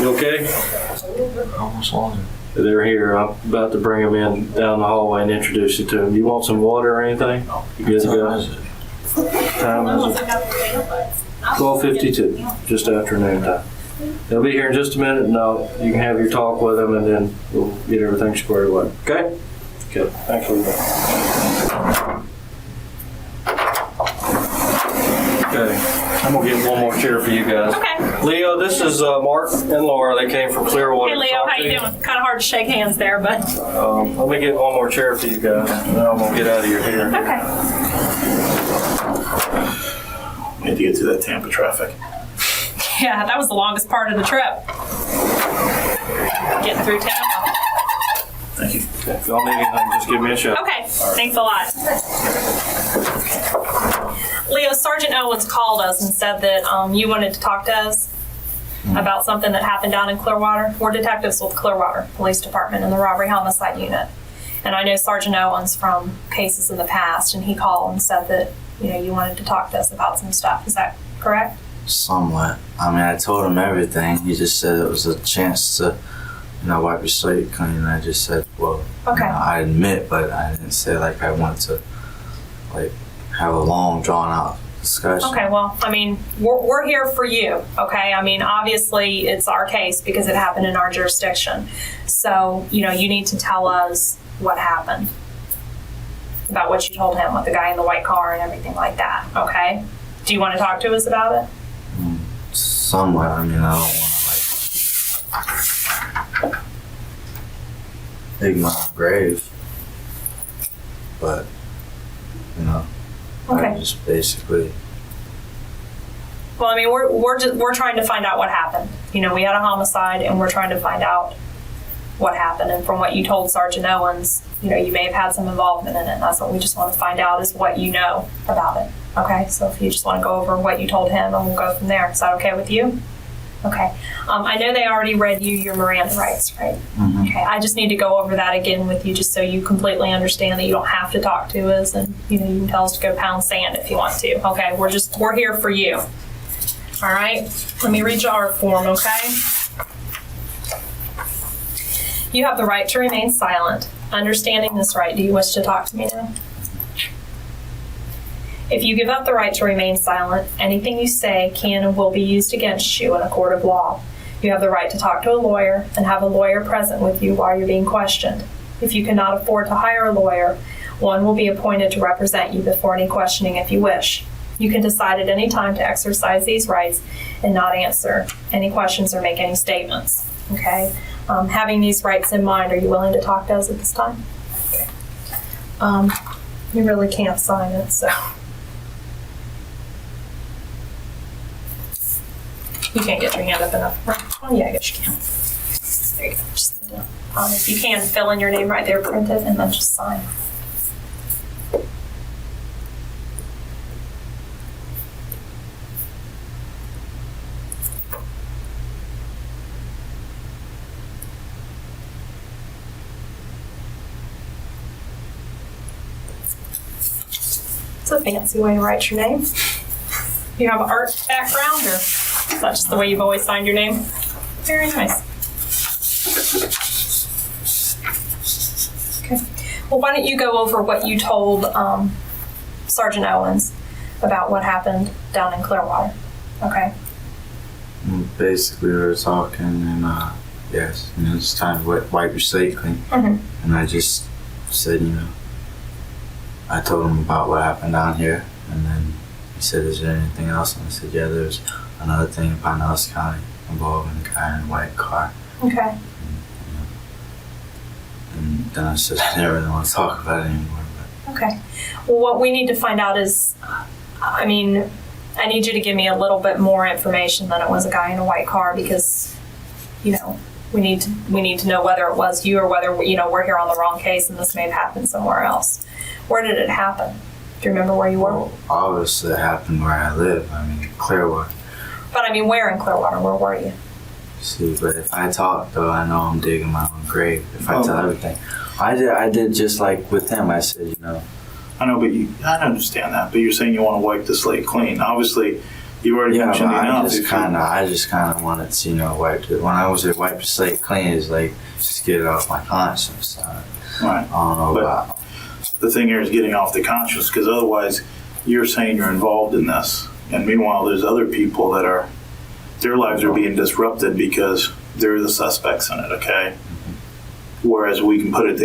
You okay? Almost lost it. They're here. I'm about to bring them in down the hallway and introduce you to them. You want some water or anything? You good to go? Time is it? 12:52, just afternoon time. They'll be here in just a minute, and you can have your talk with them, and then we'll get everything squared away. Okay? Good. Thanks for that. Okay. I'm going to get one more chair for you guys. Okay. Leo, this is Mark and Laura. They came from Clearwater. Hey, Leo, how you doing? Kind of hard to shake hands there, but. Let me get one more chair for you guys, and then I'm going to get out of your hair. Okay. We had to get through that Tampa traffic. Yeah, that was the longest part of the trip. Getting through Tampa. Thank you. Okay. If y'all need anything, just give me a shout. Okay, thanks a lot. Leo, Sergeant Owens called us and said that you wanted to talk to us about something that happened down in Clearwater. We're detectives with Clearwater Police Department in the Robbery Homicide Unit. And I know Sergeant Owens from cases in the past, and he called and said that, you wanted to talk to us about some stuff. Is that correct? Somewhat. I mean, I told him everything. He just said it was a chance to, wipe your slate clean. And I just said, well, okay. I admit, but I didn't say I want to, have a long, drawn-out discussion. Okay, well, I mean, we're here for you, okay? I mean, obviously, it's our case because it happened in our jurisdiction. So, you need to tell us what happened about what you told him with the guy in the white car and everything like that, okay? Do you want to talk to us about it? Somewhat. I mean, I don't want to, dig my grave. But, Okay. I just basically... Well, I mean, we're trying to find out what happened. We had a homicide, and we're trying to find out what happened. And from what you told Sergeant Owens, you may have had some involvement in it. And that's what we just want to find out is what you know about it. Okay, so if you just want to go over what you told him, and we'll go from there. Is that okay with you? Okay. I know they already read you your Miranda rights, right? Mm-hmm. Okay. I just need to go over that again with you just so you completely understand that you don't have to talk to us, and you can tell us to go pound sand if you want to. Okay. We're here for you. All right. Let me read you our form, okay? You have the right to remain silent. Understanding this right, do you wish to talk to me now? If you give up the right to remain silent, anything you say can and will be used against you in a court of law. You have the right to talk to a lawyer and have a lawyer present with you while you're being questioned. If you cannot afford to hire a lawyer, one will be appointed to represent you before any questioning if you wish. You can decide at any time to exercise these rights and not answer any questions or make any statements. Okay? Having these rights in mind, are you willing to talk to us at this time? Okay. You really can't sign it, so. You can't get your hand up enough. Oh, yeah, I guess you can. There you go. Just, if you can, fill in your name right there, print it, and then just sign. It's a fancy way to write your name. You have an art background, or is that just the way you've always signed your name? Very nice. Okay. Well, why don't you go over what you told Sergeant Owens about what happened down in Clearwater? Okay. Basically, we were talking, and yes, it's time to wipe your slate clean. Mm-hmm. And I just said, I told him about what happened down here, and then he said, "Is there anything else?" And I said, "Yeah, there's another thing in Pinellas County involving a guy in a white car." Okay. And then I said, "I didn't really want to talk about it anymore." But. Okay. Well, what we need to find out is, I need you to give me a little bit more information than it was a guy in a white car, because, we need to know whether it was you or whether, we're here on the wrong case and this may have happened somewhere else. Where did it happen? Do you remember where you were? Well, obviously it happened where I live. Clearwater. But where in Clearwater? Where were you? See, but if I talk, though, I know I'm digging my own grave. If I tell everything. I did just like with him. I said, I know, but I understand that. But you're saying you want to wipe the slate clean. Obviously, You already Yeah, but mentioned enough. I just kind of wanted to, wipe it. When I was at wipe the slate clean, it's like, just get it off my conscience. Right. I don't know But about. the thing here is getting off the conscience, because otherwise you're saying you're involved in this. And meanwhile, there's other people that are, their lives are being disrupted because they're the suspects in it, okay? Whereas we can put it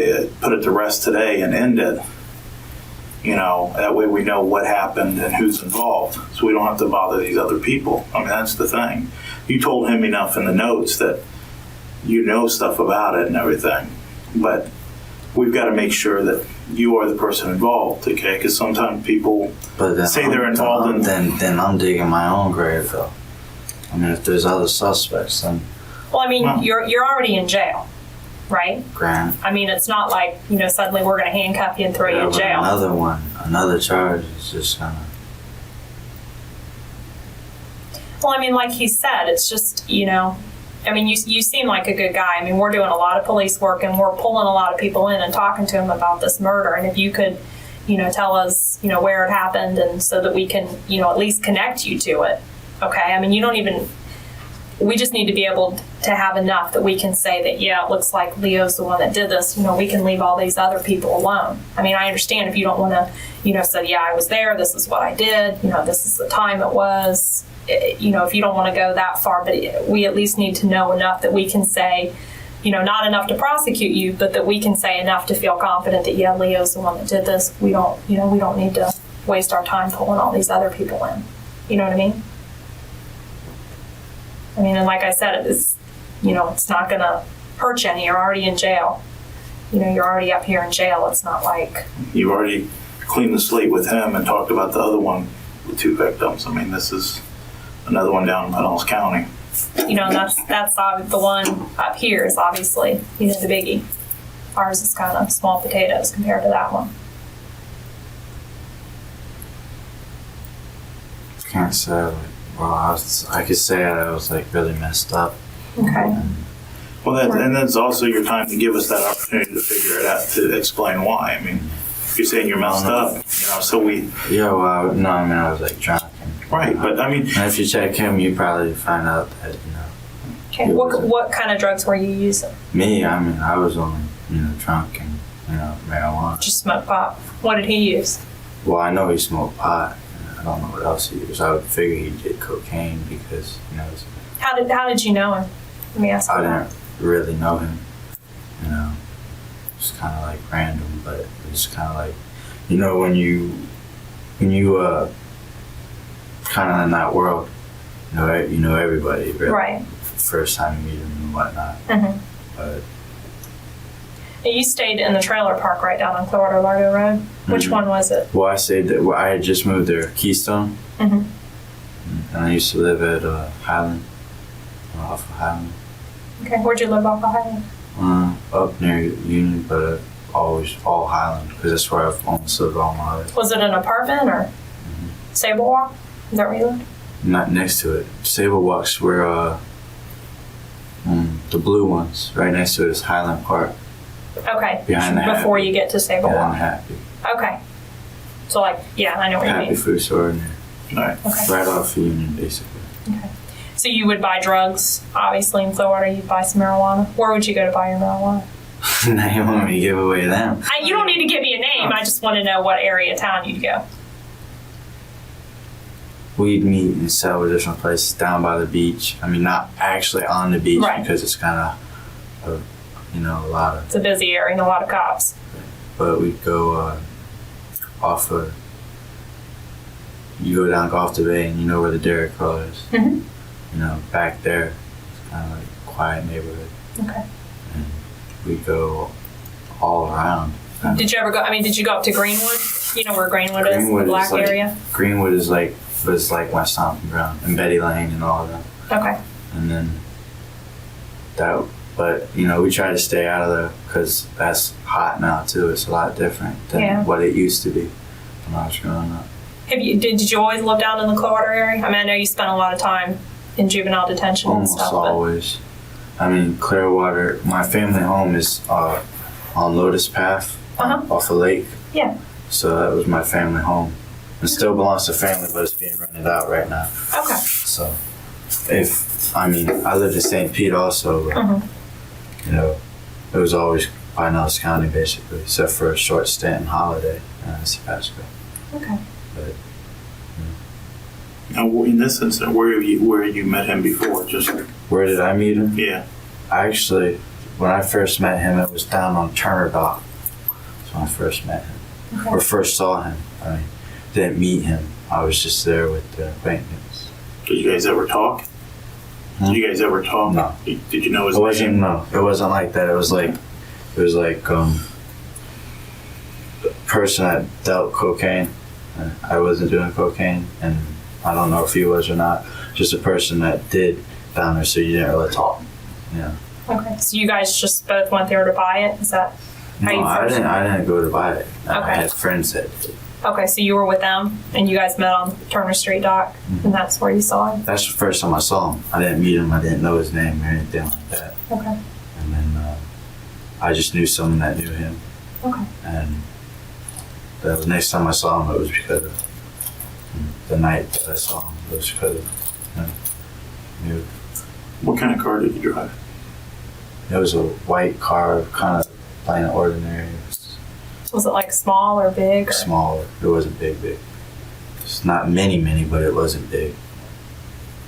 to rest today and end it. That way we know what happened and who's involved. So we don't have to bother these other people. I mean, that's the thing. You told him enough in the notes that you know stuff about it and everything. But we've got to make sure that you are the person involved, okay? Because sometimes people say they're involved in... Then I'm digging my own grave, though. I mean, if there's other suspects, then... Well, I mean, you're already in jail, right? Grand. I mean, it's not like, suddenly we're going to handcuff you and throw you in jail. Another charge is just kind of... Well, I mean, like he said, it's just, I mean, you seem like a good guy. I mean, we're doing a lot of police work and we're pulling a lot of people in and talking to them about this murder. And if you could, tell us, where it happened and so that we can, at least connect you to it. Okay. I mean, we just need to be able to have enough that we can say that, yeah, it looks like Leo's the one that did this. We can leave all these other people alone. I mean, I understand if you don't want to, say, yeah, I was there. This is what I did. This is the time it was. If you don't want to go that far, but we at least need to know enough that we can say, not enough to prosecute you, but that we can say enough to feel confident that, yeah, Leo's the one that did this. We don't need to waste our time pulling all these other people in. You know what I mean? I mean, and like I said, it's not going to hurt you any. You're already in jail. You're already up here in jail. It's not like... You've already cleaned the slate with him and talked about the other one, the 2 victims. I mean, this is another one down in Pinellas County. And that's the one up here is obviously, the biggie. Ours is kind of small potatoes compared to that one. Can't say, I could say I was really messed up. Okay. And that's also your time to give us that opportunity to figure it out, to explain why. I mean, if you're saying you're messed up, so we... Yeah, well, no, I mean, I was drunk. Right, but I mean... And if you check him, you probably find out that, Okay. What kind of drugs were you using? Me, I mean, I was only, drunk and, marijuana. Just smoke pot. What did he use? Well, I know he smoked pot. I don't know what else he used. I would figure he did cocaine because, How did you know him? Let me ask you. I didn't really know him, It's kind of random, but it was kind of when you kind of in that world, you know everybody, really. Right. First time you meet them and whatnot. Mm-hmm. But you stayed in the trailer park right down on Clearwater Largo Road. Which one was it? Well, I stayed there. Well, I had just moved there, Keystone. Mm-hmm. And I used to live at Highland, off of Highland. Okay, where'd you live off of Highland? Up near Union, but always all Highland, because that's where I've almost lived all my life. Was it an apartment or Sable Walk? Is that where you lived? Not next to it. Sable Walk's where the blue ones. Right next to it is Highland Park. Okay. Behind the Before Happy. You get to Sable Behind Walk. the Happy. Okay. So I know what you Happy mean. food store in there. All right. Okay. Right off Union, basically. Okay. So you would buy drugs, obviously in Clearwater. You'd buy some marijuana. Where would you go to buy your marijuana? Now you want me to give away them? You don't need to give me a name. I just want to know what area of town you'd go. We'd meet and sell at different places down by the beach. I mean, not actually on the beach, Right. because it's kind of, a lot of. It's a busy area and a lot of cops. But we'd go off of. You go down Gulf Bay and you know where the Dairy Crow is. Mm-hmm. Back there, it's kind of a quiet neighborhood. Okay. And we'd go all around. Did you ever go? I mean, did you go up to Greenwood? You know where Greenwood is, the black area. Greenwood was my stomping ground, and Betty Lane and all of that. Okay. And then but we try to stay out of there because that's hot now too. It's a lot different than what it used to be when I was growing up. Did you always live down in the Clearwater area? I mean, I know you spent a lot of time in juvenile detention and stuff. Almost always. I mean, Clearwater. My family home is on Lotus Path off the lake. Yeah. So that was my family home. It still belongs to family, but it's being rented out right now. Okay. So, I lived in St. Pete also, but, you know, it was always Pinellas County basically, except for a short stint in Holiday and Sebasco. Okay. But, Now, in this instance, where had you met him before? Just where did I meet him? yeah. I actually, when I first met him, it was down on Turner Dock. That's when I first met him, or first saw him. I mean, didn't meet him. I was just there with the acquaintance. Did you guys ever talk? Hmm? Did you guys ever talk? No. Did you know his It wasn't. name? No, it wasn't like that. It was like the person that dealt cocaine. I wasn't doing cocaine, and I don't know if he was or not. Just a person that did down there, so you didn't really talk. Yeah. Okay. So you guys just both went there to buy it? Is that how No, you I first? didn't go to buy it. I Okay. had friends that did. Okay, so you were with them, and you guys met on Turner Street dock, and that's where you saw him. That's the first time I saw him. I didn't meet him. I didn't know his name or anything like that. Okay. And then I just knew someone that knew him. Okay. And the next time I saw him, it was because of the night that I saw him. It was because of knew. What kind of car did you drive? It was a white car, kind of plain ordinary. It Was it like small or big? Or? was small. It wasn't big. It's not many, but it wasn't big.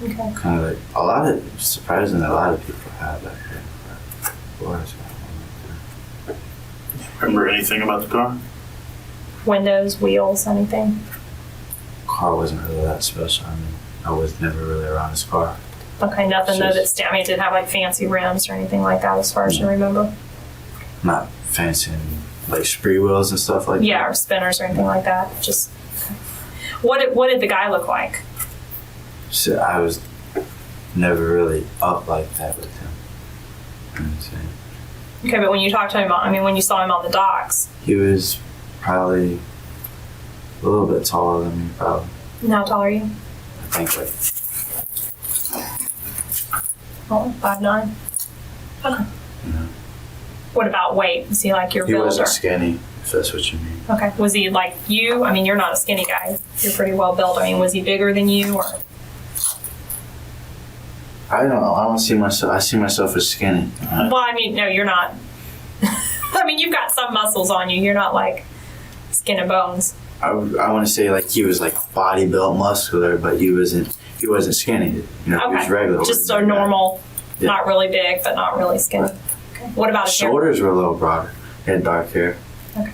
Okay. Kind of like surprisingly, a lot of people have that here. Boys, Remember anything about the car? Windows, wheels, anything? car wasn't really that special. I mean, I was never really around his car. Okay, nothing though Just- it didn't have like fancy rims or anything like that as far as you remember? Not fancy, like spree wheels and stuff like Yeah, that. or spinners or anything like that. Just what did the guy look like? So I was never really up like that with him. You know what I'm saying? Okay, but when you talked to him, when you saw him on the docks, He was probably a little bit taller than me, probably. and how tall are you? I think like 5'9". Okay. you know. What about weight? Was he like your He builder? wasn't skinny, if that's what you mean. Okay. Was he like you? I mean, you're not a skinny guy. You're pretty well built. I mean, was he bigger than you or? I don't know. I don't see myself. I see myself as skinny. Well, I mean, no, you're not. I mean, you've got some muscles on you. You're not like skin and bones. I want to say like he was like body built, muscular, but he wasn't skinny. You know, he was Okay. regular. Just a ordinary guy. normal, Yeah. not really big, but not really skinny. Okay. What about his hair? Shoulders were a little broader. He had dark hair. Okay.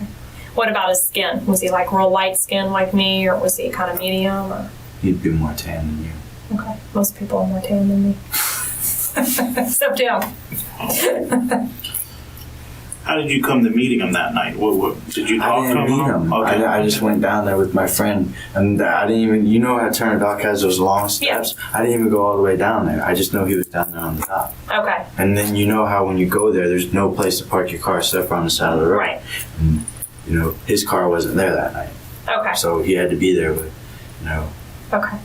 What about his skin? Was he like real light skin like me, or was he kind of medium? Or? He'd be more tan than you. Okay. Most people are more tan than me. Except him. How did you come to meeting him that night? What did you I talk to didn't him? meet him. Okay. I just went down there with my friend, and I didn't even. You know how Turner Dock has those long steps? I didn't even go all the way down there. I just know he was down there on the top. Okay. And then you know how when you go there, there's no place to park your car except for on the side of the road. Right. And, you know, his car wasn't there that night, Okay. so he had to be there with, you know. Okay.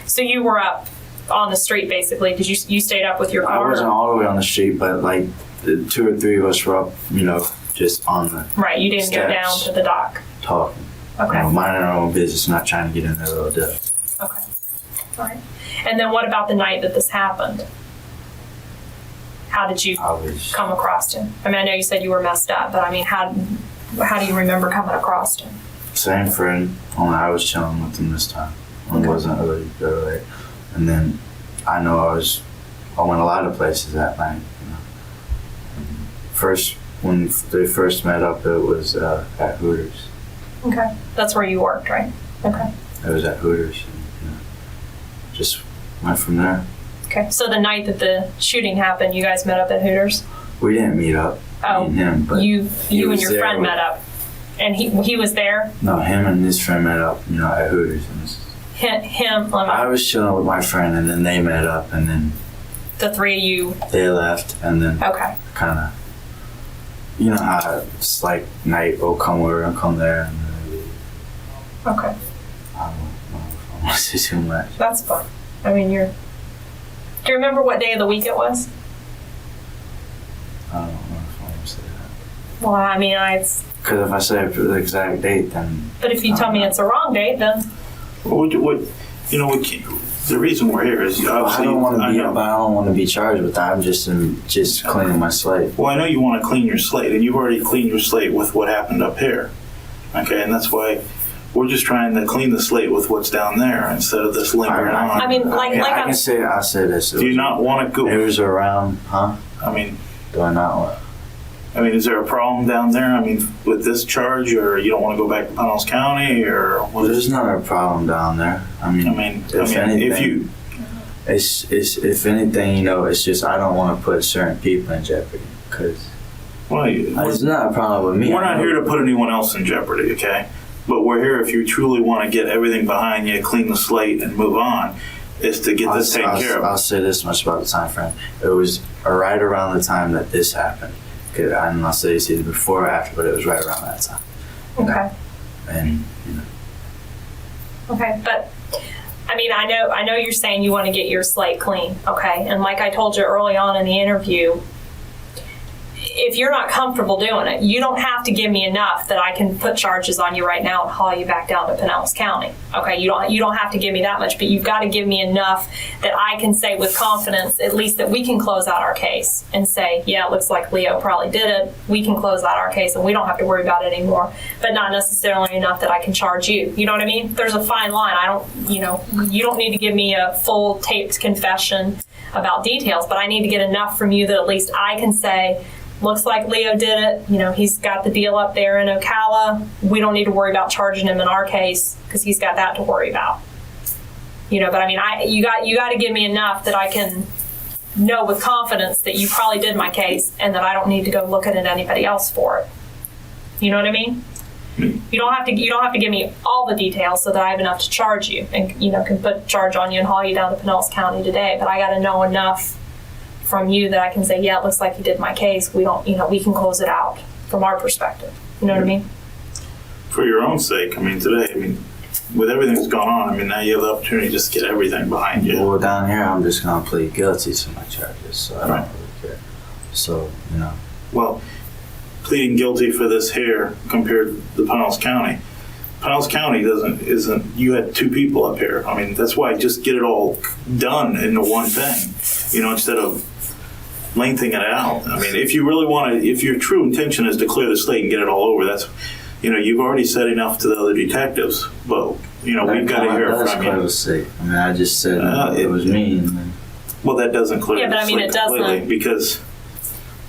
So you were up on the street basically. Did you stayed up with your car? I wasn't all the way on the street, but like the 2 or 3 of us were up, you know, just on the Right. You didn't go down steps. to the dock. talking. Okay. You know, minding our own business, not trying to get in their little dip. Okay. All right. And then what about the night that this happened? How did you I was. come across him? I mean, I know you said you were messed up, but I mean, how do you remember coming across him? Same friend, only I was chilling with him this time. It Okay. wasn't really early. And then I know I went a lot of places that night. You know. And first, when they first met up, it was at Hooters. Okay. That's where you worked, right? Okay. It was at Hooters. And, you know, just went from there. Okay. So the night that the shooting happened, you guys met up at Hooters? We didn't meet up. Oh, me and him, but you he and was your there friend with- met up. And he was there? No, him and his friend met up, you know, at Hooters. And I was chilling with my friend, and then they met up, and then the three of you. they left, and then Okay. kind of, you know how it's like night, oh, come over and come there, and then we leave. Okay. I don't know if I want to say too much. That's fun. I mean, do you remember what day of the week it was? I don't know if I want to say that. Well, I mean, Because if I say the exact date, then but if you tell me it's a wrong date, then What, we can't, the reason we're here is obviously. I don't want to be charged with that. I'm just cleaning my slate. Well, I know you want to clean your slate, and you've already cleaned your slate with what happened up here. Okay, and that's why we're just trying to clean the slate with what's down there instead of this lingering on. I mean, I'll say this. Do you not want to go? It was around, huh? I mean, do I not want? is there a problem down there? I mean, with this charge, or you don't want to go back to Pinellas County, or what? There's not a problem down there. If anything, if anything, it's just I don't want to put certain people in jeopardy because. Well, it's not a problem with me. We're not here to put anyone else in jeopardy, okay? But we're here if you truly want to get everything behind you, clean the slate, and move on, is to get this taken care of. I'll say this much about the time frame. It was right around the time that this happened. I'm not saying it's either before or after, but it was right around that time. Okay. And Okay, but I know you're saying you want to get your slate clean, okay? And like I told you early on in the interview, if you're not comfortable doing it, you don't have to give me enough that I can put charges on you right now and haul you back down to Pinellas County. Okay, you don't have to give me that much, but you've got to give me enough that I can say with confidence, at least that we can close out our case and say, yeah, it looks like Leo probably did it. We can close out our case and we don't have to worry about it anymore. But not necessarily enough that I can charge you. You know what I mean? There's a fine line. You don't need to give me a full taped confession about details, but I need to get enough from you that at least I can say, looks like Leo did it. He's got the deal up there in Ocala. We don't need to worry about charging him in our case because he's got that to worry about. But you got to give me enough that I can know with confidence that you probably did my case and that I don't need to go looking at anybody else for it. You know what I mean? You don't have to give me all the details so that I have enough to charge you and can put charge on you and haul you down to Pinellas County today. But I got to know enough from you that I can say, yeah, it looks like you did my case. We can close it out from our perspective. You know what I mean? For your own sake, today, with everything that's gone on, now you have the opportunity to just get everything behind you. Well, down here, I'm just going to plead guilty to my charges, so I don't really care. So, Well, pleading guilty for this here compared to Pinellas County. Pinellas County you had two people up here. That's why just get it all done into one thing, instead of lengthening it out. If you really want to, if your true intention is to clear the slate and get it all over, that's, you've already said enough to the other detectives, but, we've got to hear from you. Clear the slate. I just said it was me. Well, that doesn't clear the slate completely because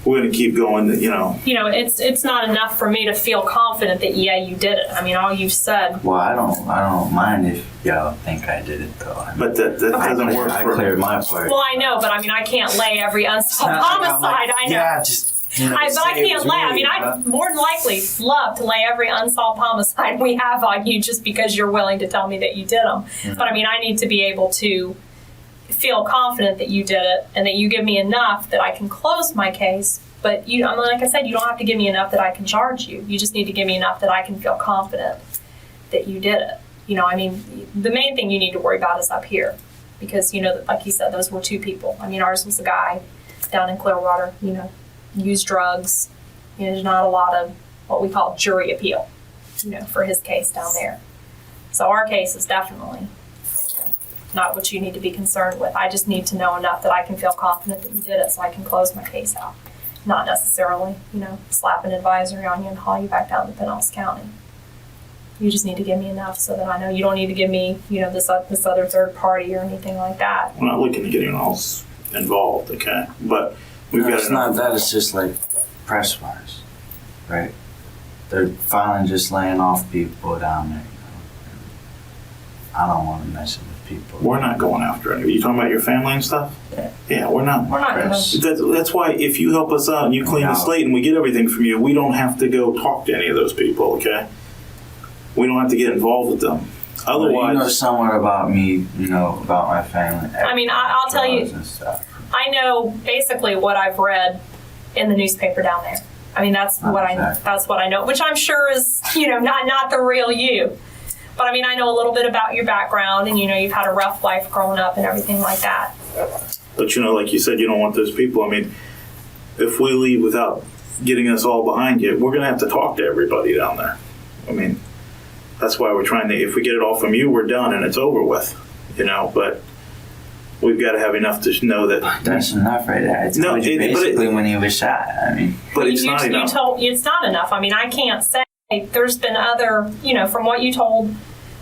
we're going to keep going, it's not enough for me to feel confident that, yeah, you did it. All you've said. Well, I don't mind if y'all think I did it, though. But that doesn't work I cleared my part. Well, I know, but I can't lay every unsolved homicide. I know. Yeah, just. But I can't lay. I'd more than likely love to lay every unsolved homicide we have on you just because you're willing to tell me that you did them. Mm-hmm. But I need to be able to feel confident that you did it and that you give me enough that I can close my case. But like I said, you don't have to give me enough that I can charge you. You just need to give me enough that I can feel confident that you did it. The main thing you need to worry about is up here because, like you said, those were two people. Ours was a guy down in Clearwater, used drugs. There's not a lot of what we call jury appeal, for his case down there. So our case is definitely not what you need to be concerned with. I just need to know enough that I can feel confident that you did it so I can close my case out. Not necessarily, slap an advisory on you and haul you back down to Pinellas County. You just need to give me enough so that I know you don't need to give me, this other third party or anything like that. We're not looking to get anyone else involved, okay? But we've got it's not that. It's just like press wise, right? They're finally just laying off people down there. I don't want to mess with people. We're not going after any. You talking about your family and stuff? Yeah, we're not. We're not going to. That's why if you help us out and you clean the slate and we get everything from you, we don't have to go talk to any of those people, okay? We don't have to get involved with them. Otherwise, somewhat about me, about my family. I'll tell you. I know basically what I've read in the newspaper down there. That's what I know, which I'm sure is not the real you. But I know a little bit about your background and you've had a rough life growing up and everything like that. But like you said, you don't want those people. If we leave without getting us all behind you, we're going to have to talk to everybody down there. That's why we're trying to, if we get it all from you, we're done and it's over with, but we've got to have enough to know that. That's enough right there. I told you basically when he was shot. I mean, but it's not enough. It's not enough. I mean, I can't say there's been other, from what you told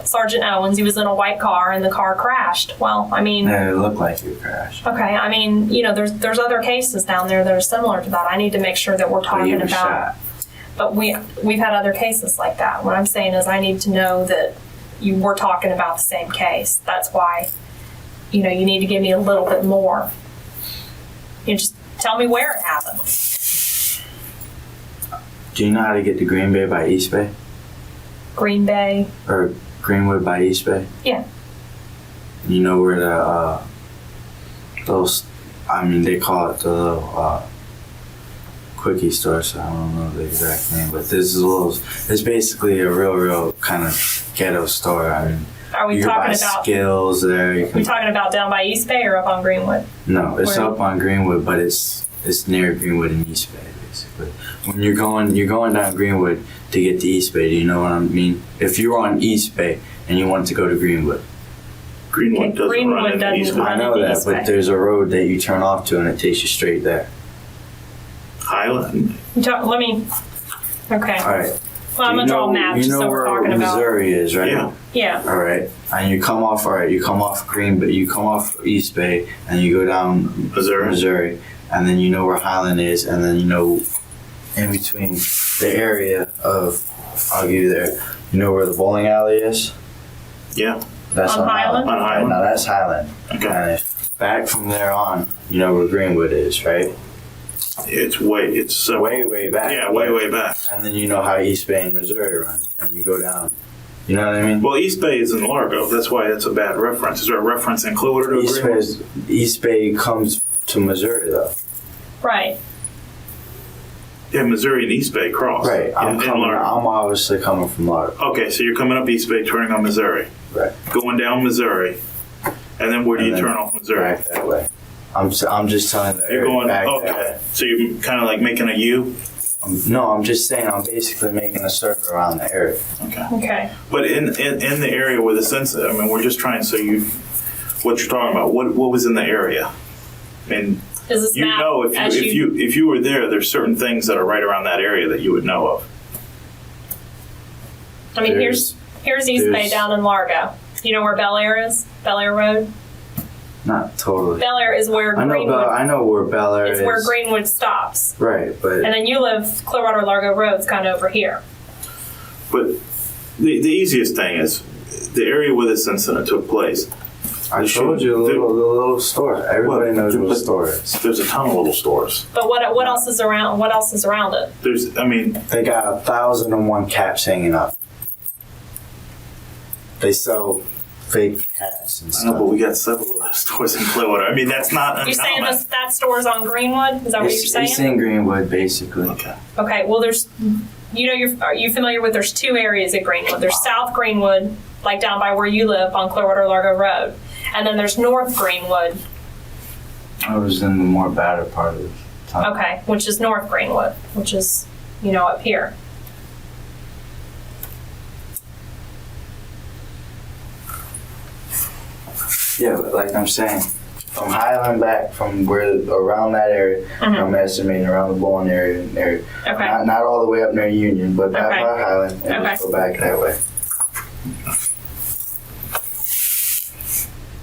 Sergeant Owens, he was in a white car and the car crashed. Well, I mean, it looked like it crashed. Okay, I mean, there's other cases down there that are similar to that. I need to make sure that we're talking about. Shot. But we've had other cases like that. What I'm saying is I need to know that we're talking about the same case. That's why, you need to give me a little bit more. Just tell me where it happened. Do you know how to get to Green Bay by East Bay? Green Bay? Or Greenwood by East Bay? Yeah. You know where they call it the little quickie store, so I don't know the exact name, but it's basically a real kind of ghetto store. I mean, are we you talking buy about skills there? We talking about down by East Bay or up on Greenwood? No, it's up on Greenwood, but it's near Greenwood and East Bay, basically. When you're going down Greenwood to get to East Bay, do you know what I mean? If you're on East Bay and you want to go to Greenwood. Greenwood doesn't run in East Bay. I know that, but there's a road that you turn off to and it takes you straight there. Highland. Okay. All right. Well, I'm gonna draw a map just so we're talking about. Missouri is, right? Yeah. All right. And you come off Green Bay, you come off East Bay, and you go down Missouri, and then you know where Highland is, and then in between the area of, I'll give you there, you know where the bowling alley is? Yeah. That's on Highland? On Highland. Now that's Highland. Okay. And back from there on, you know where Greenwood is, right? It's way back. Yeah, way back. And then you know how East Bay and Missouri run, and you go down. You know what I mean? Well, East Bay is in Largo. That's why it's a bad reference. Is there a reference in Clearwater to Greenwood? East Bay comes to Missouri, though. Right. Yeah, Missouri and East Bay cross. Right. I'm obviously coming from Largo. Okay, so you're coming up East Bay, turning on Missouri. Right. Going down Missouri, and then where do you turn off Missouri? Back that way. I'm just telling you. You're going back. Okay. So you're kind of like making a U. No, I'm just saying I'm basically making a circle around the area. Okay. But in the area where the census, I mean, we're just trying so what you're talking about. What was in the area? I mean, if you were there, there's certain things that are right around that area that you would know of. I mean, here's East Bay down in Largo. You know where Bel Air is? Bel Air Road? Not totally. Bel Air is where Greenwood. I know where Bel Air is. It's where Greenwood stops. Right, but. And then you live Clearwater Largo Road's kind of over here. But the easiest thing is the area where this incident took place. I told you the little store. Everybody knows what a store is. There's a ton of little stores. But what else is around? What else is around it? They got 1,001 caps hanging up. They sell fake hats and stuff. I know, but we got several of those stores in Clearwater. I mean, that's not uncommon. You're saying that store's on Greenwood? Is that what you're saying? It's in Greenwood, basically. Okay. Well, are you familiar with? There's two areas at Greenwood. There's South Greenwood, like down by where you live on Clearwater Largo Road, and then there's North Greenwood. I was in the more battered part of the town. Okay, which is North Greenwood, which is up here. Yeah, but like I'm saying, from Highland back, from around that area, I'm estimating around the bowling area. Okay. Not all the way up near Union, but back by Highland, and just go back that way.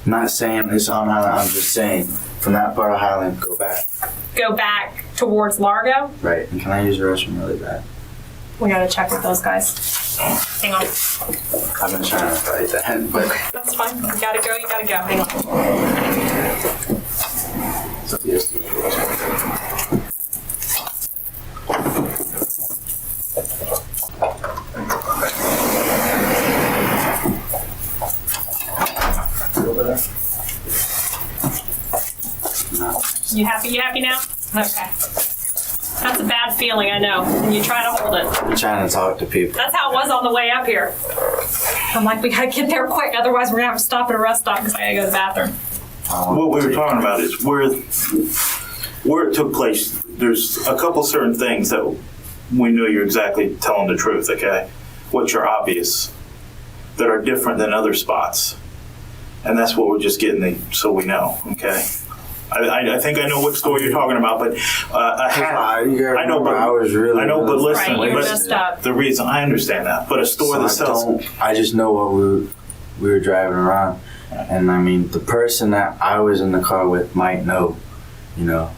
Not saying it's on Highland, I'm just saying, from that part of Highland, go back. Go back towards Largo? Right, and can I use the restroom really bad? We gotta check with those guys. Hang on. I've been trying to fight that, but... That's fine. You gotta go. Hang on. Over there? No. You happy now? Okay. That's a bad feeling, I know. And you try to hold it. I'm trying to talk to people. That's how it was on the way up here. I'm like, we gotta get there quick, otherwise we're gonna have to stop at a rest stop because I gotta go to the bathroom. What we were talking about is where it took place. There's a couple certain things that we know you're exactly telling the truth, okay? What's your obvious that are different than other spots. And that's what we're just getting, so we know, okay? I think I know what store you're talking about, but a hat. I know, but I was really. I know, but listen, Right, you but messed up. the reason I understand that, but a store that sells. I just know what we were driving around, and I mean the person that I was in the car with might know, you know,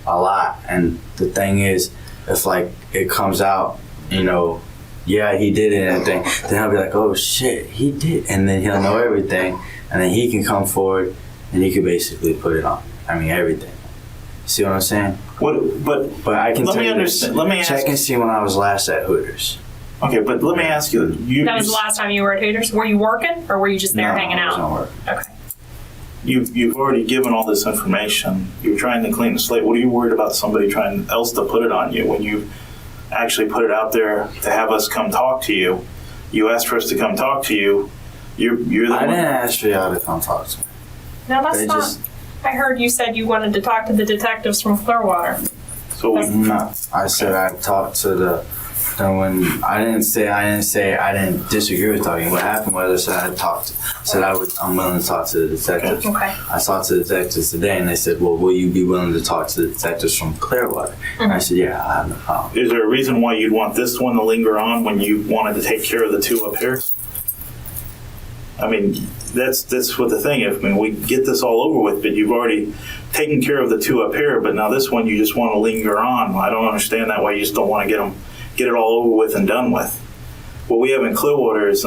a lot. And the thing is, if like it comes out, you know, yeah, he did it and everything, then I'll be like, oh shit, he did, and then he'll know everything, and then he can come forward and he could basically put it on. I mean everything. See what I'm saying? What? But I can let tell me you understand. this. Let me ask. Check and see when I was last at Hooters. Okay, but let me ask you. That was the last time you were at Hooters? Were you working or were you just there hanging I was out? not working. Okay. You've already given all this information. You're trying to clean the slate. What are you worried about somebody trying else to put it on you when you actually put it out there to have us come talk to you? You asked for us to come talk to you. You're the I one. didn't ask for y'all to come talk to me. No, that's They not. just- I heard you said you wanted to talk to the detectives from Clearwater. So we, No, I said I talked to the when I didn't I didn't disagree with talking. What happened was I said I'm willing to talk to the detectives. Okay. I talked to the detectives today, and they said, "Well, will you be willing to talk to the detectives from Clearwater?" And I said, "Yeah, I have no problem." is there a reason why you'd want this one to linger on when you wanted to take care of the two up here? I mean, that's what the thing is. I mean, we get this all over with, but you've already taken care of the two up here, but now this one you just want to linger on. I don't understand that, why you just don't want to get it all over with and done with. What we have in Clearwater is,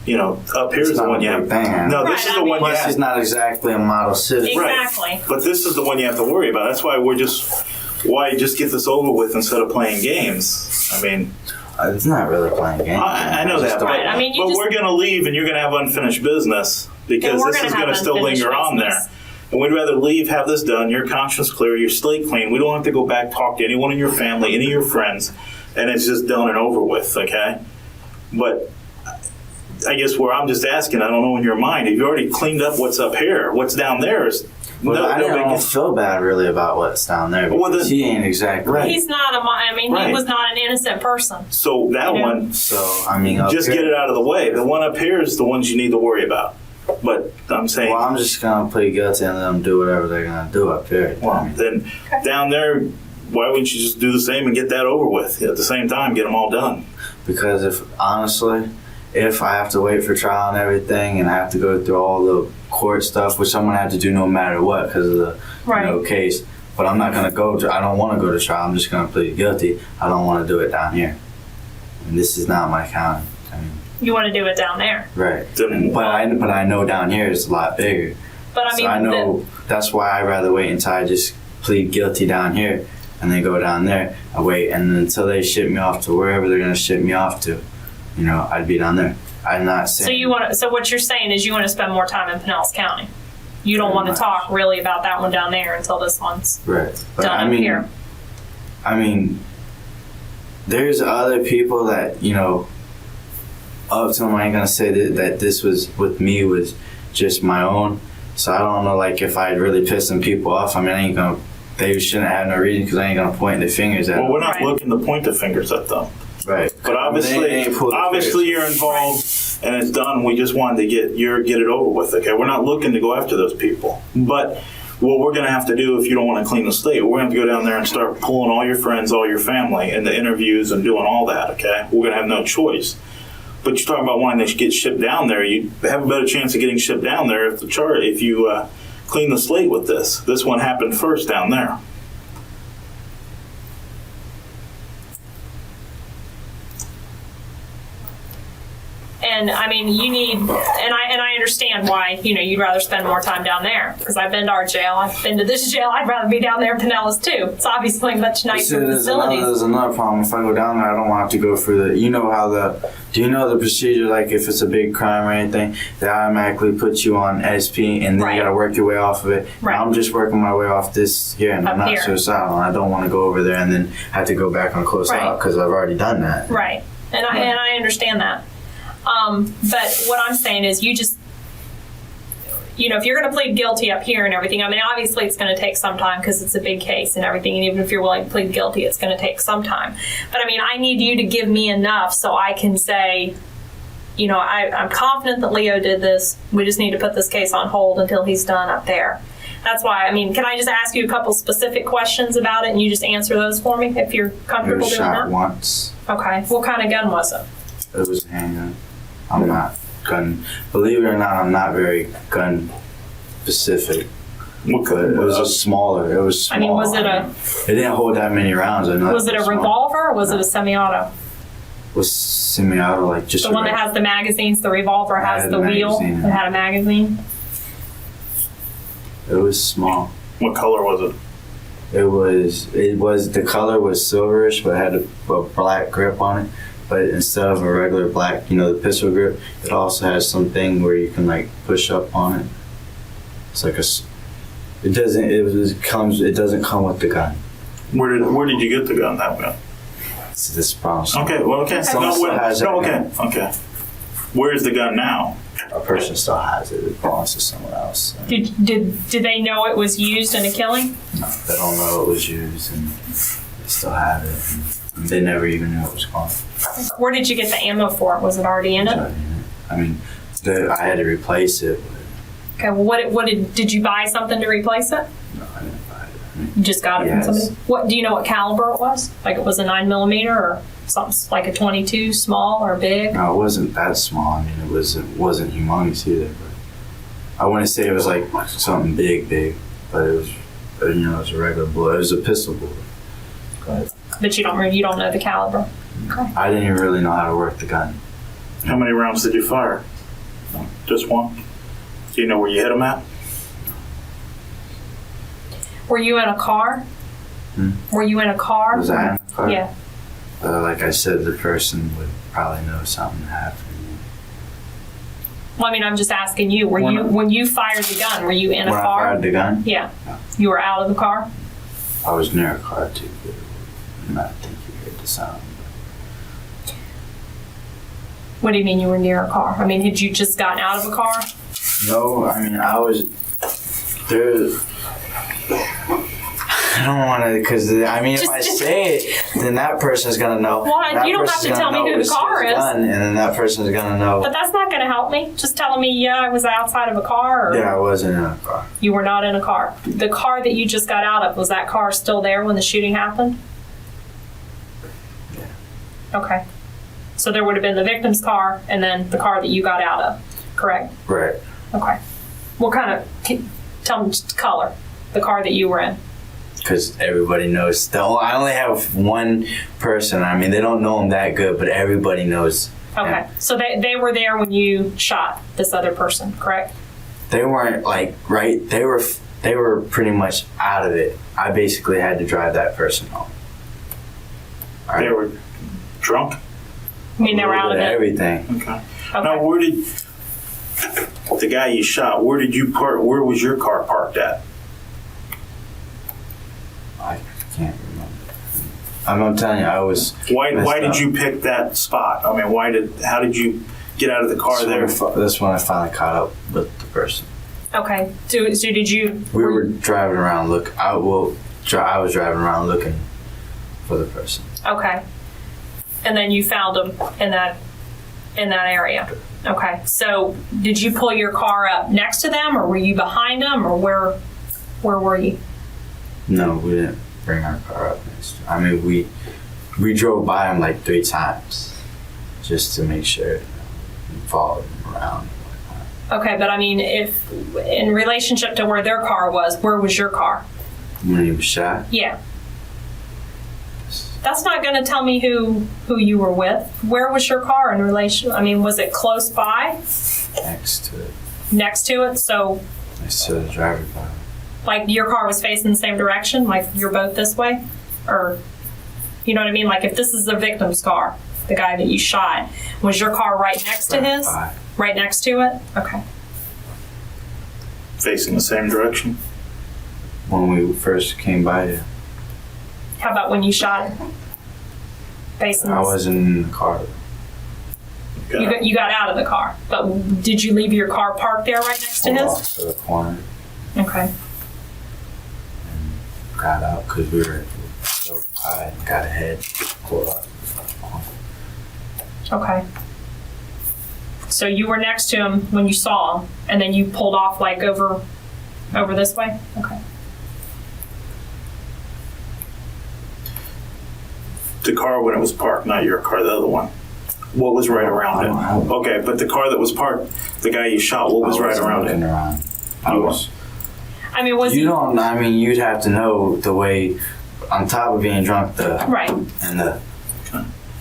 you know, up here It's is the not one you a have. big thing, huh? No, Right, this is I the mean- one you Plus, have. he's not exactly a model citizen. Exactly. But this is the one you have to worry about. That's why why just get this over with instead of playing games. I mean, It's not really playing games. I know that, but, Right, I mean, you but just- we're going to leave and you're going to have unfinished business because And we're this gonna is have going to still unfinished linger on there. business. And we'd rather leave, have this done, your conscience clear, your slate clean. We don't have to go back, talk to anyone in your family, any of your friends, and it's just done and over with, okay? But I guess where I'm just asking, I don't know in your mind, if you already cleaned up what's up here, what's down there is Well, I big- don't feel bad really about what's down there Well, because then- he ain't exactly Right. He's not he Right. was not an innocent person. So that You know? one, So I mean, up just here- get it out of the way. The one up here is the ones you need to worry about. But I'm saying, Well, I'm just gonna plead guilty and let them do whatever they're gonna do up here. I well, mean, then down there, why wouldn't you just do the same and get that over with at the same time, get them all done? because if I have to wait for trial and everything, and I have to go through all the court stuff, which I'm gonna have to do no matter what because of the Right. case. But I'm not gonna I don't want to go to trial. I'm just gonna plead guilty. I don't want to do it down here. And this is not my county. I mean, You want to do it down there. right. Then- But I know down here is a lot bigger. But I So mean, I know that's why I'd rather wait until I just plead guilty down here and then go down there. I wait and until they ship me off to wherever they're gonna ship me off to. You know, I'd be down there. I'm not saying. so what you're saying is you want to spend more time in Pinellas County. You don't Pretty want to much. talk really about that one down there until this one's Right. But done I up mean, here. I mean, there's other people that up to them. I ain't gonna say that this was with me was just my own. So I don't know, like if I'd really piss some people off. I mean, I ain't gonna. They shouldn't have no reason because I ain't gonna point their fingers at Well, them. we're not Right. looking to point the fingers at them. Right. But They obviously, ain't pulled the fingers. you're involved and it's done. We just wanted to get it over with. Okay, we're not looking to go after those people. But what we're going to have to do, if you don't want to clean the slate, we're going to go down there and start pulling all your friends, all your family, and the interviews and doing all that. Okay, we're going to have no choice. But you're talking about wanting to get shipped down there. You have a better chance of getting shipped down there if you clean the slate with this. This one happened first down there. And I mean, you need, and I understand why, you'd rather spend more time down there. Because I've been to our jail, I've been to this jail, I'd rather be down there in Pinellas too. It's obviously much nicer There's facilities. another problem. If I go down there, I don't want to have to go through do you know the procedure, like if it's a big crime or anything, they automatically put you on SP and then Right. you got to work your way off of it. Right. I'm just working my way off this here and I'm Up not here. suicidal. I don't want to go over there and then have to go back on close Right. out because I've already done that. Right. And I understand that. But what I'm saying is you just, if you're going to plead guilty up here and everything, I mean, obviously it's going to take some time because it's a big case and everything. And even if you're willing to plead guilty, it's going to take some time. But I mean, I need you to give me enough so I can say, you know, I'm confident that Leo did this. We just need to put this case on hold until he's done up there. That's why, I mean, can I just ask you a couple specific questions about it and you just answer those for me if you're It comfortable was doing shot that? once. Okay. What kind of gun was it? It was a handgun. I'm not gun. Believe it or not, I'm not very gun specific. What But it was just smaller. It was small. I mean, was it It didn't hold that many rounds. I know. was it a revolver or was it a semi-auto? Was semi-auto, like just The one that has the magazines, the revolver I has had the the wheel. magazine. It had a magazine. It was small. What color was it? It was the color was silverish, but it had a black grip on it. But instead of a regular black, you know, the pistol grip, it also has something where you can like push up on it. It's like it doesn't come with the gun. Where did you get the gun? That gun? It's this problem. Okay. Well, okay. Someone still has that okay. gun. Okay. Where's the gun now? A person still has it. It belongs to someone else. Did they know it was used in a killing? No, they don't know it was used, and they still have it. And they never even knew it was gone. Where did you get the ammo for it? Was it already in it? I mean, I had to replace it. Okay. Well, what did you buy something to replace it? No, I didn't buy it. You just got it Yes. from somebody. What do you know? What caliber it was? Like it was a 9mm or something like a 22, small or big? No, it wasn't that small. I mean, it wasn't humongous either. But I wouldn't say it was like something big, but it was, you know, it was a regular bullet. It was a pistol bullet. But you don't know the caliber. Okay. I didn't even really know how to work the gun. How many rounds did you fire? Just one. Do you know where you hit them at? Were you in a car? Hmm? Were you in a car? Was I in the car? Yeah. Like I said, the person would probably know something happened. Well, I mean, I'm just asking you. When you fired the gun, were you in a When car? I fired the gun, Yeah. No. You were out of the car? I was near a car too. But I think you heard the sound. What do you mean you were near a car? I mean, had you just gotten out of a car? No, I mean, I was there. I don't want to, because I mean, if I say it, then that person's gonna know. Well, you don't have to tell me who the car is. And then that person's gonna know. But that's not going to help me. Just telling me, yeah, I was outside of a car, or Yeah, I wasn't in a car. you were not in a car. The car that you just got out of, was that car still there when the shooting happened? Yeah. Okay. So there would have been the victim's car and then the car that you got out of, correct? Right. Okay. What kind of, tell me just color, the car that you were in. Because everybody knows. I only have one person. I mean, they don't know him that good, but everybody knows. Okay. him. So they were there when you shot this other person, correct? They weren't like right. They were pretty much out of it. I basically had to drive that person home. All They right. were drunk. I mean, they were out of it. Everything. Okay. Okay. Now, where did the guy you shot? Where did you park? Where was your car parked at? I can't remember. I'm telling you, I was. Why messed did up. you pick that spot? I mean, how did you get out of the car there? That's when I finally caught up with the person. Okay. So did you? We were driving around. I was driving around looking for the person. Okay. And then you found him in that area. Okay. So did you pull your car up next to them, or were you behind them, or where were you? No, we didn't bring our car up next. I mean, we drove by him like 3 times just to make sure we followed him around and whatnot. Okay, but I mean, if in relationship to where their car was, where was your car? When he was shot, Yeah. That's not going to tell me who you were with. Where was your car in relation? I mean, was it close by, next to it, next to it? So, next to the driver's side. like, your car was facing the same direction, like you're both this way, or you know what I mean? Like, if this is the victim's car, the guy that you shot, was your car right next to his? By. Right next to it? Okay. Facing the same direction. When we first came by it, How about when you shot it? Facing I this- wasn't in the car. You got out of the car, but did you leave your car parked there right next to Pulled his? off to the corner Okay. and got out because we were so high and got ahead. Pulled off to the corner. Okay. So you were next to him when you saw him, and then you pulled off like over this way? Okay. The car when it was parked, not your car, the other one. What was right around it? Okay, but the car that was parked, the guy you shot, what was right around it? I was. I mean, was You he... don't. I mean, you'd have to know the way. On top of being drunk, Right. and the.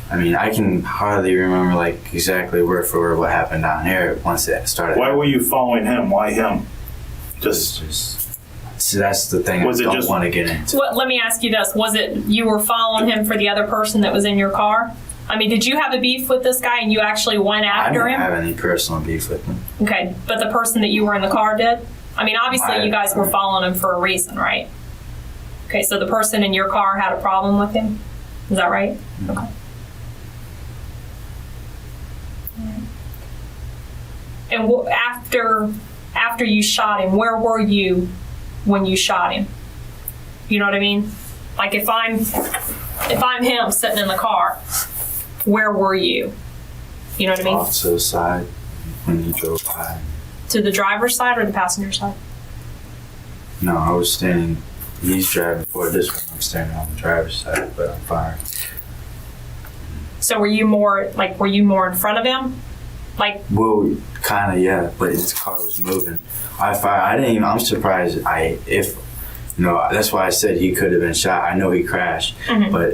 I mean, I can hardly remember like exactly word for word what happened down here once it started. Why were you following him? Why him? Just. See, that's the thing. Was I it don't just- want to get into. Well, let me ask you this. Was it you were following him for the other person that was in your car? I mean, did you have a beef with this guy and you actually went I after didn't him? have any personal beef with him. Okay, but the person that you were in the car did? I mean, obviously I- you guys were following him for a reason, right? Okay, so the person in your car had a problem with him? Is that right? Okay. And after you shot him, where were you when you shot him? You know what I mean? Like if I'm him sitting in the car, where were you? You know what I mean? Off to the side when he drove by. To the driver's side or the passenger side? No, I was standing. He's driving forward this way. I'm standing on the driver's side, but I'm firing. So were you more in front of him? Like, Well, kind of, yeah. But his car was moving. I fired. I didn't even. I'm surprised. That's why I said he could have been shot. I know he crashed, but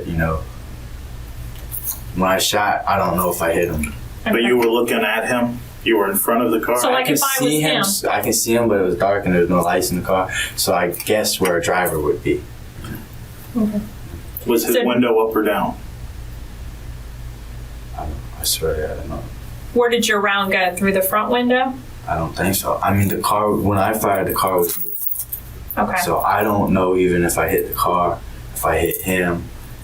when I shot, I don't know if I hit him. But you were looking at him? You were in front of the car? So, like, if I was him. I can see him, but it was dark and there was no lights in the car. So I guessed where a driver would be. Was his So- window up or down? I swear, I don't know. Where did your round go? Through the front window? I don't think so. I mean, the car, when I fired, the car was moving. Okay. So I don't know even if I hit the car, if I hit him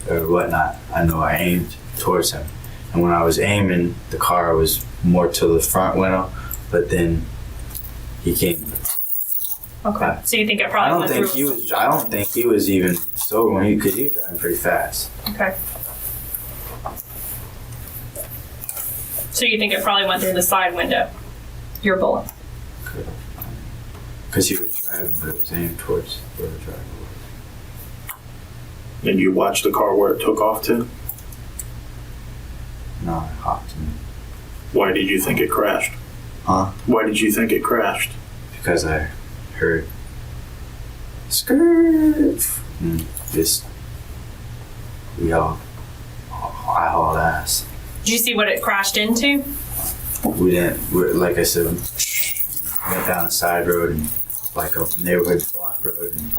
or whatnot. I know I aimed towards him. And when I was aiming, the car was more to the front window, but then he came. Okay. So you think it I probably don't went think through? he was even sober because he was driving pretty fast. Okay. So you think it probably went through the side window? Your bullet. Because he was driving, but it was aimed towards where the driver was. Did you watch the car where it took off to? No, I hopped in. Why did you think it crashed? Huh? Why did you think it crashed? Because I heard skirt. I hauled ass. Did you see what it crashed into? Like I said, went down a side road and like a neighborhood block road and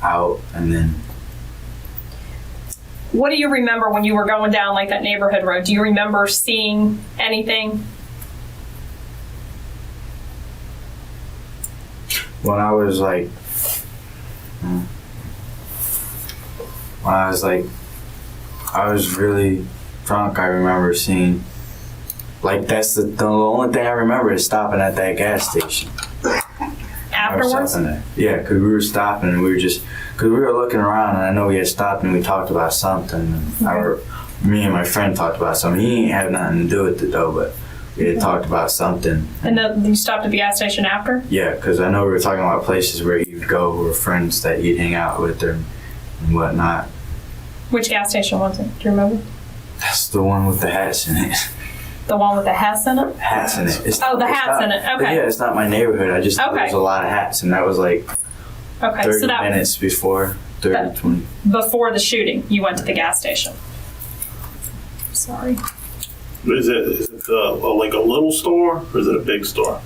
out, and then What do you remember when you were going down like that neighborhood road? Do you remember seeing anything? when I was I was really drunk. I remember seeing, like, that's the only thing I remember is stopping at that gas station. Afterwards? Yeah, because we were stopping and because we were looking around and I know we had stopped and we talked about something. And me and my friend talked about something. He ain't had nothing to do with it though, but we had talked about something. And then you stopped at the gas station after? Yeah, because I know we were talking about places where he would go, or friends that he'd hang out with and whatnot. Which gas station was it? Do you remember? That's the one with the hats in it. The one with the hats in it? Hats in it. The hats in it. Okay. Yeah, it's not my neighborhood. I just Okay. there's a lot of hats, and that was like Okay, 30 so that minutes before, 20. before the shooting, you went to the gas station. Sorry. Is it like a little store or is it a big store?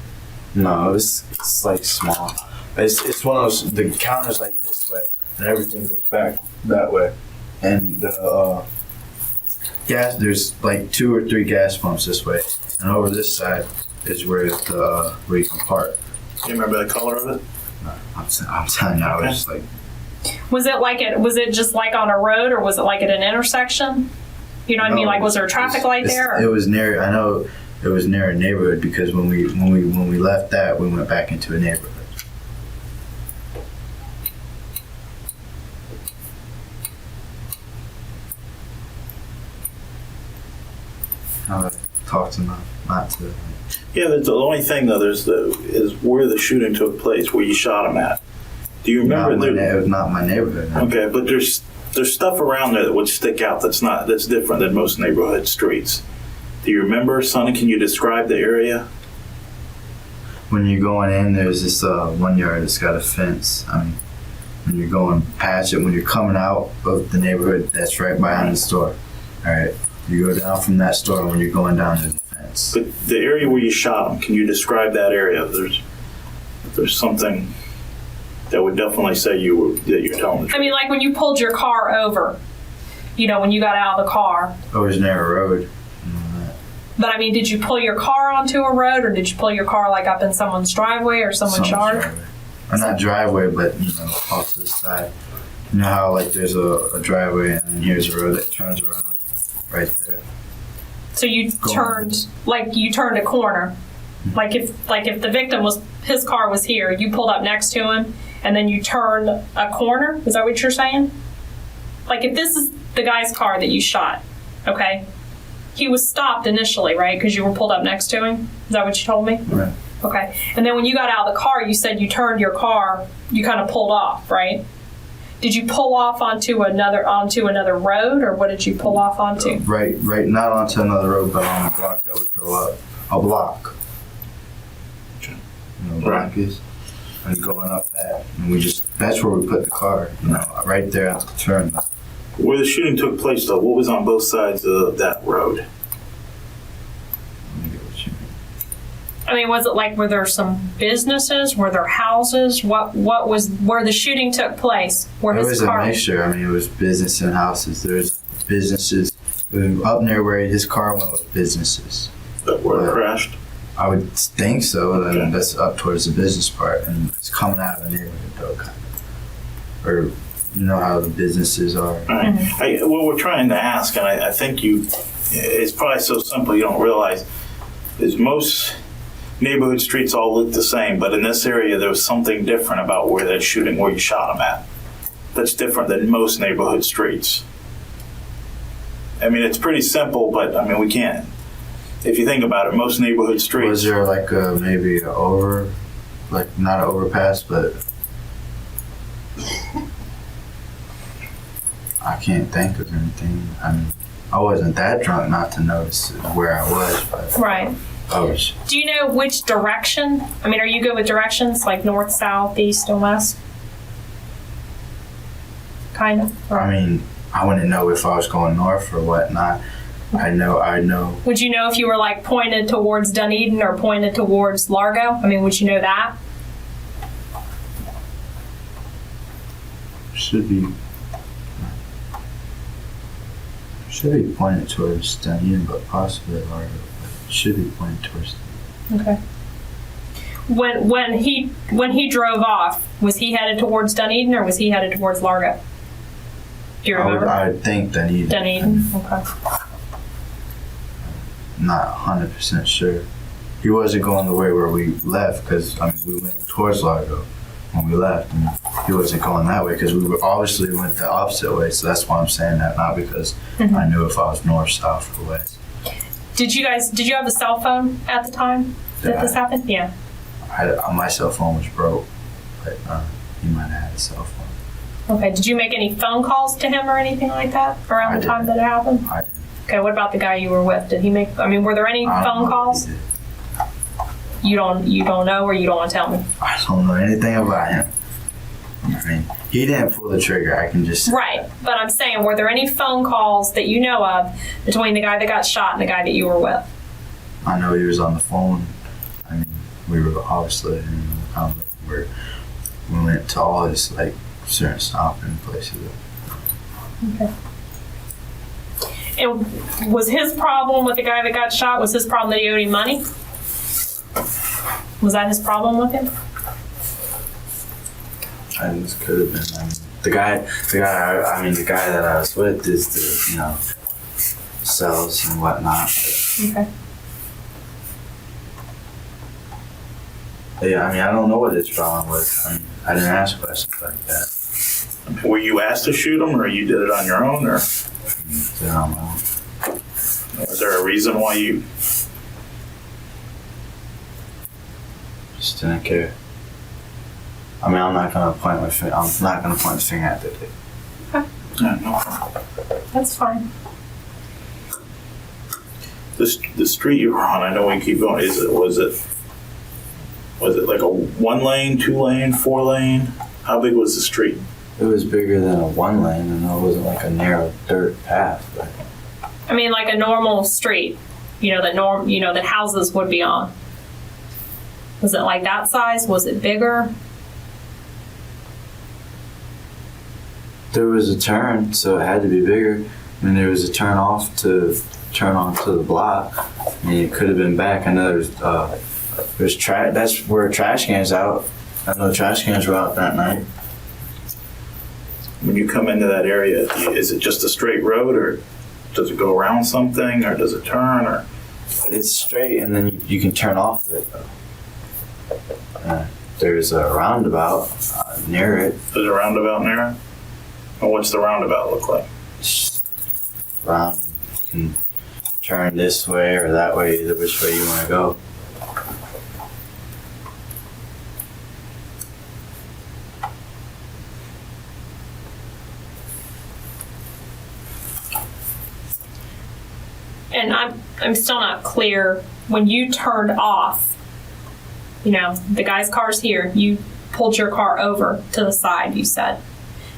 No, it's like small. It's one of those, the counter's like this way, and everything goes back that way. And the there's like 2 or 3 gas pumps this way, and over this side is where you can park. Do you remember the color of it? I'm telling you, I was just like, Was it just like on a road, or was it like at an intersection? You know what I mean? Like, was there a traffic light there? It was near. I know it was near a neighborhood because when we left that, we went back into a neighborhood. I talked enough. not to. Yeah, the only thing though, is where the shooting took place, where you shot him at. Do you remember? It was not my neighborhood. No. Okay, but there's stuff around there that would stick out that's different than most neighborhood streets. Do you remember, Sonny? Can you describe the area? When you're going in, there's this 1 yard that's got a fence. I mean, when you're going past it, when you're coming out of the neighborhood, that's right behind the store. All right, you go down from that store. When you're going down, there's a fence. But the area where you shot him, can you describe that area? There's something that would definitely say that you're telling the truth. I mean, like when you pulled your car over, when you got out of the car. Oh, it was near a road. But I mean, did you pull your car onto a road, or did you pull your car like up in someone's driveway or someone's yard? Driveway. Or not driveway, but off to the side. You know how like there's a driveway and then here's a road that turns around right there. So you turned a corner. Like if the victim his car was here, you pulled up next to him, and then you turned a corner. Is that what you're saying? Like if this is the guy's car that you shot, okay? He was stopped initially, right? Because you were pulled up next to him. Is that what you told me? Right. Okay. And then when you got out of the car, you said you turned your car. You kind of pulled off, right? Did you pull off onto another road, or what did you pull off onto? Right. Not onto another road, but on a block that would go up. A block. You know what a block is? And going up that, and that's where we put the car. Right there at the turn. Where the shooting took place, though, what was on both sides of that road? Let me get what you mean. I mean, was it like, were there some businesses? Were there houses? What was where the shooting took place? Where It his was car? a mixture. I mean, it was business and houses. There's businesses. Up near where his car went with businesses. That were Yeah. crashed? I would think so. Okay. And that's up towards the business part. And it's coming out of the neighborhood, though, kind of. Or, you know how the businesses are. All right. What we're trying to ask, and I think it's probably so simple you don't realize, is most neighborhood streets all look the same, but in this area there was something different about where you shot him at. That's different than most neighborhood streets. I mean, it's pretty simple, but I mean, we can't. If you think about it, most neighborhood streets. Was there like maybe not an overpass, but I can't think of anything. I mean, I wasn't that drunk not to notice where I was, but Right. I was. Do you know which direction? I mean, are you good with directions, like north, south, east, and west? Kind of. I mean, I wouldn't know if I was going north or whatnot. I know. Would you know if you were like pointed towards Dunedin or pointed towards Largo? I mean, would you know that? Should be pointed towards Dunedin, but possibly Largo. But should be pointed towards. Okay. When he drove off, was he headed towards Dunedin or was he headed towards Largo? Do you remember? I would think Dunedin. Dunedin. Okay. Not 100% sure. He wasn't going the way where we left because we went towards Largo when we left, and he wasn't going that way because we obviously went the opposite way. So that's why I'm saying that, not because I knew if I was north, south, or west. Did you have a cell phone at the time that this happened? Yeah. My cell phone was broke, but he might have had a cell phone. Okay. Did you make any phone calls to him or anything like that around the time that it happened? I didn't. Okay. What about the guy you were with? Did he make? I mean, were there any I don't phone know calls? if he did. You don't know, or you don't want to tell me? I don't know anything about him. I mean, he didn't pull the trigger. I can just say. Right, but I'm saying, were there any phone calls that you know of between the guy that got shot and the guy that you were with? I know he was on the phone. I mean, we were obviously where we went to all this certain stopping places. Okay. And was his problem with the guy that got shot? Was his problem that he owed him money? Was that his problem with him? And this could have been. The guy that I was with is the cells and whatnot. Okay. But yeah, I don't know what his problem was. I didn't ask questions like that. Were you asked to shoot him, or you did it on your own, or I don't know. was there a reason why you just didn't care. I mean, I'm not gonna point the finger at the dick. Yeah, no problem. That's fine. The street you were on, I know we keep going. Was it like a 1 lane, 2 lane, 4 lane? How big was the street? It was bigger than a 1 lane, and it wasn't like a narrow dirt path. But I mean, like a normal street, that houses would be on. Was it like that size? Was it bigger? there was a turn, so it had to be bigger. And there was a turn off to turn onto the block. I mean, it could have been back. I know there's trash. That's where trash cans out. I know trash cans were out that night. When you come into that area, is it just a straight road, or does it go around something, or does it turn, or? It's straight, and then you can turn off of it, though. There's a roundabout near it. There's a roundabout near it? And what's the roundabout look like? It's round. You can turn this way or that way, either which way you want to go. And I'm still not clear, when you turned off, the guy's car's here, you pulled your car over to the side, you said.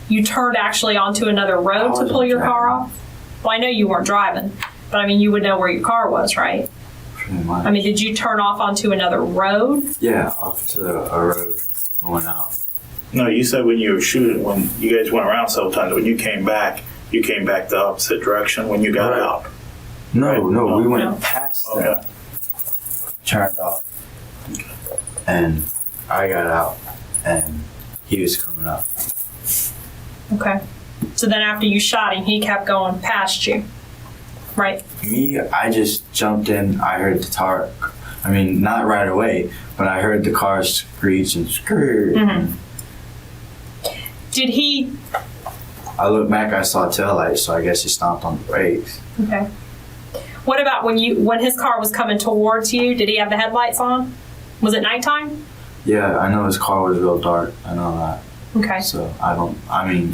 You turned actually onto another road to pull your car off? Well, I know you weren't driving, but I mean, you would know where your car was, right? Pretty much. I mean, did you turn off onto another road? Yeah, off to a road going out. No, you said when you were shooting, when you guys went around several times, when you came back the opposite direction when you got out. No, Right. we went No. past Okay. that, turned off, and I got out, and he was coming up. Okay. So then after you shot him, he kept going past you, right? Me, I just jumped in. I heard the car. I mean, not right away, but I heard the car screech and scream. Mm-hmm. Did he? I looked back. I saw taillights, so I guess he stomped on the brakes. Okay. What about when his car was coming towards you? Did he have the headlights on? Was it nighttime? Yeah, I know his car was real dark. I know that. Okay. So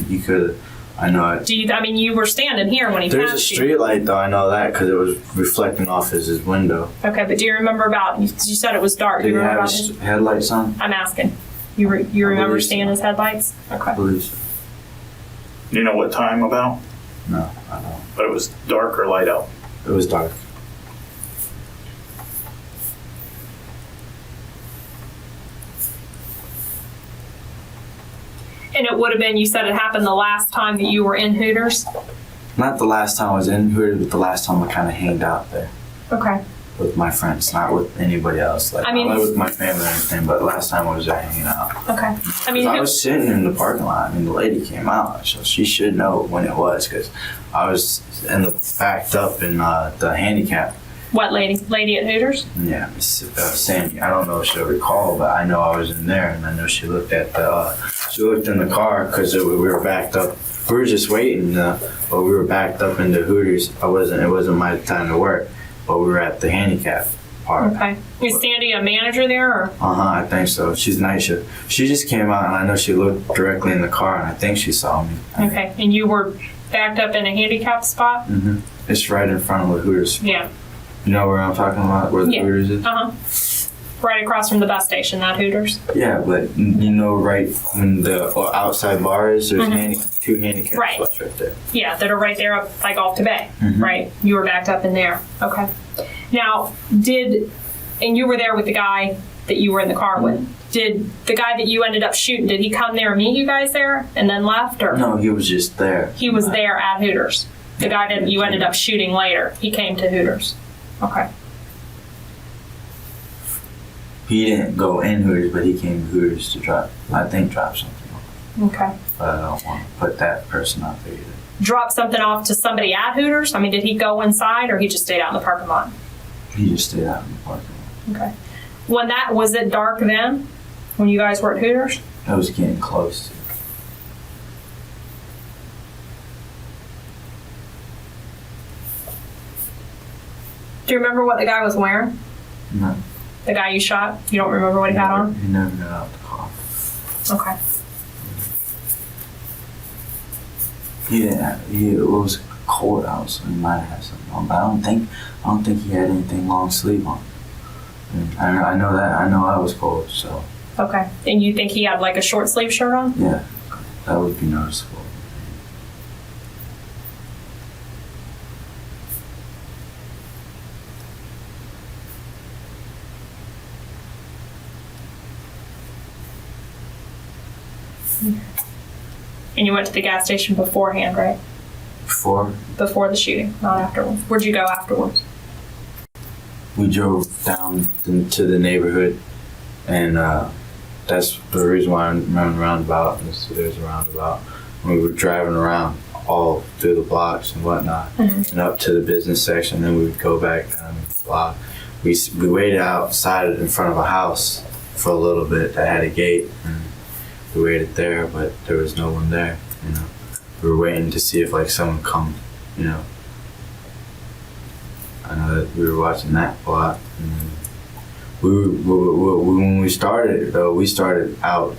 you could. I know it. You were standing here when he There's a passed you. street light though. I know that because it was reflecting off his window. Okay, but do you remember you said it was dark. Do Did you he remember have about his headlights on? I'm asking. You remember believe seeing so. his headlights? Okay. I believe so. You know what time about? No, I don't. But it was dark or light out? It was dark. And it would have been, you said it happened the last time that you were in Hooters? Not the last time I was in Hooters, but the last time I kind of hanged out there Okay. with my friends, not with anybody else. I went with my family and everything, but the last time I was there hanging out. Okay. 'Cause I was sitting in the parking lot. I mean, the lady came out, so she should know when it was, because I was backed up in the handicap. What lady? Lady at Hooters? Yeah, Miss Sandy. I don't know if she'll recall, but I know I was in there, and I know she looked at she looked in the car because we were backed up. We were just waiting, but we were backed up into Hooters. It wasn't my time to work, but we were at the handicap part. Okay. Is Sandy a manager there, or? I think so. She's night shift. She just came out, and I know she looked directly in the car, and I think she saw me. Okay. And you were backed up in a handicap spot? Mm-hmm. It's right in front of the Hooters. Yeah. You know where I'm talking about? Where the Hooters is? Uh-huh. Right across from the bus station, that Hooters? Yeah, but right when the outside bar is, there's two handicap spots right there. Yeah, that are right there up, like off to Bay, right? You were backed up in there. Okay. Now, and you were there with the guy that you were in the car with. Did the guy that you ended up shooting, did he come there and meet you guys there and then left, or? No, he was just there. He was there at Hooters. The guy that you ended up shooting later, he came to Hooters. Okay. He didn't go in Hooters, but he came to Hooters to drop something off. Okay. But I don't want to put that person out there either. Drop something off to somebody at Hooters? I mean, did he go inside or he just stayed out in the parking lot? He just stayed out in the parking lot. Okay. Was it dark then when you guys were at Hooters? I was getting close. Do you remember what the guy was wearing? No. The guy you shot? You don't remember what he had on? He never got out the car. Okay. It was cold out, so he might have had something on. But I don't think he had anything long sleeve on. I know that. I know I was cold, so. Okay. And you think he had like a short sleeve shirt on? Yeah, that would be noticeable. And you went to the gas station beforehand, right? Before the shooting, not afterwards. Where'd you go afterwards? We drove down to the neighborhood, and that's the reason why I remember the roundabout. There's a roundabout. We were driving around all through the blocks and whatnot, and up to the business section. Then we would go back down the block. We waited outside in front of a house for a little bit that had a gate, and we waited there, but there was no one there. You know, we were waiting to see if like someone come. You know, I know that we were watching that a lot. And when we started though, we started out.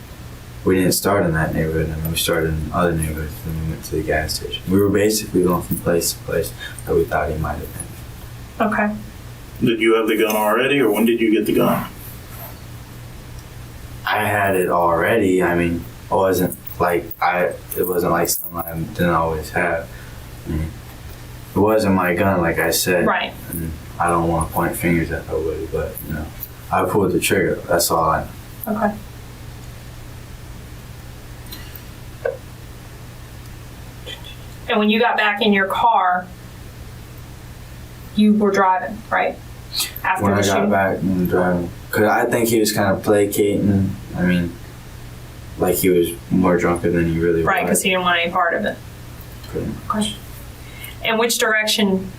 We didn't start in that neighborhood. I mean, we started in other neighborhoods. Then we went to the gas station. We were basically going from place to place that we thought he might have been. Okay. Did you have the gun already, or when did you get the gun? I had it already. I mean, it wasn't like something I didn't always have. I mean, it wasn't my gun, like I said. Right. And I don't want to point fingers at nobody, but you know, I pulled the trigger. That's all I know. Okay. And when you got back in your car, you were driving, right? After When the I got shooting? back and driving, because I think he was kind of placating. I mean, like he was more drunker than he really Right, because was. he didn't want any part of it. Pretty much. And which direction?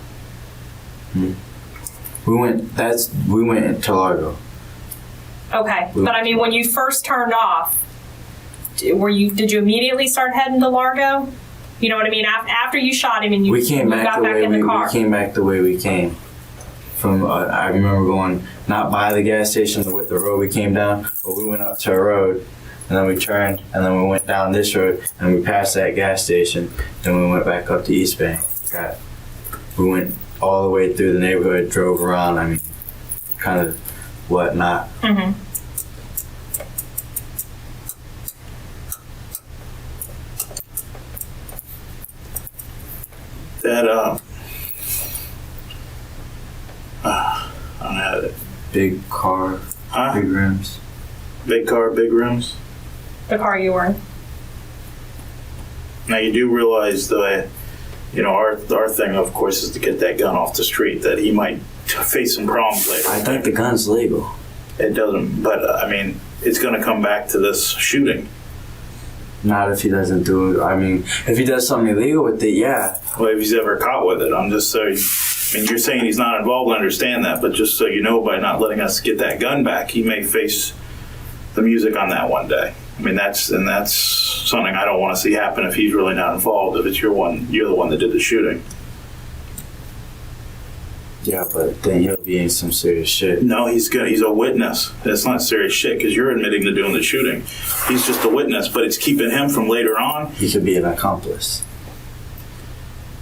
We went to Largo. Okay, but I mean, when you first turned off, did you immediately start heading to Largo? You know what I mean? After you shot him and you got back in the car. We came back the way we came. From I remember going not by the gas station with the road we came down, but we went up to a road, and then we turned, and then we went down this road, and we passed that gas station, then we went back up to East Bank. We went all the way through the neighborhood, drove around. I mean, kind of whatnot. Mm-hmm. That I don't have it. Big car, Huh? big rims. Big car, big rims. The car you were in. Now you do realize that, you know, our thing, of course, is to get that gun off the street. That he might face some problems later. I think the gun's legal. It doesn't, but I mean, it's going to come back to this shooting. Not if he doesn't do it. I mean, if he does something illegal with it, yeah. Well, if he's ever caught with it, I'm just saying. I mean, you're saying he's not involved. I understand that, but just so you know, by not letting us get that gun back, he may face the music on that one day. I mean, that's something I don't want to see happen if he's really not involved. If it's you're the one that did the shooting. Yeah, but then he'll be in some serious shit. No, he's a witness. It's not serious shit because you're admitting to doing the shooting. He's just a witness, but it's keeping him from later on. He could be an accomplice.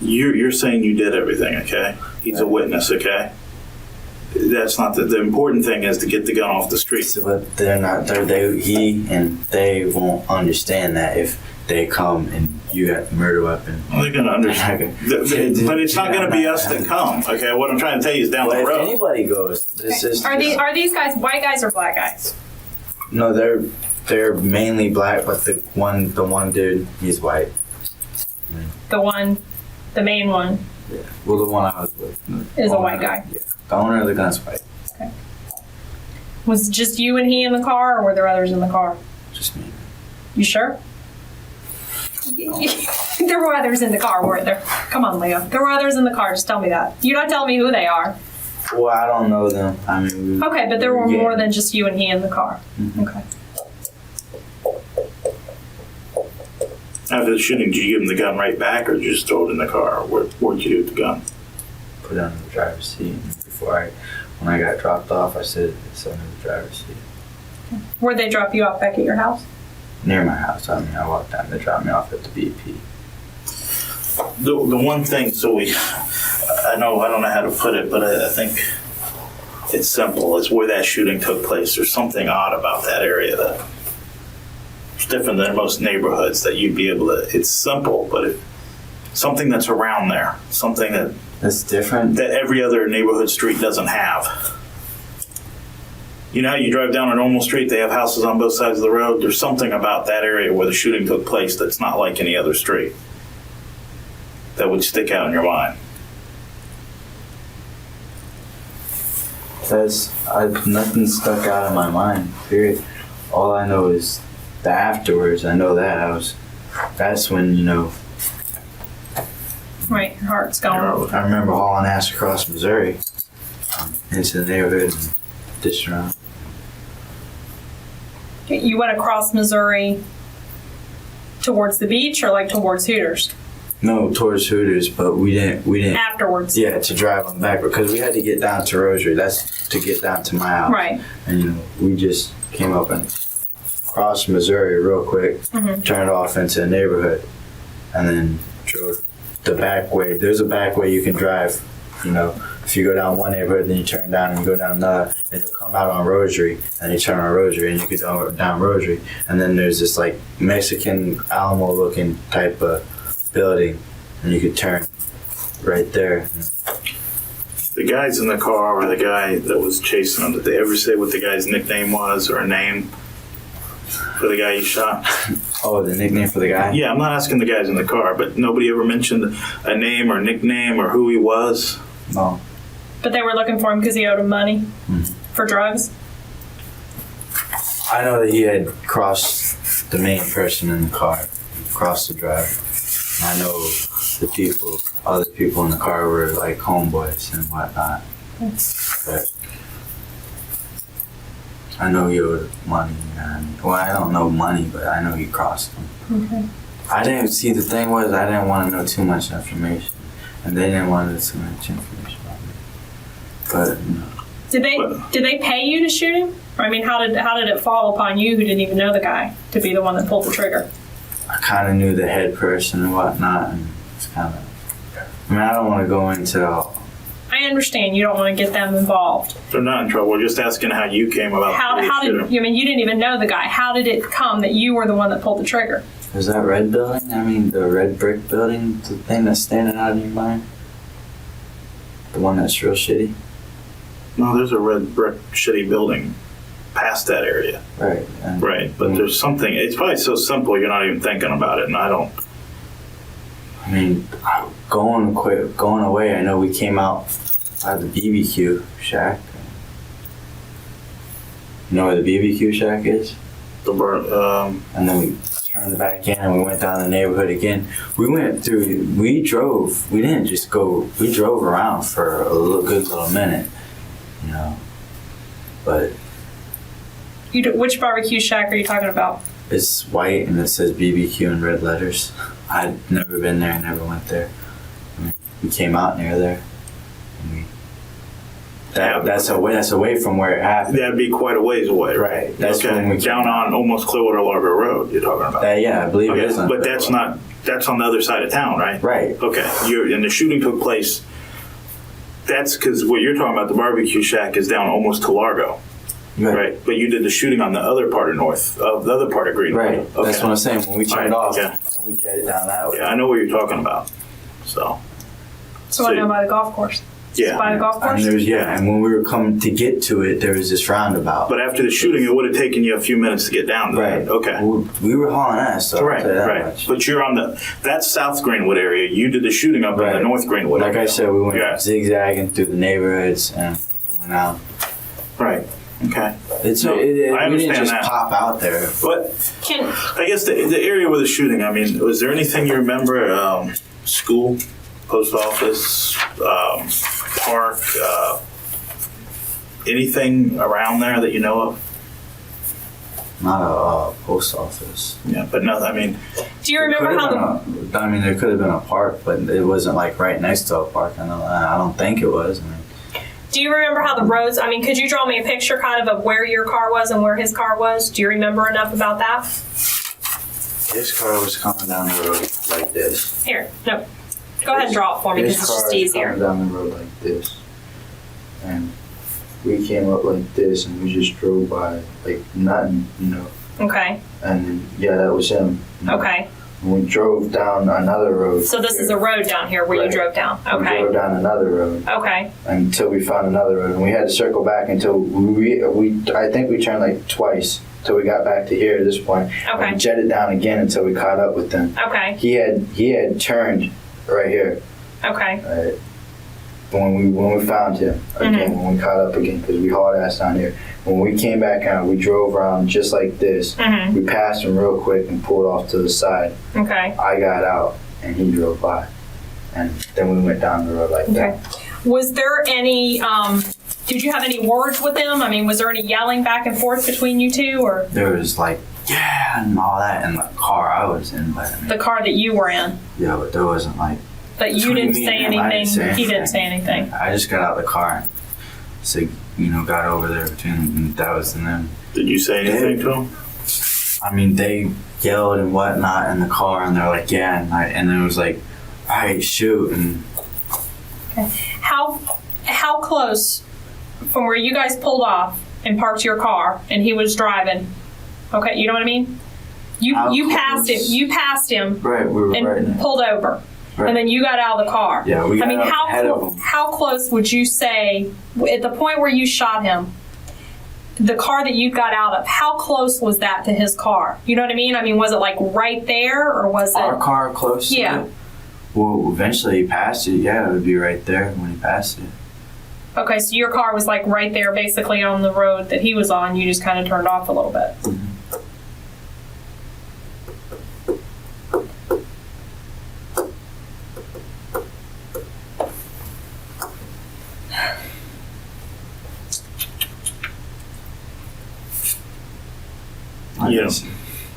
You're saying you did everything, okay? He's a witness, okay? That's not the important thing is to get the gun off the street. So, but they're not. They won't understand that if they come and you got the murder weapon. Well, they're gonna understand, but it's not gonna be us that come, okay? What I'm trying to tell you is down But the if road. anybody goes, this is. Are these guys white guys or black guys? No, they're mainly black, but the one dude, he's white. The main one Yeah. Well, the one I was with is a white guy. Yeah. The owner of the gun's white. Okay. Was it just you and he in the car, or were there others in the car? Just me. You sure? There were others in the car, weren't there? Come on, Leo. There were others in the car. Just tell me that. You're not telling me who they are. Well, I don't know them. I mean, Okay, but there were more than just you and he in the car. Mm-hmm. Okay. After the shooting, did you give him the gun right back, or did you just throw it in the car? What did you do with the gun? put it on the driver's seat. And before when I got dropped off, I said it's under the driver's seat. Where'd they drop you off? Back at your house? Near my house. I mean, I walked down. They dropped me off at the BP. The one thing, I don't know how to put it, but I think it's simple. Is where that shooting took place. There's something odd about that area that it's different than most neighborhoods that you'd be able to. It's simple, but something that's around there, something That's different. that every other neighborhood street doesn't have. You know how you drive down a normal street, they have houses on both sides of the road. There's something about that area where the shooting took place that's not like any other street that would stick out in your mind. Nothing stuck out in my mind, period. All I know is the afterwards. I know that that's when, Right, your heart's gone. I remember hauling ass across Missouri into the neighborhood and dishing around. You went across Missouri towards the beach or like towards Hooters? No, towards Hooters, but we didn't. Afterwards. Yeah, to drive them back because we had to get down to Rosary. That's to get down to my house. Right. And we just came up and crossed Missouri real quick, turned off into the neighborhood, and then drove the back way. There's a back way you can drive. If you go down one neighborhood, then you turn down and you go down another, and you'll come out on Rosary, and you turn on Rosary, and you go down Rosary, and then there's this like Mexican Alamo-looking type of building, and you could turn right there. The guys in the car or the guy that was chasing them, did they ever say what the guy's nickname was or a name for the guy you shot? Oh, the nickname for the guy? Yeah, I'm not asking the guys in the car, but nobody ever mentioned a name or nickname or who he was? No. But they were looking for him because he owed him money for drugs? I know that he had crossed the main person in the car, crossed the driver. I know other people in the car were like homeboys and whatnot. But I know he owed money. Well, I don't know money, but I know he crossed them. Okay. I didn't see, the thing was, I didn't want to know too much information. And they didn't want to know too much information about me. But, Did they pay you to shoot him? I mean, how did it fall upon you who didn't even know the guy to be the one that pulled the trigger? I kind of knew the head person and whatnot, and it's kind of, I don't want to go into I understand you don't want to get them involved. They're not in trouble. We're just asking how you came about You didn't even know the guy. How did it come that you were the one that pulled the trigger? Was that red building? The red brick building, the thing that's standing out in your mind? The one that's real shitty? No, there's a red brick shitty building past that area. Right. Right, but there's something, it's probably so simple you're not even thinking about it, and I don't. Going away, I know we came out by the BBQ shack. You know where the BBQ shack is? And then we turned back in and we went down the neighborhood again. We drove around for a good little minute, but. Which barbecue shack are you talking about? It's white and it says BBQ in red letters. I'd never been there, never went there. We came out near there. That's away from where it happened. That'd be quite a ways away. Right. That's when we down on almost Clearwater Largo Road. You're talking about. Yeah, I believe it is. But that's not. That's on the other side of town, right? Right. Okay. And the shooting took place. That's because what you're talking about. The barbecue shack is down almost to Largo. Right. But you did the shooting on the other part of the other part of Greenwood. Right. Okay. That's what I'm saying. When we turned off, yeah. we jetted down that way. Yeah, I know what you're talking about. So I know by the golf course. Yeah. By the golf course? And when we were coming to get to it, there was this roundabout. But after the shooting, it would have taken you a few minutes to get down there. Right. Okay. We were hauling ass, so Right. Much. But you're on that's South Greenwood area. You did the shooting up in the North Greenwood area. Like I said, we went zigzagging through the neighborhoods and went out. Right. Okay. I understand we didn't just that. pop out there. But I guess the area where the shooting, was there anything you remember? School, post office, park, anything around there that you know of? Not a post office. Yeah, but nothing. Do you remember how there could have been a park, but it wasn't like right next to a park. I don't think it was. Do you remember how the roads, I mean, could you draw me a picture kind of where your car was and where his car was? Do you remember enough about that? His car was coming down the road like this. Here, no. Go ahead and draw it for me because it's just easier. His car was coming down the road like this. And we came up like this and we just drove by like nothing, you know. Okay. And yeah, that was him. You know? Okay. We drove down another road. So this is a road down here where you drove down. We Okay. drove down another road. Okay. Until we found another road, and we had to circle back until we I think we turned like twice till we got back to here at this point. Okay. And we jetted down again until we caught up with them. Okay. He had turned right here. Okay. Right. When we found him again, when we caught up again, because we hauled ass down here. When we came back out, we drove around just like this. Mm-hmm. We passed him real quick and pulled off to the side. Okay. I got out and he drove by, and then we went down the road like that. Was there any, did you have any words with him? I mean, was there any yelling back and forth between you two, or? There was like, yeah, and all that in the car I was in, but I mean, The car that you were in? yeah, but there wasn't like. But you between didn't me say and him, I anything, didn't say he didn't say anything. I just got out of the car and so, got over there between them, and that was the them. Did you say anything to him? I mean, they yelled and whatnot in the car, and they're like, yeah, and then it was like, all right, shoot, and How close from where you guys pulled off and parked your car and he was driving? Okay, you know what I mean? You passed him. You passed him right, we were and right there. pulled over. Right. And then you got out of the car. Yeah, we got I mean, out ahead of him. how close would you say, at the point where you shot him, the car that you got out of, how close was that to his car? You know what I mean? I mean, was it like right there, or was it? Our car close to Yeah. it? Well, eventually he passed it. Yeah, it would be right there when he passed it. Okay, so your car was like right there, basically on the road that he was on. You just kind of turned off a little bit.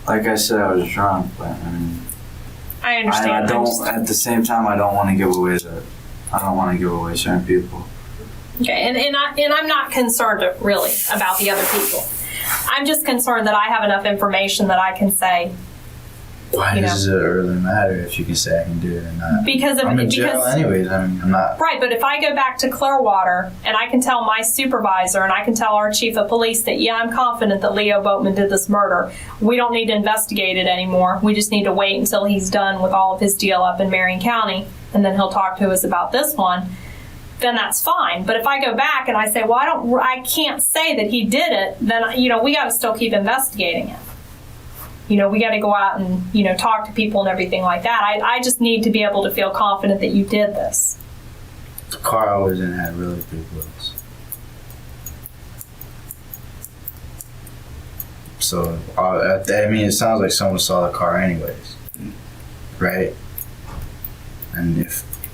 Like I said, I was drunk, but I mean, I understand. I don't. At the same time, I don't want to give away certain people. Okay, and I'm not concerned really about the other people. I'm just concerned that I have enough information that I can say. Why does it really matter if you can say I can do it or not? Because I'm in jail anyways. I mean, I'm not. Right, but if I go back to Clearwater and I can tell my supervisor and I can tell our chief of police that, yeah, I'm confident that Leo Boatman did this murder, we don't need to investigate it anymore. We just need to wait until he's done with all of his deal up in Marion County, and then he'll talk to us about this one. Then that's fine. But if I go back and I say, well, I can't say that he did it, then, we got to still keep investigating it. We got to go out and, talk to people and everything like that. I just need to be able to feel confident that you did this. The car I was in had really big wheels. So, I mean, it sounds like someone saw the car anyways. Right? And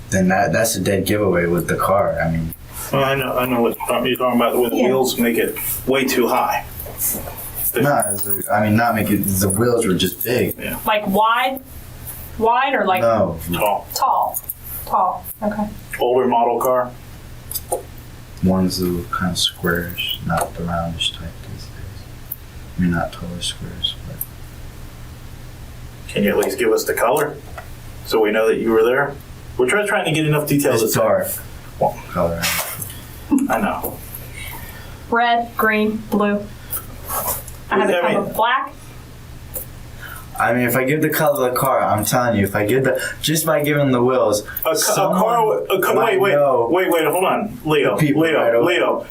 then that's a dead giveaway with the car. I mean. Well, I know what you're talking about, where the wheels make it way too high. Not make it. The wheels were just big. Yeah. Like wide or like no tall. Okay. Older model car. One's the kind of squarish, not the roundish type these days. I mean, not totally squarish, but. Can you at least give us the color, so we know that you were there? We're trying to get enough details. It's dark. Color. I know. Red, green, blue. I have it covered black. I mean, if I give the color of the car, I'm telling you, just by giving the wheels, wait, hold on, Leo.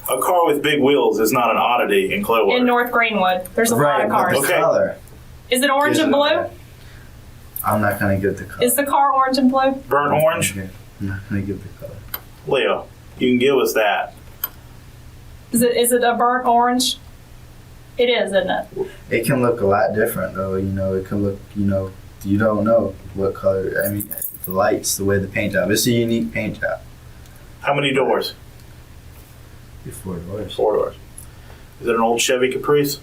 A car with big wheels is not an oddity in Clearwater. In North Greenwood, there's a lot of cars. The color. Is it orange and blue? I'm not gonna give the color. Is the car orange and blue? Burnt orange? I'm not gonna give the color. Leo, you can give us that. Is it a burnt orange? It is, isn't it? It can look a lot different, though. It can look, you don't know what color. I mean, the lights, the way the paint job. It's a unique paint job. How many doors? 4 doors. 4 doors. Is it an old Chevy Caprice?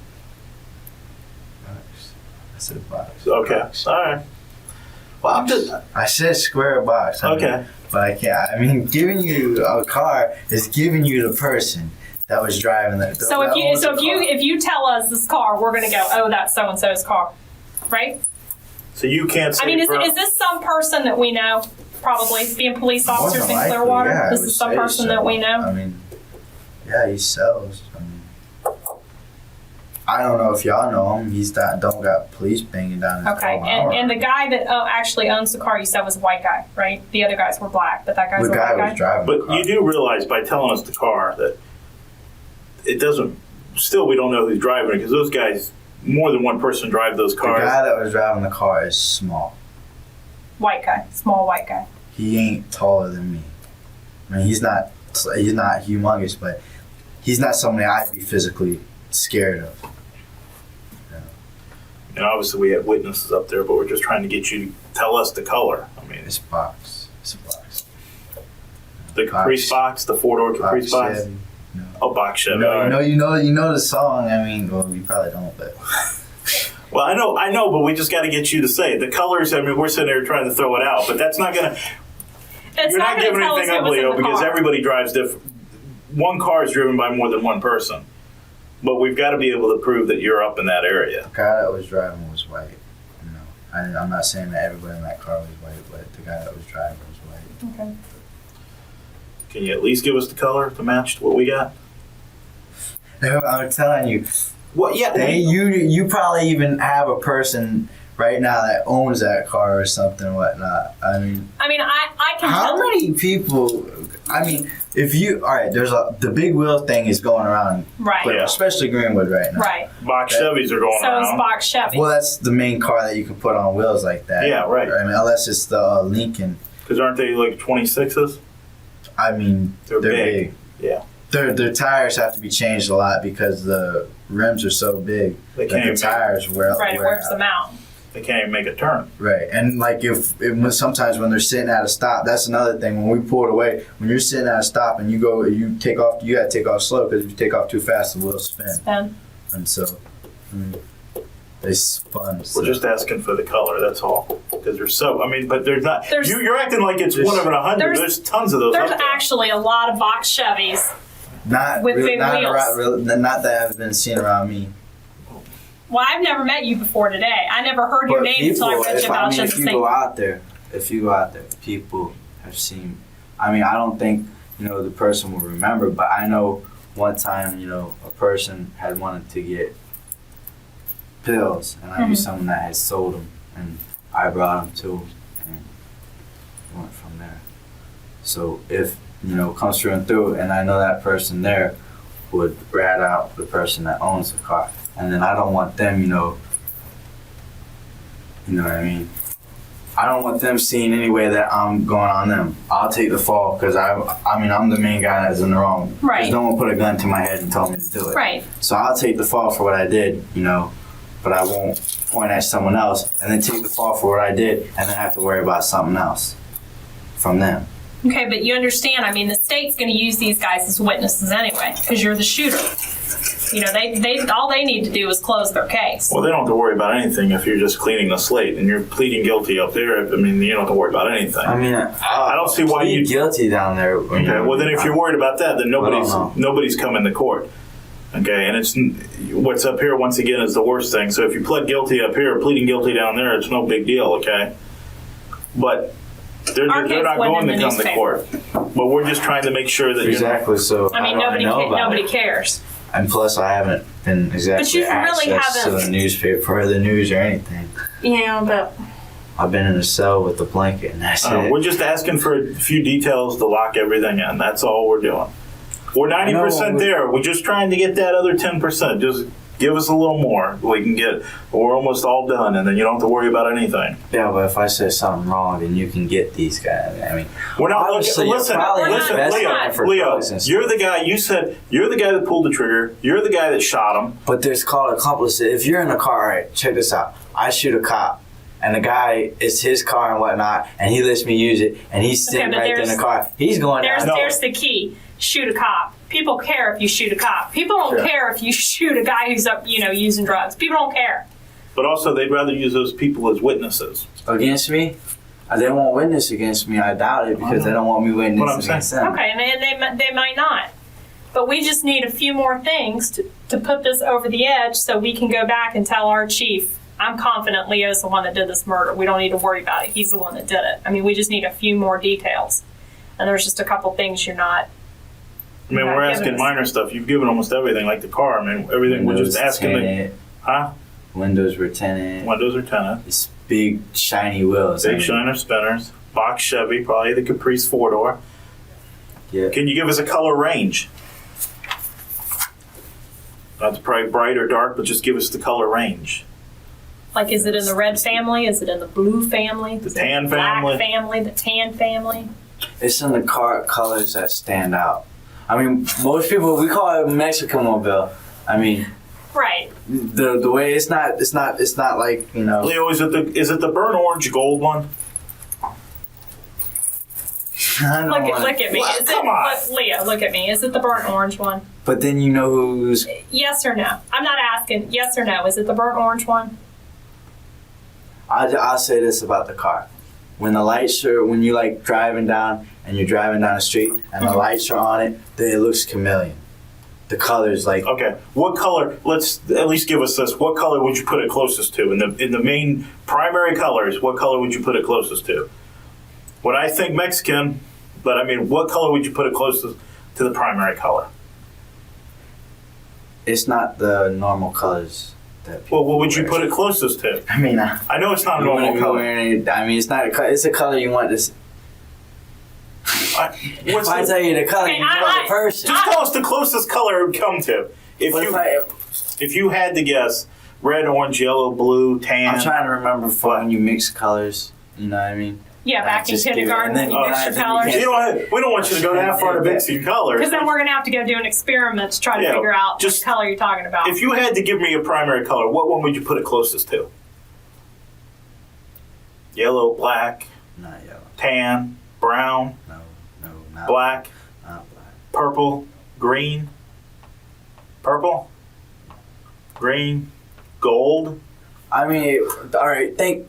Box. I said box. Okay. Box. All right. Well, I'm just. I said square box. Okay. but I can't. I mean, giving you a car is giving you the person that was driving that. So if you tell us this car, we're going to go, oh, that's so and so's car, right? So you can't say. I mean, is this some person that we know? Probably being police officers in Clearwater. Yeah, this is some person that we know. I mean, yeah, he sells. I mean, I don't know if y'all know him. He's don't got police banging down his Okay, door. and the guy that actually owns the car you said was a white guy, right? The other guys were black, but that guy's a white guy. Was driving the But car. you do realize by telling us the car that it doesn't. Still, we don't know who's driving it because those guys, more than one person drive those cars. The guy that was driving the car is small. White guy, small white guy. He ain't taller than me. I mean, he's not humongous, but he's not somebody I'd be physically scared of. And obviously, we have witnesses up there, but we're just trying to get you to tell us the color. I mean, It's box. It's a box. the Caprice box, the 4-door Caprice box. Chevy. No. Oh, box Chevy. No, all right. you know the song. I mean, well, you probably don't, but Well, I know, but we just got to get you to say it. The colors. I mean, we're sitting there trying to throw it out, but that's not gonna. You're not giving anything up, Leo, because everybody drives different. One car is driven by more than one person, but we've got to be able to prove that you're up in that area. the guy that was driving was white. You know, I'm not saying that everybody in that car was white, but the guy that was driving was white. Okay. Can you at least give us the color to match what we got? I'm telling you, Well, yeah. you probably even have a person right now that owns that car or something and whatnot. I mean, I can how tell. many people? I mean, if you all right, the big wheel thing is going around, Right. Yeah. especially Greenwood right now. Right. Box Chevys are going So is around. box Chevy. Well, that's the main car that you can put on wheels like that. Yeah, right. I mean, unless it's the Lincoln. Because aren't they like 26s? I mean, They're big. big. Yeah. Their tires have to be changed a lot because the rims are so big They that can't the even tires wear Right, it wear wears out. them out. They can't even make a turn. Right, and like if sometimes when they're sitting at a stop, that's another thing. When we pulled away, when you're sitting at a stop and you take off, you gotta take off slow because if you take off too fast, the wheels spin. Spin. And so they spun. We're just asking for the color, that's all. Because there's so, I mean, but there's not. There's- You're acting like it's one of 100. There's tons of those. There's up there. actually a lot of box Chevys. not with big not wheels. not that have been seen around me. Well, I've never met you before today. I never heard your But name until I read you about you at the if you same. go out there, people have seen. I mean, I don't think the person will remember, but I know one time, a person had wanted to get pills, and I knew someone that had sold them, and I brought them to him, and went from there. So if comes through and through, and I know that person there would rat out the person that owns the car. And then I don't want them, you know what I mean? I don't want them seeing any way that I'm going on them. I'll take the fall because I'm the main guy that's in the wrong. Right. Because no one put a gun to my head and told me to do it. Right. So I'll take the fall for what I did, but I won't point at someone else and then take the fall for what I did and then have to worry about something else from them. Okay, but you understand, the state's going to use these guys as witnesses anyway, because you're the shooter. They all they need to do is close their case. Well, they don't have to worry about anything if you're just cleaning the slate and you're pleading guilty up there. You don't have to worry about anything. I don't see why you guilty down there. Okay, well then if you're worried about that, then nobody's coming to court. Okay, and it's what's up here once again is the worst thing. So if you pled guilty up here, pleading guilty down there, it's no big deal. Okay, but they're not going to come to court. But we're just trying to make sure that exactly. So nobody cares. And plus, I haven't been exactly you really access to haven't. the newspaper or the news or anything. Yeah, but I've been in a cell with a blanket, and that's it. we're just asking for a few details to lock everything in. That's all we're doing. We're 90% there. We're just trying to get that other 10%. Just give us a little more. We can get. We're almost all done, and then you don't have to worry about anything. Yeah, but if I say something wrong, then you can get these guys. We're not obviously, listen, Leo, you're the guy. You said you're the guy that pulled the trigger. You're the guy that shot him. But there's called accomplice. If you're in a car, right? Check this out. I shoot a cop, and the guy, it's his car and whatnot, and he lets me use it, and he's sitting right there in the car. He's going down. There's the key. Shoot a cop. People care if you shoot a cop. People don't care if you shoot a guy who's up, using drugs. People don't care. But also, they'd rather use those people as witnesses. Against me? They won't witness against me. I doubt it because they don't want me What I'm witnessing against them. Okay, and they might not. But we just need a few more things to put this over the edge so we can go back and tell our chief, I'm confident Leo's the one that did this murder. We don't need to worry about it. He's the one that did it. I mean, we just need a few more details. And there's just a couple things you're not. I mean, we're asking minor stuff. You've given almost everything, like the car. I mean, everything. We're just asking tinted. Huh? Windows were tinted. Windows are tinted. It's big shiny wheels. Big shiner spinners. Box Chevy, probably the Caprice 4-door. Yeah. Can you give us a color range? Not probably bright or dark, but just give us the color range. Like, is it in the red family? Is it in the blue family? The Is it tan in the black family? family? The tan family? It's in the colors that stand out. I mean, most people, we call it Mexican mobile. I mean, Right. the way it's not like, you know. Leo, is it the burnt orange gold one? Look at me. What? Is Come it, on. Leo, look at me. Is it the burnt orange one? But then you know who's. Yes or no? I'm not asking. Yes or no? Is it the burnt orange one? I'll say this about the car. When the lights are, when you like driving down and you're driving down the street and the lights are on it, then it looks chameleon. The colors like. Okay. What color? Let's at least give us this. What color would you put it closest to? In the main primary colors, what color would you put it closest to? What I think Mexican, but I mean, what color would you put it closest to the primary color? It's not the normal colors that people Well, what would you wear. put it closest to? I mean, I know it's not a you normal wouldn't be color. wearing it. I mean, it's not a color. It's a color you want to. What's If I the, tell you the color, Okay, you know the person. just tell us the closest color it would come to. If you had to guess, red, orange, yellow, blue, tan. I'm trying to remember for when you mix colors. You know what I mean? Yeah, back in Just give it- kindergarten, and then you you mix guys- your then you colors. can't- You know, we don't want you to go that far to mixing colors. Because then we're going to have to go do an experiment to try to Yeah, figure out just- which color you're talking about. If you had to give me a primary color, what one would you put it closest to? Yellow, black, Not yellow. tan, brown, No, not black, Not black. purple, green, purple, green, gold. I mean, all right. Think.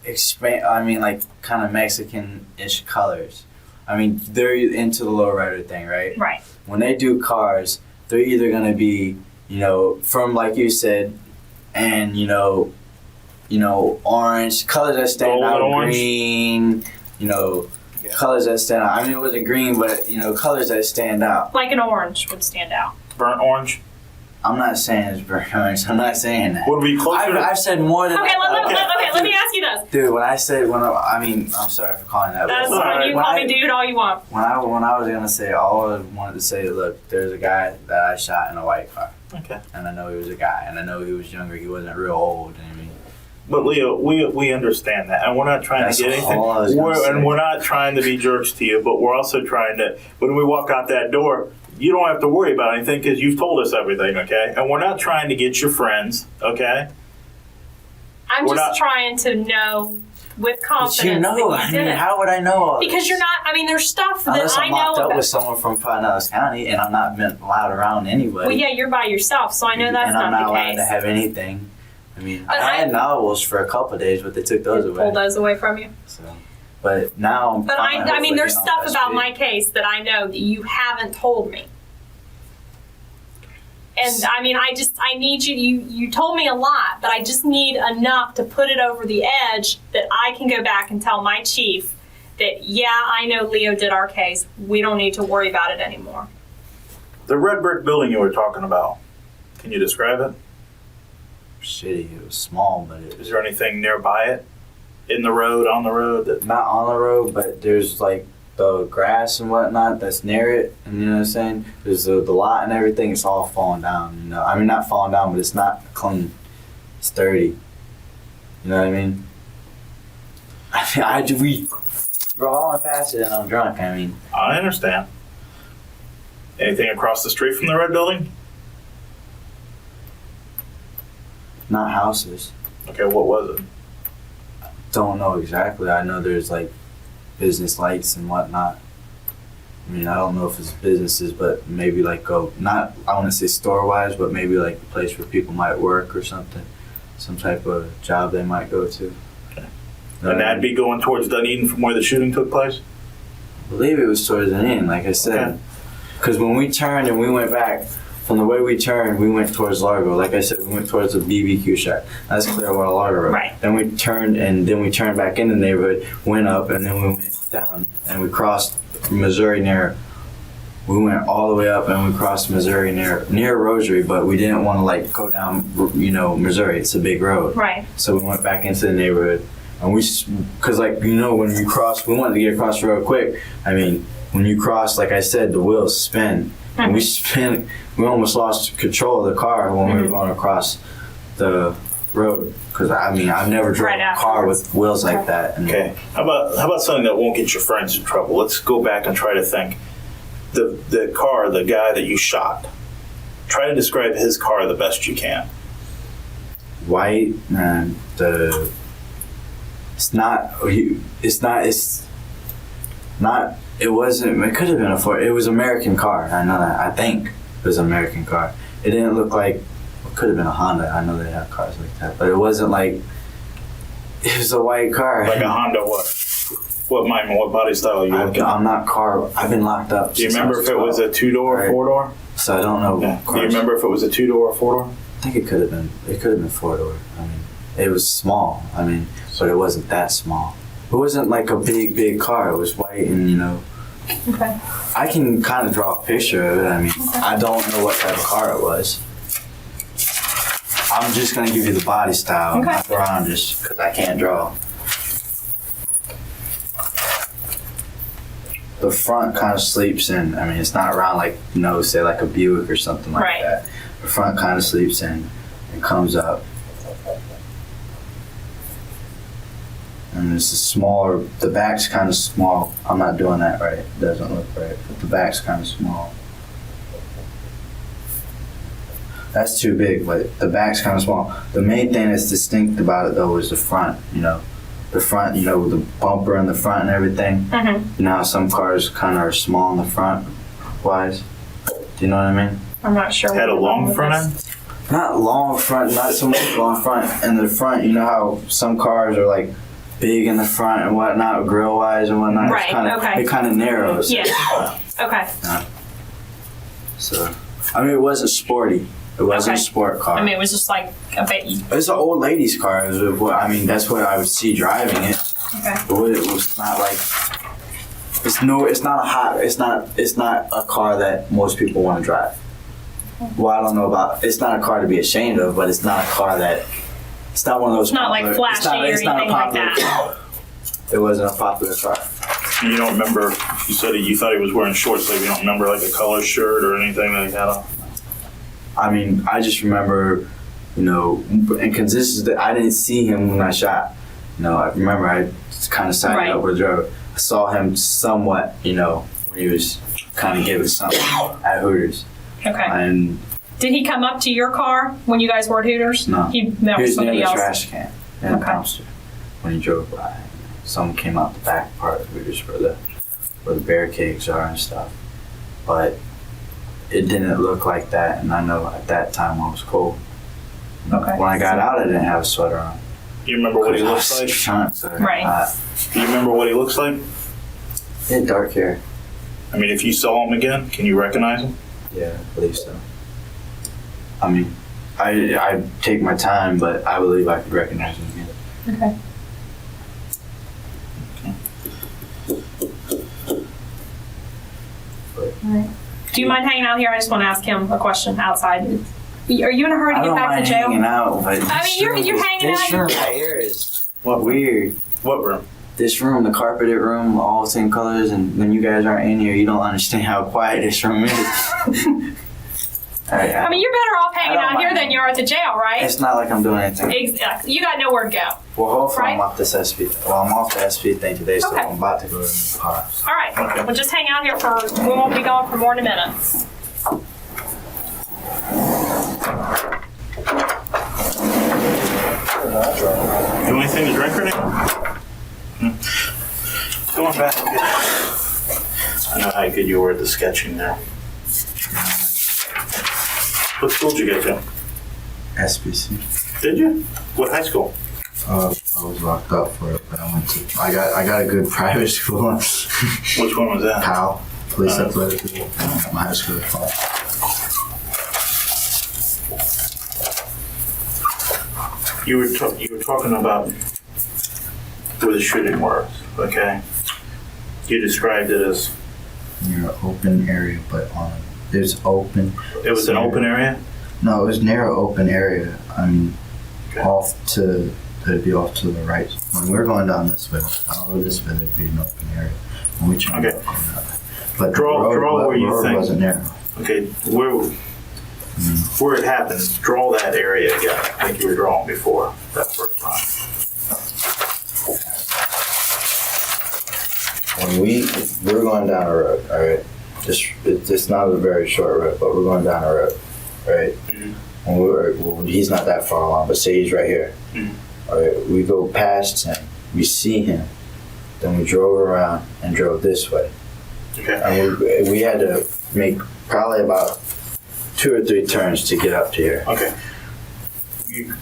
Expand. I mean, like kind of Mexican-ish colors. I mean, they're into the lowrider thing, right? Right. When they do cars, they're either gonna be, you know, from like you said, and you know, orange colors that stand Gold out, and orange. green, you know, colors that stand out. I mean, it wasn't green, but you know, colors that stand out. Like an orange would stand out. Burnt orange. I'm not saying it's burnt orange. I'm not saying that. Would be closer to I've said more than Okay, that. let me ask you this. Dude, when I said I mean, I'm sorry for calling that. That's but fine. You when call I- me dude all you want. When I was gonna say, all I wanted to say, look, there's a guy that I shot in a white car, Okay. and I know he was a guy, and I know he was younger. He wasn't real old. I mean, But Leo, we understand that, and we're not trying That's to get anything. all I was gonna say. And we're not trying to be jerks to you, but we're also trying to. When we walk out that door, you don't have to worry about anything because you've told us everything, okay? And we're not trying to get your friends, okay? I'm We're just not- trying to know with confidence. but you know, that I you mean, did it. how would I know all Because this? you're not. I mean, there's stuff that Unless I I'm know locked up about. with someone from Pinellas County, and I'm not been allowed around anyway. Well, yeah, you're by yourself, so I know that's and I'm not the allowed case. to have anything. I mean, But I had I- novels for a couple of days, but they took those They away. pull those away from you. So, but now, But I'm I mean, there's hopefully getting stuff off about that my street. case that I know that you haven't told me. And I mean, I need you told me a lot, but I just need enough to put it over the edge that I can go back and tell my chief that, yeah, I know Leo did our case. We don't need to worry about it anymore. The red brick building you were talking about, can you describe it? Shitty. It was small, but it was Is there anything nearby it? In the road, on the road? That, not on the road, but there's like the grass and whatnot that's near it, and you know what I'm saying? There's the lot and everything, it's all falling down, you know. I mean, not falling down, but it's not clean. It's dirty. You know what I mean? We're all past it and I'm drunk, I mean. I understand. Anything across the street from the red building? Not houses. Okay, what was it? Don't know exactly. I know there's like business lights and whatnot. I mean, I don't know if it's businesses, but maybe like not, I want to say store-wise, but maybe like a place where people might work or something. Some type of job they might go to. Okay. And that'd be going towards Dunedin from where the shooting took place? I believe it was towards the end, like I said. Because when we turned and we went back, from the way we turned, we went towards Largo. Like I said, we went towards the BBQ shack. That's Clearwater Largo Road. Right. Then we turned, and then we turned back in the neighborhood, went up, and then we went down, and we crossed Missouri near. We went all the way up, and we crossed Missouri near Rosary, but we didn't want to like go down, Missouri. It's a big road. Right. So we went back into the neighborhood, and because when you cross, we wanted to get across the road quick. I mean, when you cross, like I said, the wheels spin. And we almost lost control of the car when we were going across the road. Because I've never driven a car with wheels like that. And Okay. How about something that won't get your friends in trouble? Let's go back and try to think. The car, the guy that you shot. Try to describe his car the best you can. White, and it wasn't, it could have been a Ford. It was an American car. I know that. I think it was an American car. It didn't look like, it could have been a Honda. I know they have cars like that. But it wasn't like, it was a white car. Like a Honda what? What body style are you looking at? I'm not car. I've been locked up. Do you remember if it was a 2-door or 4-door? So I don't know. Yeah. Do you remember if it was a 2-door or 4-door? I think it could have been 4-door. I mean, it was small. I mean, but it wasn't that small. It wasn't like a big car. It was white and, Okay. I can kind of draw a picture of it. I mean, I don't know what type of car it was. I'm just going to give you the body style, not around just because I can't draw. The front kind of sleeps in. I mean, it's not around like, say like a Buick or something like that. The front kind of sleeps in and comes up. And it's the back's kind of small. I'm not doing that right. It doesn't look right. But the back's kind of small. That's too big, but the back's kind of small. The main thing that's distinct about it, though, is the front, The front, with the bumper in the front and everything. Mm-hmm. You know how some cars kind of are small in the front, wise? Do you know what I mean? I'm not sure. Had a long front end? Not long front, not so much long front. And the front, you know how some cars are like big in the front and whatnot, grill wise and whatnot. Right. It kind of narrows. Yeah. Okay. So, I mean, it wasn't sporty. It wasn't a sport car. I mean, it was just like a bit. It's an old lady's car. That's what I would see driving it. Okay. It was not like. It's not a car that most people want to drive. Well, I don't know about. It's not a car to be ashamed of, but it's not a car that. It's not one of those. It's not like flashy or anything like that. It wasn't a popular car. You don't remember? You said you thought he was wearing short sleeve. You don't remember like a color shirt or anything that he had on? I mean, I just remember, and because I didn't see him when I shot. I remember I kind of sided up with Joe. I saw him somewhat, when he was kind of giving something at Hooters. Okay. And did he come up to your car when you guys were at Hooters? No. He met with somebody near the else? trash can in the dumpster when he drove by. Someone came out the back part of Hooters where the bear cakes are and stuff. But it didn't look like that, and I know at that time I was cold. Okay. When I got out, I didn't have a sweater on. Do you remember what he looks like? Right. Do you remember what he looks like? He had dark hair. I mean, if you saw him again, can you recognize him? Yeah, I believe so. I mean, I take my time, but I believe I could recognize him again. Okay. Alright. Do you mind hanging out here? I just want to ask him a question outside. Are you in a hurry to get back to jail? I don't mind hanging out, but I mean, you're hanging out. This room right here is What weird. What room? This room, the carpeted room, all the same colors, and when you guys aren't in here, you don't understand how quiet this room is. I mean, you're better off hanging out here than you are at the jail, right? It's not like I'm doing anything. Exactly. You got nowhere to go. Well, hopefully Right? I'm off this SP. Well, I'm off the SP thing today, so Okay. I'm about to go to the house. All right. Well, just hang out here we won't be gone for more than a minute. Do anything to drink or anything? Going back. I know how good you were at the sketching there. What school did you go to? SBC. Did you? What high school? I was locked up for it, but I got a good private school. Which one was that? PAL, Police Athletic School, my high school. You were talking about where the shooting was, okay? You described it as Near an open area, but there's open. it was an open area. No, it was narrow open area. I mean, Okay. it'd be off to the right. When we're going down this way, I'll go this way, there'd be an open area. When we turn Okay. But Draw where you road think. wasn't narrow. Okay, where it happens, draw that area again, like you were drawing before that first time. When we're going down a road, all right. It's not a very short road, but we're going down a road, right? Mm-hmm. And he's not that far along, but say he's right here. Mhm. All right, we go past him, we see him, then we drove around and drove this way. Okay. And we had to make probably about 2 or 3 turns to get up to here. Okay.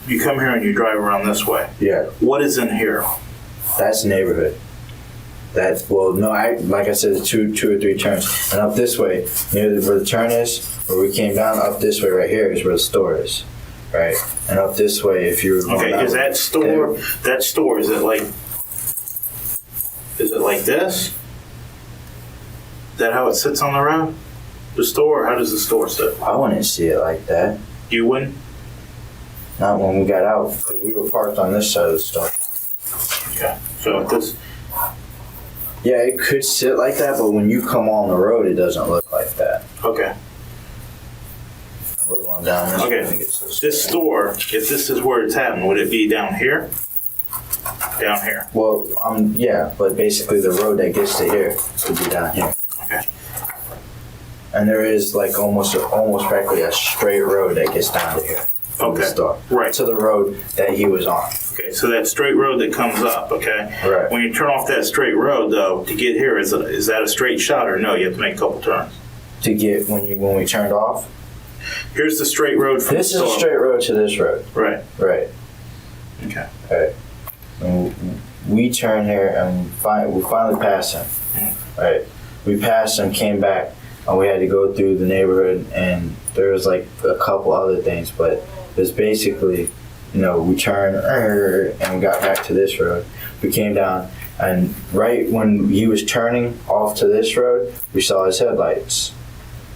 You come here and you drive around this way. Yeah, What is in here? that's neighborhood. Like I said, it's 2 or 3 turns. And up this way, near where the turn is, where we came down, up this way right here is where the store is. Right? And up this way, if you were going Okay, that is way, that store, is it like this? Is that how it sits on the road? The store, or how does the store sit? I wouldn't see it like that. You wouldn't? Not when we got out, because we were parked on this side of the store. Okay. So this, Yeah, it could sit like that, but when you come on the road, it doesn't look like that. okay. We're going down this way. I think it's This store, if this is where it's at, would it be down here? Down here. Well, yeah, but basically the road that gets to here would be down here. Okay. And there is like almost practically a straight road that gets down to here. From the Okay. store. Right. To the road that he was on. Okay, so that straight road that comes up, okay? Right. When you turn off that straight road, though, to get here, is that a straight shot, or no, you have to make a couple turns? To get when we turned off. Here's the straight road from This the is a store. straight road to this road. Right, Right. okay. Right. And we turn here and we finally pass him. Right. We passed him, came back, and we had to go through the neighborhood, and there was like a couple other things, but it was basically, we turned and we got back to this road. We came down, and right when he was turning off to this road, we saw his headlights.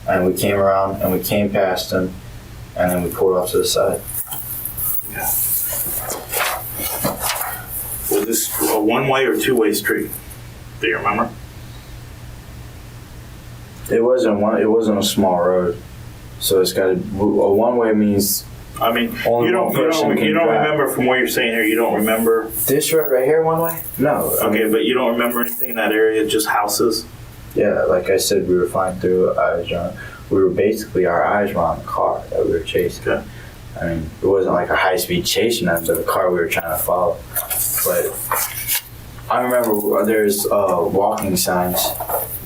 And we came around and we came past him, and then we pulled off to the side. Yeah. Was this a one-way or two-way street? Do you remember? It wasn't a small road, so it's got a one-way means I mean, Only you one don't person can drive. remember from what you're saying here. You don't remember. this road right here one way. No. I Okay, mean, but you don't remember anything in that area. Just houses. yeah, like I said, we were flying through our eyes were on the car that we were chasing. Okay. I mean, it wasn't like a high-speed chasing them, but the car we were trying to follow. But I remember there's walking signs,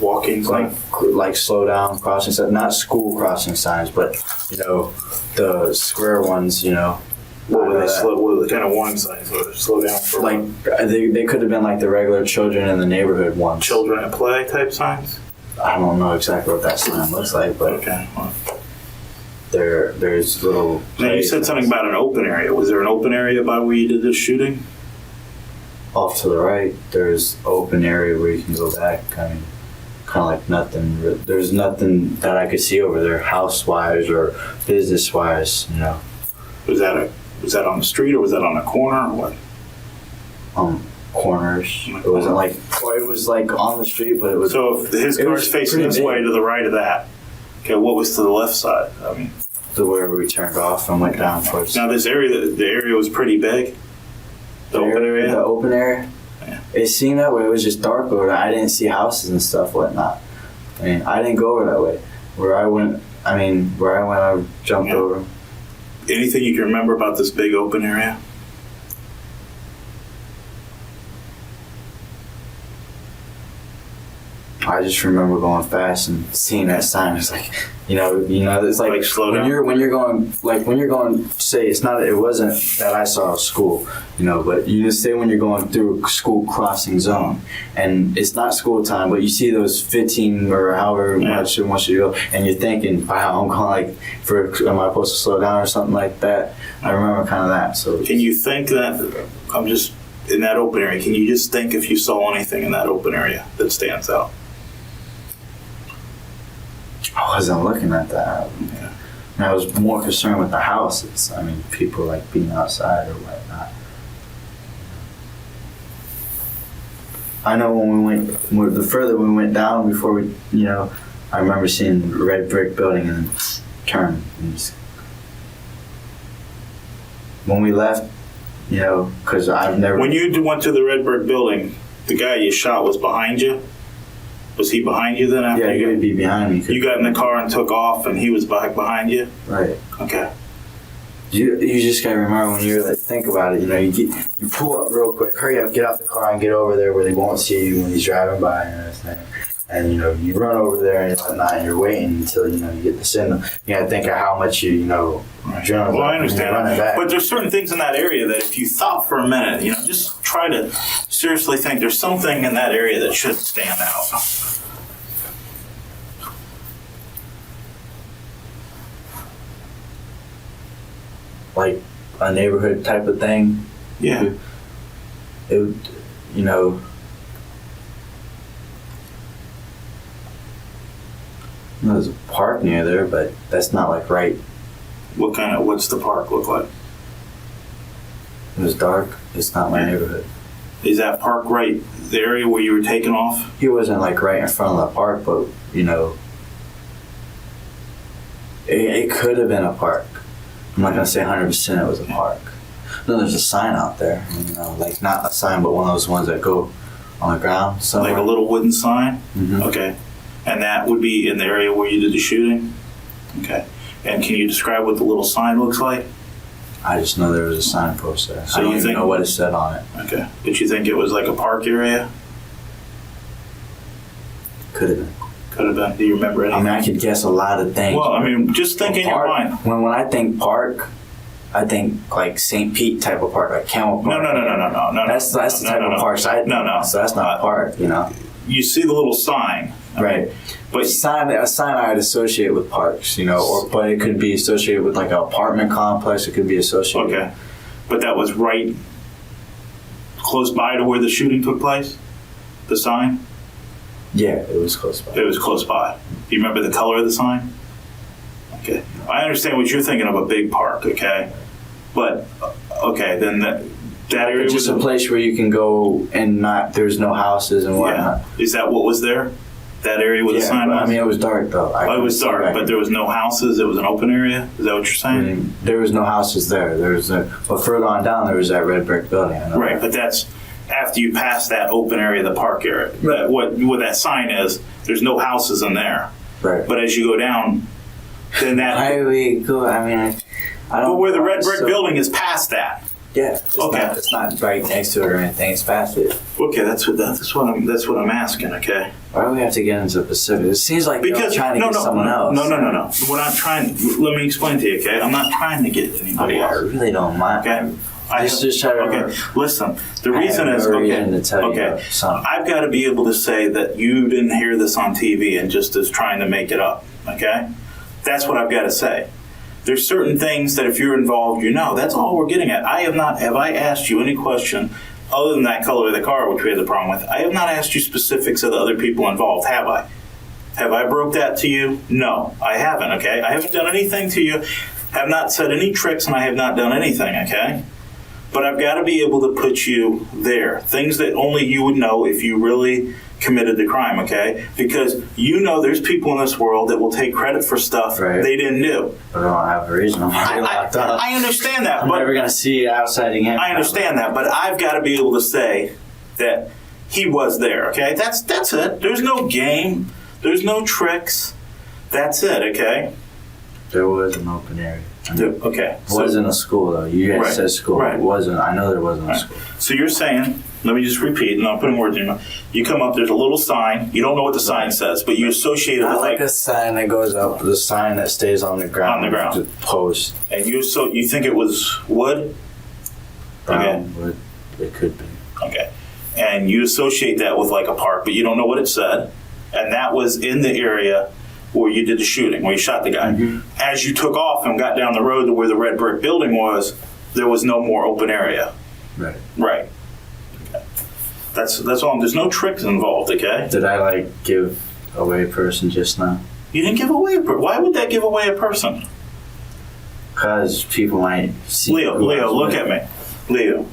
Walking like slow down crossing signs, not school crossing signs, but the square ones. What were they slow? What were the kind of warning signs? Were they slow down for Like they could have been like the regular children in the neighborhood ones. children at play type signs? I don't know exactly what that sign looks like, but Okay. Well, there's little. now you said something about an open area. Was there an open area by where you did this shooting? Off to the right, there's open area where you can go back. I mean, kind of like nothing. There's nothing that I could see over there, house-wise or business-wise. Was that on the street or was that on a corner or what? Corners. It wasn't like. Or it was like on the street, but it was. So if his It car's was facing pretty this big. way to the right of that, okay, what was to the left side? I mean, to where we turned off and went down towards. now this area, the area was pretty big. The open area. The open area. Yeah. It seemed that way. It was just dark over there. I didn't see houses and stuff, whatnot. I mean, I didn't go over that way. Where I went, I jumped Yeah. over. Anything you can remember about this big open area? I just remember going fast and seeing that sign. It's like, it's like slow when down. you're going. Say it wasn't that I saw a school, but you just say when you're going through a school crossing zone, and it's not school time, but you see those 15 or however much it wants you to go, and you're thinking, wow, I'm going am I supposed to slow down or something like that? I remember kind of that. So Can you think that I'm just in that open area? Can you just think if you saw anything in that open area that stands out? I wasn't looking at that. Yeah. And I was more concerned with the houses. People like being outside or whatnot. I know the further we went down before we, I remember seeing the red brick building and then turn. When we left, because I've never. When you went to the red brick building, the guy you shot was behind you? Was he behind you then? After Yeah, he would be behind me. You got in the car and took off, and he was back behind you? Right. Okay. You just gotta remember when you're think about it. You pull up real quick, hurry up, get out the car and get over there where they won't see you when he's driving by and everything. And you run over there and whatnot, and you're waiting until you get the signal. You gotta think of how much adrenaline. Well, I understand running back. But there's certain things in that area that if you thought for a minute, just try to seriously think there's something in that area that should stand out. Like a neighborhood type of thing. Yeah. It would, there's a park near there, but that's not right. What's the park look like? It was dark. It's not my neighborhood. Is that park right, the area where you were taking off? He wasn't right in front of the park, but it could have been a park. I'm not gonna say 100% it was a park. No, there's a sign out there. Not a sign, but one of those ones that go on the ground somewhere. Like a little wooden sign? Mm-hmm. Okay. And that would be in the area where you did the shooting? Okay. And can you describe what the little sign looks like? I just know there was a sign post there. So I don't you even think- know what it said on it. Okay. But you think it was like a park area? Could have been. Could have been. Do you remember anything? I could guess a lot of things. Well, just think in your mind. When I think park, I think St. Pete type of park, like Camel Park. No. That's the type of parks I think. No. So that's not a park, You see the little sign. Right. But a sign I would associate with parks, but it could be associated with an apartment complex. It could be associated. okay. But that was right close by to where the shooting took place? The sign? Yeah, it was close by. It was close by. Do you remember the color of the sign? Okay. I understand what you're thinking of, a big park, okay? But, okay, then that area It's just was a place where you can go and there's no houses and whatnot. Yeah. Is that what was there? That area where the sign but, was? it was dark though. It was dark, but there was no houses. It was an open area. Is that what you're saying? There was no houses there. But further on down, there was that red brick building. Right, but that's after you pass that open area, the park area. Right. What that sign is, there's no houses in there. Right. But as you go down, then that. I don't. But where the red brick building is past that. Yeah. Okay. It's not right next to it or anything. It's past it. Okay, that's what I'm asking. Okay. Why do we have to get into specifics? It seems like you're trying to get someone else. No. We're not trying. Let me explain to you. Okay, I'm not trying to get anybody I else. really don't mind. Okay. Just try to. Okay. Listen. The reason is to tell you okay. something. I've got to be able to say that you didn't hear this on TV and just is trying to make it up. Okay. That's what I've got to say. There's certain things that if you're involved, that's all we're getting at. Have I asked you any question other than that color of the car, which we had the problem with? I have not asked you specifics of the other people involved, have I? Have I broke that to you? No, I haven't, okay? I haven't done anything to you, have not said any tricks, and I have not done anything, okay? But I've got to be able to put you there. Things that only you would know if you really committed the crime, okay? Because there's people in this world that will take credit for stuff they didn't do. But I don't have a reason. I'm locked up. I understand that. I'm never going to see it outside again. I understand that, but I've got to be able to say that he was there, okay? That's it. There's no game. There's no tricks. That's it, okay? There was an open area. Okay. It wasn't a school, though. You guys said school. Right. It wasn't. I know there wasn't a school. So you're saying Let me just repeat, and I'm putting words in your mouth. You come up, there's a little sign. You don't know what the sign says, but you associate it with Not like like, a sign that goes up, the sign that stays on the ground. On the ground. The post. and you think it was wood? Brown wood. It could be. Okay. And you associate that with like a park, but you don't know what it said. And that was in the area where you did the shooting, where you shot the guy. Mhm. As you took off and got down the road to where the red brick building was, there was no more open area. Right. Right. Okay. That's all. There's no tricks involved, okay? Did I like give away a person just now? You didn't give away a person. Why would that give away a person? Because people might see. Leo, look at me. Leo,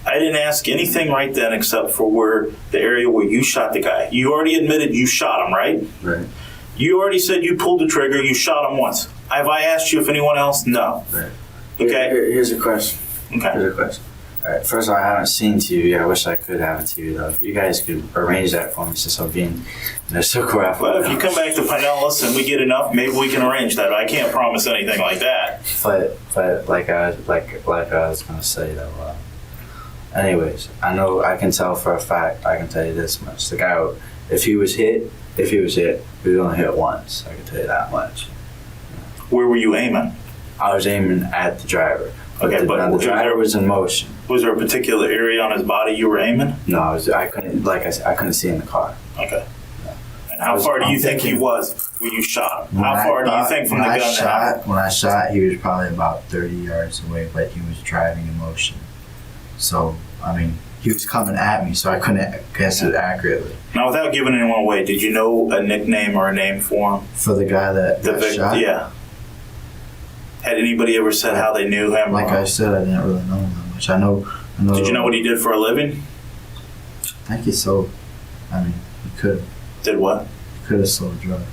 I didn't ask anything right then except for where the area where you shot the guy. You already admitted you shot him, right? Right. You already said you pulled the trigger, you shot him once. Have I asked you if anyone else? No. Right. Okay? Here's a question. Okay. Here's a question. All right. First of all, I haven't seen TV yet. I wish I could have a TV though. If you guys could arrange that for me, since I'm being so crap. Well, if you come back to Pinellas and we get enough, maybe we can arrange that. I can't promise anything like that. But like I was gonna say though. Anyways, I know I can tell for a fact. I can tell you this much: the guy, if he was hit, he was only hit once. I can tell you that much. Where were you aiming? I was aiming at the driver. Okay, but the driver was in motion. Was there a particular area on his body you were aiming? No, I couldn't. Like I said, I couldn't see in the car. Okay. And how far do you think he was when you shot him? How far do you think from the gun to him? When I shot, he was probably about 30 yards away, but he was driving in motion. So, I mean, he was coming at me, so I couldn't guess it accurately. Now, without giving anyone away, did you know a nickname or a name for him? For the guy that got shot? Yeah. Had anybody ever said how they knew him? Like I said, I didn't really know him that much. I know. Did you know what he did for a living? I think he sold. I mean, he could. Did what? He could have sold drugs.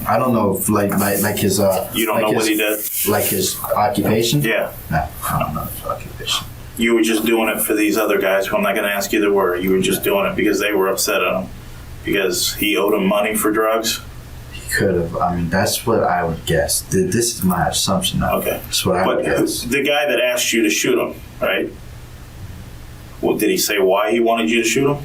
I don't know if like his. You don't know what he did? Like his occupation? Yeah. No, I don't know his occupation. You were just doing it for these other guys who I'm not going to ask you the word. You were just doing it because they were upset at him. Because he owed them money for drugs? He could have. I mean, that's what I would guess. This is my assumption now. Okay. That's what I would guess. The guy that asked you to shoot him, right? Well, did he say why he wanted you to shoot him?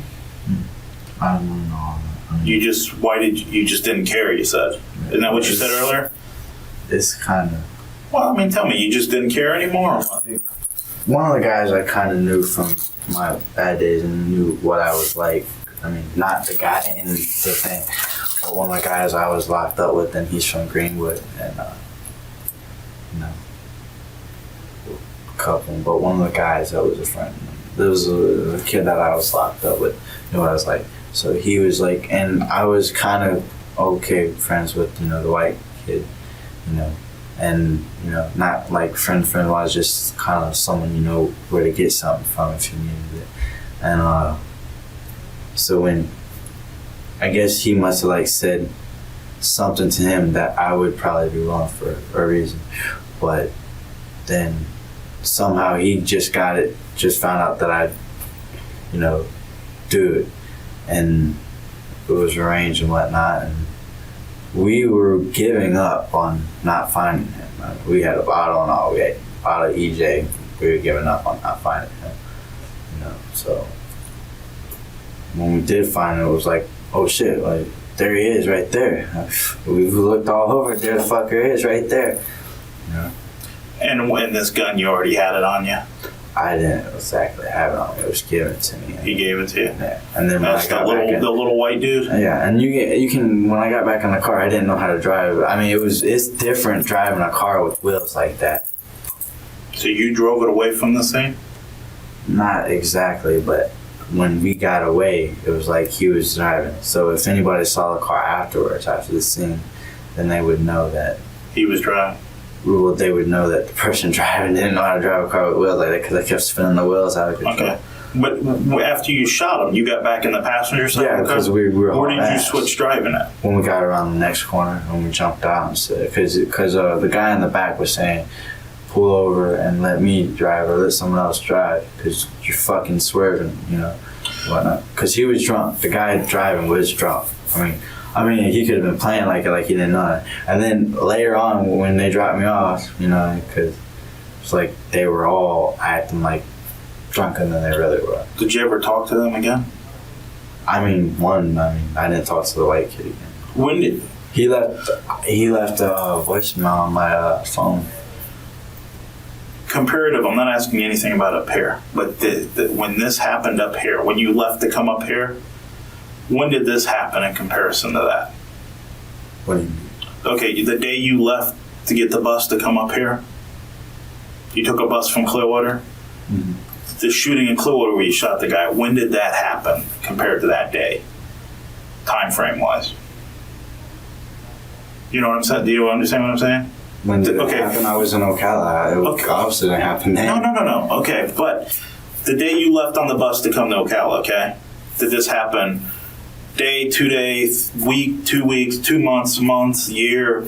I don't know. I mean, You just didn't care, you said. Isn't that what you said earlier? It's kind of. Well, I mean, tell me, you just didn't care anymore? One of the guys I kind of knew from my bad days and knew what I was like. I mean, not the guy in the thing, but one of the guys I was locked up with, and he's from Greenwood, and a couple. But one of the guys that was a friend, there was a kid that I was locked up with, knew what I was like. So he was like, and I was kind of okay friends with the white kid, and not like friend was just kind of someone where to get something from if you needed it. And so when I guess he must have like said something to him that I would probably be wrong for a reason, but then somehow he just found out that I'd do it, and it was arranged and whatnot, and we were giving up on not finding him. We had a bottle and all. We had a bottle of EJ. We were giving up on not finding him. So when we did find him, it was like, oh shit, like there he is right there. We've looked all over. There the fucker is right there. And when this gun, you already had it on you? I didn't exactly have it on me. It was given to me. He gave it to you? Yeah. And then that's the little white dude? Yeah, and you can, when I got back in the car, I didn't know how to drive. I mean, it's different driving a car with wheels like that. So you drove it away from the scene? Not exactly, but when we got away, it was like he was driving. So if anybody saw the car afterwards, after the scene, then they would know that he was driving. Well, they would know that the person driving didn't know how to drive a car with wheels like that because they kept spinning the wheels out of control. Okay. But after you shot him, you got back in the passenger side? Yeah, because we were Where did you switch driving at? When we got around the next corner, when we jumped out and said, because the guy in the back was saying, pull over and let me drive or let someone else drive because you're fucking swerving, whatnot. Because he was drunk. The guy driving was drunk. I mean, he could have been playing like he didn't know it. And then later on, when they dropped me off, because it's like they were all acting like drunker than they really were. Did you ever talk to them again? I didn't talk to the white kid again. When did? He left a voicemail on my phone. Comparative, I'm not asking you anything about up here, but when this happened up here, when you left to come up here, when did this happen in comparison to that? What do you mean? Okay, the day you left to get the bus to come up here, you took a bus from Clearwater? Mm-hmm. The shooting in Clearwater where you shot the guy, when did that happen compared to that day, time frame wise? You know what I'm saying? Do you understand what I'm saying? When did it happen? I was in Ocala. It obviously didn't happen then. No. Okay, but the day you left on the bus to come to Ocala, okay? Did this happen day, 2 days, week, 2 weeks, 2 months, month, year?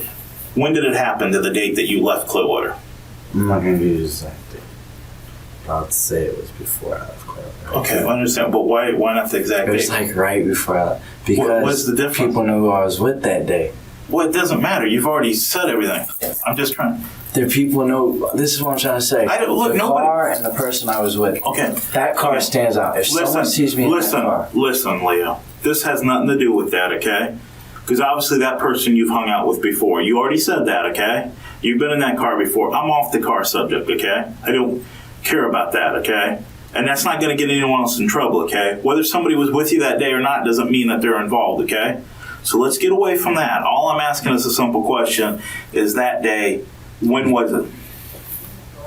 When did it happen to the date that you left Clearwater? I'm not going to use that date. I'll say it was before I left Clearwater. Okay, I understand, but why not the exact date? It was like right before I left. Because what's the difference? People knew who I was with that day. Well, it doesn't matter. You've already said everything. I'm just trying. The people know. This is what I'm trying to say. The car and the person I was with. Okay. That car stands out. If someone sees me in that car. Listen, Leo. This has nothing to do with that, okay? Because obviously that person you've hung out with before. You already said that, okay? You've been in that car before. I'm off the car subject, okay? I don't care about that, okay? And that's not going to get anyone else in trouble, okay? Whether somebody was with you that day or not doesn't mean that they're involved, okay? So let's get away from that. All I'm asking is a simple question. Is that day, when was it?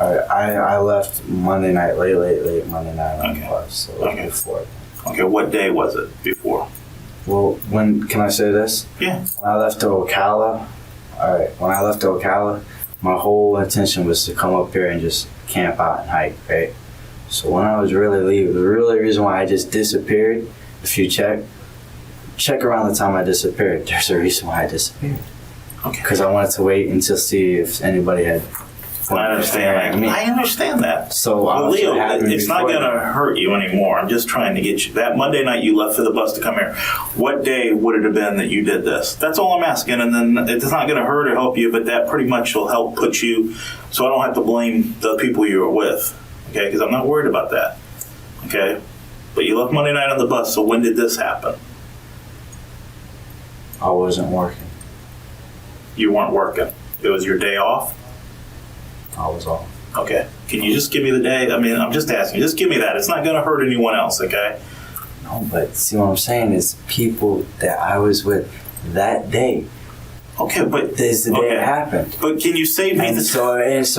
I left Monday night, late Monday night on the bus. So it was before. Okay, what day was it before? Well, can I say this? Yeah. When I left to Ocala, my whole intention was to come up here and just camp out and hike, right? So when I was really leaving, the really reason why I just disappeared, if you check around the time I disappeared, there's a reason why I disappeared. Okay. Because I wanted to wait until see if anybody had. I understand that. I understand that. So, Leo, it's not going to hurt you anymore. I'm just trying to get you. That Monday night you left for the bus to come here, what day would it have been that you did this? That's all I'm asking. And then it's not going to hurt or help you, but that pretty much will help put you, so I don't have to blame the people you were with. Okay? Because I'm not worried about that. Okay? But you left Monday night on the bus, so when did this happen? I wasn't working. You weren't working. It was your day off? I was off. Okay. Can you just give me the day? I mean, I'm just asking. Just give me that. It's not going to hurt anyone else, okay? No, but see what I'm saying is people that I was with that day. Okay, but this is the day it happened. But can you save me the so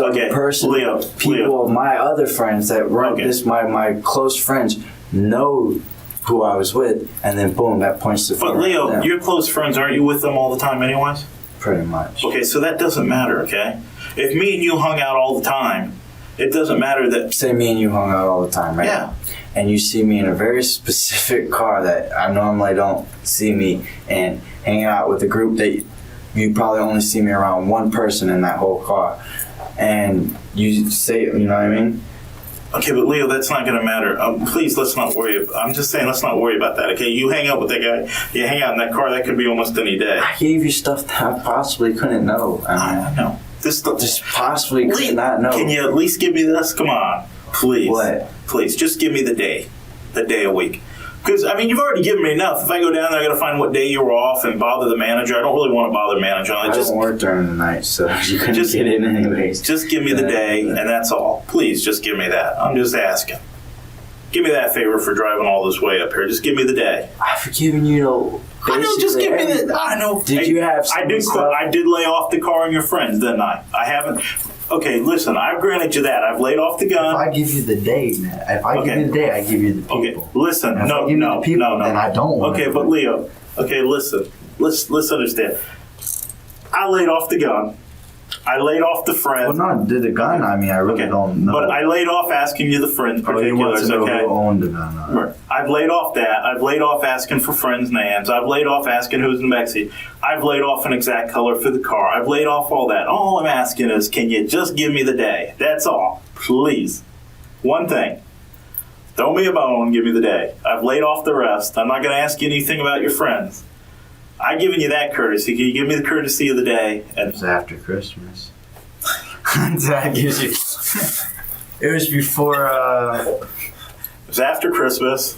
okay. The person, Leo. My other friends that run this, my close friends know who I was with, and then boom, that points to. But Leo, your close friends, aren't you with them all the time, anyways? Pretty much. Okay, so that doesn't matter, okay? If me and you hung out all the time, it doesn't matter that... Say me and you hung out all the time, right? Yeah. And you see me in a very specific car that I normally don't see me, and hanging out with a group that you probably only see me around one person in that whole car. And you say, you know what I mean? Okay, but Leo, that's not going to matter. Please, let's not worry. I'm just saying, let's not worry about that, okay? You hang out with that guy, you hang out in that car, that could be almost any day. I gave you stuff that I possibly couldn't know. I know. Just possibly could not know. Can you at least give me this? Come on, please. What? Please, just give me the day a week. Because, I mean, you've already given me enough. If I go down there, I got to find what day you were off and bother the manager. I don't really want to bother the manager. I don't work during the night, so you couldn't get in anyways. Just give me the day, and that's all. Please, just give me that. I'm just asking. Give me that favor for driving all this way up here. Just give me the day. I've forgiven you, though. I know, just give me the... I know. Did you have I did lay off the car and your friends, didn't I? I haven't... Okay, listen, I've granted you that. I've laid off the gun. If I give you the day, man. If I give you the day, I give you the people. Okay, listen. No. Then I don't want Okay, but Leo, listen. Let's understand. I laid off the gun. I laid off the friends. Well, not the gun. I mean, I really don't know. But I laid off asking you the friends particulars, you want to know who owned the gun. Right. I've laid off that. I've laid off asking for friends' names. I've laid off asking who's in the backseat. I've laid off an exact color for the car. I've laid off all that. All I'm asking is, can you just give me the day? That's all. Please. One thing. Throw me a bone, give me the day. I've laid off the rest. I'm not going to ask you anything about your friends. I've given you that courtesy. Can you give me the courtesy of the day? And it's after Christmas. That gives you. It was before. was after Christmas.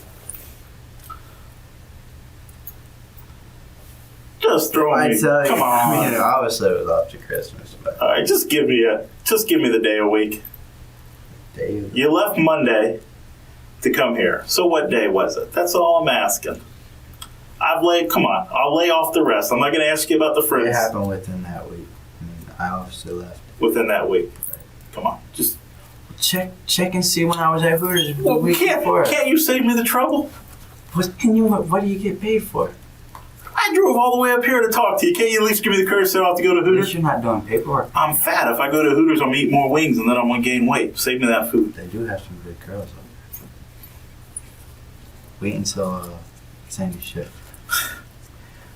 Just throw I me. tell you, Come on. I mean, obviously it was after Christmas, but All right, just give me the day a week. Dave. You left Monday to come here. So what day was it? That's all I'm asking. I'll lay off the rest. I'm not going to ask you about the It friends happened within that week. I mean, I obviously left. within that week. Come on, just Check and see when I was at Hooters the week before. can't you save me the trouble? What do you get paid for? I drove all the way up here to talk to you. Can't you at least give me the courage to have to go to At least Hooters? you're not doing paperwork. I'm fat. If I go to Hooters, I'm going to eat more wings and then I'm going to gain weight. Save me that food. They do have some good girls up there. Wait until Sandy's shift.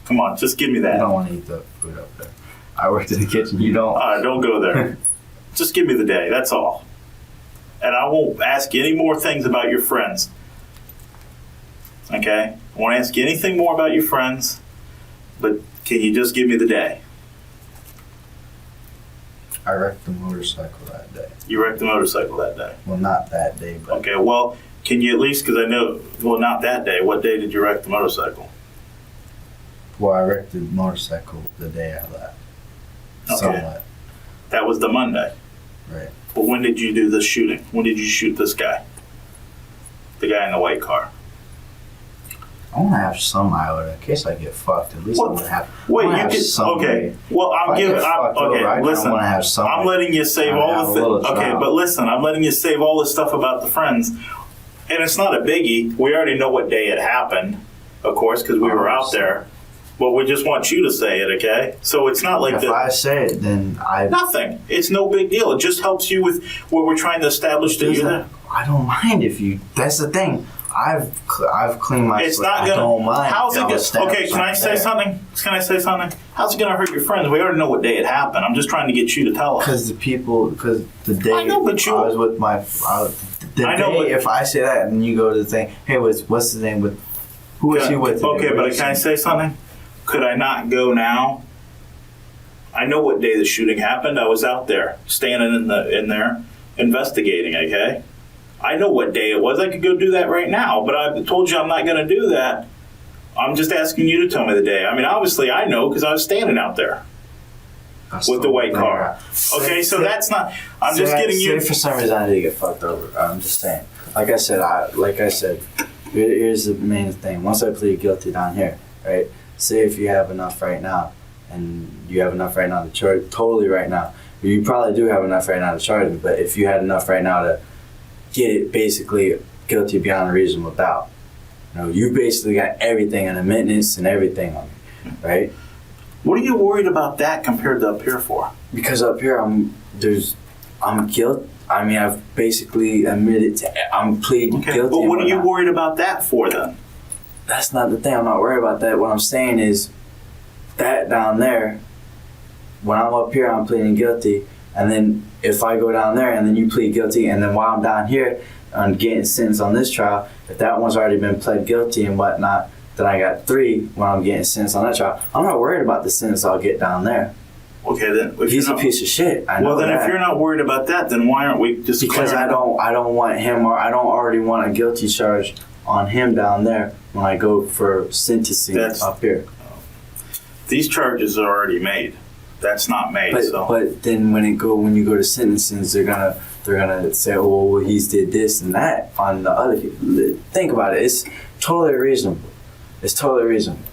Come on, just give me I that. don't want to eat the food up there. I worked in the kitchen. You don't. All right, don't go there. Just give me the day. That's all. And I won't ask you any more things about your friends. Okay? I won't ask you anything more about your friends. But can you just give me the day? I wrecked the motorcycle that day. You wrecked the motorcycle that day. Well, not that day, but Okay, well, can you at least, because I know, well, not that day. What day did you wreck the motorcycle? well, I wrecked the motorcycle the day I left. Okay. Somewhat, That was the Monday. right? But when did you do this shooting? When did you shoot this guy? The guy in the white car. I want to have some iota in case I get fucked. At least What? I'm gonna have. Wait, I wanna you have can, some okay. way. Well, If I'm I giving, get fucked over, okay, I listen. want to have some. I'm letting you save I wanna have all a the little okay, trial. but listen, I'm letting you save all the stuff about the friends, and it's not a biggie. We already know what day it happened, of course, because we were out there. But we just want you to say it, okay? So it's not like If that. I say it, then I. Nothing. It's no big deal. It just helps you with what we're trying to establish that you're there. I don't mind if you. That's the thing. I've cleaned my. It's slate. not I gonna. don't mind. How's it Y'all gonna? establish Okay, can I say there. something? Can I say something? How's it gonna hurt your friends? We already know what day it happened. I'm just trying to get you to tell us. Because the day I know, but you- I was with my. The I know, day, but- if I say that and you go to the thing, hey, what's the name with? Who was he with? Okay, today? but can I say something? Could I not go now? I know what day the shooting happened. I was out there, standing in there, investigating. Okay, I know what day it was. I could go do that right now, but I told you I'm not going to do that. I'm just asking you to tell me the day. I mean, obviously I know because I was standing out there with the white car. Okay, so that's not. I'm just getting you. Say for some reason I did get fucked over. I'm just saying. Like I said, here's the main thing. Once I plead guilty down here, right? Say if you have enough right now, and you have enough right now to charge, totally right now. You probably do have enough right now to charge me, but if you had enough right now to get it basically guilty beyond a reasonable doubt, you basically got everything and admittance and everything on me, right? What are you worried about that compared to up here for? Because up here I'm guilty. I mean, I've basically admitted I'm pleading Okay, guilty. but and what are you whatnot. worried about that for then? That's not the thing. I'm not worried about that. What I'm saying is that down there, when I'm up here, I'm pleading guilty. And then if I go down there and then you plead guilty, and then while I'm down here, I'm getting sentenced on this trial, if that one's already been pled guilty and whatnot, then I got 3 when I'm getting sentenced on that trial. I'm not worried about the sentence I'll get down there. Okay, then. If He's you're a not- piece of shit. I know Well, then that. if you're not worried about that, then why aren't we just Because clearing- I don't want him, or I don't already want a guilty charge on him down there when I go for sentencing up here. These charges are already made. That's not made. But then when you go to sentencing, they're gonna say, oh well, he's did this and that on the other people. Think about it. It's totally reasonable. It's totally reasonable.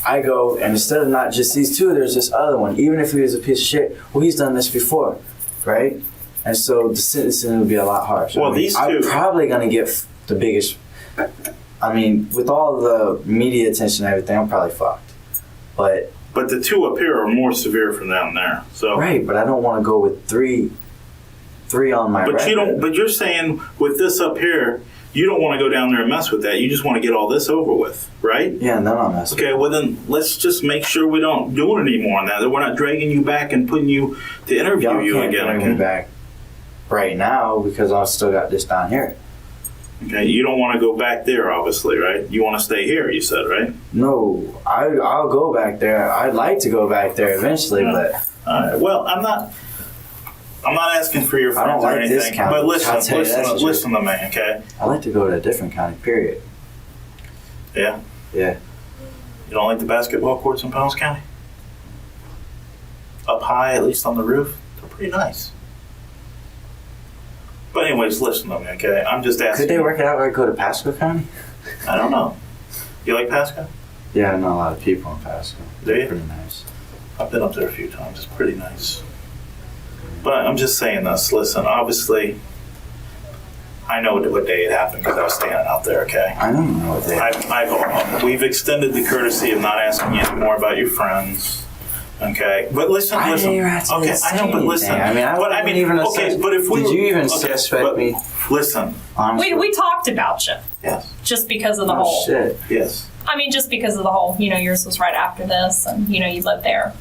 I go, and instead of not just these 2, there's this other one. Even if he was a piece of shit, well, he's done this before, right? And so the sentencing would be a lot harsher. Well, these 2 I'm probably gonna get the biggest. I mean, with all the media attention and everything, I'm probably fucked. But the 2 up here are more severe from down there. So right, but I don't want to go with 3 on my But record. you don't. But you're saying with this up here, you don't want to go down there and mess with that. You just want to get all this over with, right? Yeah, and then I'm messing. Okay, well then let's just make sure we don't do it anymore on that. That we're not dragging you back and putting you to interview Y'all you can't again. bring Okay? me back right now because I've still got this down here. Okay, you don't want to go back there, obviously, right? You want to stay here. You said, right? No, I'll go back there. I'd like to go back there eventually, Yeah. but Well, I'm not. I'm not asking for your I don't friends or like this anything, county. but listen, I'll tell you that's true. listen to me, okay? I like to go to a different county, period. Yeah? Yeah. You don't like the basketball courts in Pelham County? Up high, at least on the roof, they're pretty nice. But anyways, listen to me, okay? I'm just asking. Could they work it out where I go to Pasco County? I don't know. You like Pasco? Yeah, I know a lot of people in Pasco. Do you? Pretty nice. I've been up there a few times. It's pretty nice. But I'm just saying this. Listen, obviously, I know what day it happened because I was standing out there, okay? I don't know what they We've extended the courtesy of not asking you any more about your friends, okay? But listen. I didn't even have to Okay, I know, but listen. I mean, okay, but if we did you even suspect me? Listen. We talked about you. Yes. Just because of the whole. Shit. Yes. I mean, just because of the whole, yours was right after this, and, you lived there.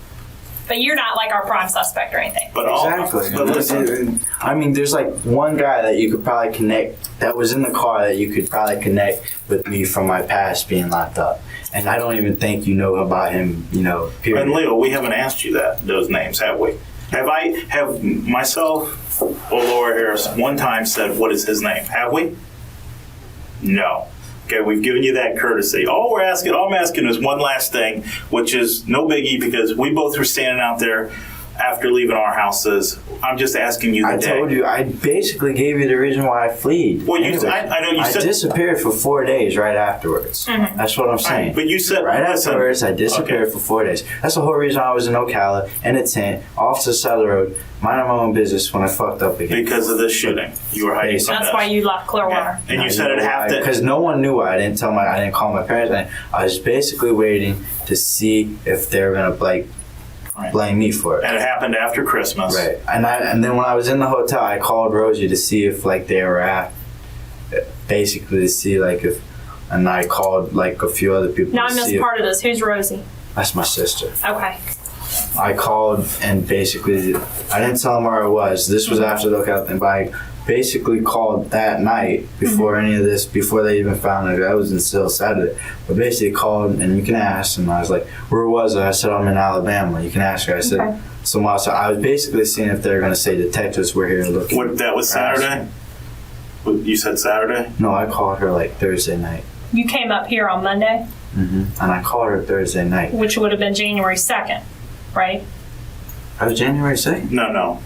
But you're not like our prime suspect or anything. But Exactly. But listen. I mean, there's like one guy that you could probably connect, that was in the car that you could probably connect with me from my past being locked up. And I don't even think you know about him, period. And Leo, we haven't asked you those names, have we? Have myself or Laura Harris one time said, what is his name? Have we? No. Okay, we've given you that courtesy. All I'm asking is one last thing, which is no biggie because we both were standing out there after leaving our houses. I'm just asking you the day. I told you, I basically gave you the reason why I fled. Well, I said disappeared for 4 days right afterwards. Mm-hmm. That's what I'm saying. But you said right afterwards, I disappeared for 4 days. That's the whole reason I was in Ocala in a tent off the side of the road, minding my own business when I fucked up again. Because of this shooting, you were hiding something. That's why you left Clearwater. Yeah. And you said it happened because no one knew why. I didn't call my parents. I was basically waiting to see if they were gonna blame me for it. And it happened after Christmas. Right. And then when I was in the hotel, I called Rosie to see if they were at, basically to see if, and I called a few other people. Now I missed part of this. Who's Rosie? That's my sister. Okay. I called and basically, I didn't tell them where I was. This was after the lookout thing, but I basically called that night before any of this, before they even found it. I was still Saturday. But basically called, and you can ask, and I was like, where was I? I said, I'm in Alabama. You can ask her. I said, okay. So I was basically seeing if they were going to say detectives were here looking. That was Saturday? You said Saturday? No, I called her Thursday night. You came up here on Monday? Mm-hmm. And I called her Thursday night. Which would have been January 2nd, right? That was January 2nd? No.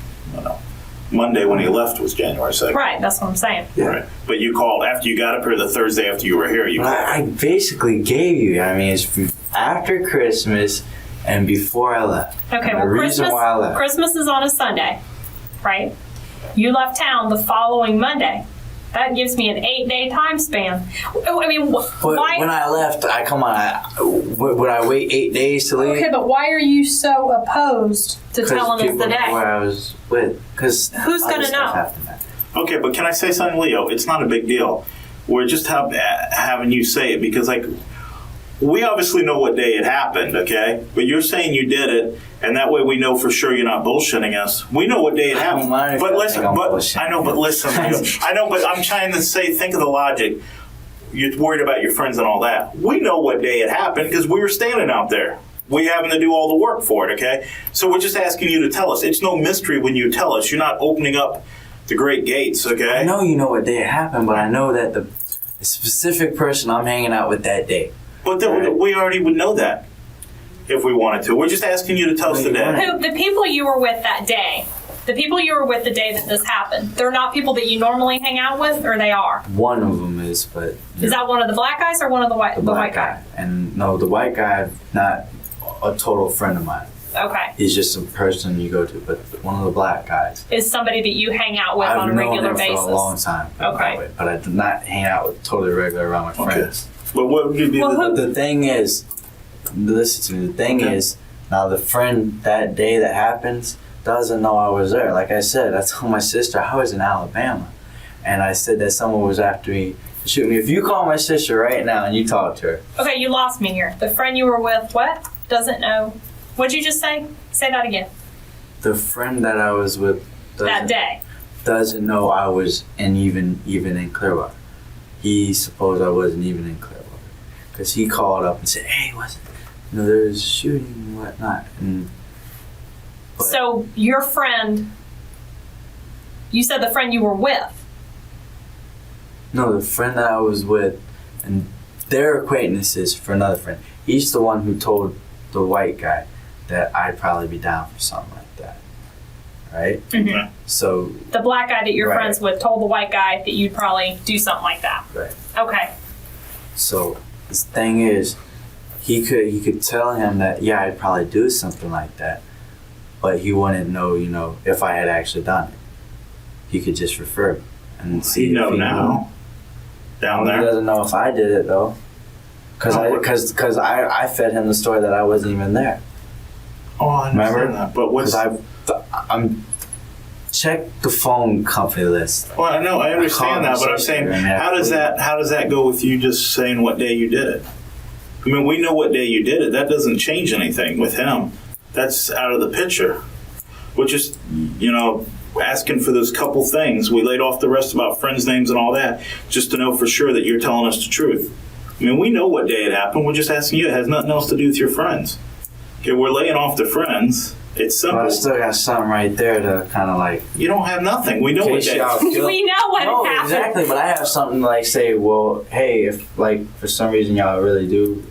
Monday when he left was January 2nd. Right, that's what I'm saying. Yeah. Right. But you called after you got up here, the Thursday after you were here. I basically gave you, it's after Christmas and before I left. Okay, and well, the reason why I left. Christmas is on a Sunday, right? You left town the following Monday. That gives me an 8-day time span. I mean, why? When I left, would I wait 8 days to leave? Okay, but why are you so opposed to telling us the day? Where I was with, because who's gonna know? Okay, but can I say something, Leo? It's not a big deal. We're just having you say it because, we obviously know what day it happened, okay? But you're saying you did it, and that way we know for sure you're not bullshitting us. We know what day it happened. But listen, I know, but I'm trying to say, think of the logic. You're worried about your friends and all that. We know what day it happened because we were standing out there. We having to do all the work for it, okay? So we're just asking you to tell us. It's no mystery when you tell us. You're not opening up the great gates, okay? I know you know what day it happened, but I know that the specific person I'm hanging out with that day. But we already would know that if we wanted to. We're just asking you to tell us the day. The people you were with that day, the people you were with the day that this happened, they're not people that you normally hang out with, or they are? One of them is, but... Is that one of the black guys or one of the white guy? And no, the white guy, not a total friend of mine. Okay. He's just a person you go to, but one of the black guys is somebody that you hang out with on a regular basis. I've known him for a long time. Okay. But I did not hang out with totally regular around my friends. But what would you be? The thing is, listen to me. The thing is, now the friend that day that happens doesn't know I was there. Like I said, I told my sister I was in Alabama, and I said that someone was after me to shoot me. If you call my sister right now and you talk to her. Okay, you lost me here. The friend you were with, what? Doesn't know. What'd you just say? Say that again. The friend that I was with that day doesn't know I was even in Clearwater. He supposed I wasn't even in Clearwater. Because he called up and said, hey, there's shooting and whatnot. So your friend You said the friend you were with. No, the friend that I was with, and their acquaintances for another friend. He's the one who told the white guy that I'd probably be down for something like that. Right? Mm-hmm. So The black guy that you're Right. friends with told the white guy that you'd probably do something like that. right. Okay. So the thing is, he could tell him that I'd probably do something like that, but he wouldn't know if I had actually done it. He could just refer and see. You know if he now. knew. Down He there. doesn't know if I did it though, because I fed him the story that I wasn't even there. Oh, I understand Remember? that. But what's... Because I'm check the phone company list. Well, I know, I understand that, but I'm saying, how does that go with you just saying what day you did it? I mean, we know what day you did it. That doesn't change anything with him. That's out of the picture. We're just, asking for those couple things. We laid off the rest about friends' names and all that, just to know for sure that you're telling us the truth. I mean, we know what day it happened. We're just asking you. It has nothing else to do with your friends. Okay, we're laying off the friends. It's simple. But I still got something right there to kind of like. You don't have nothing. We know what day. We know what No, happened. exactly. But I have something to like say. Well, hey, if like for some reason y'all really do,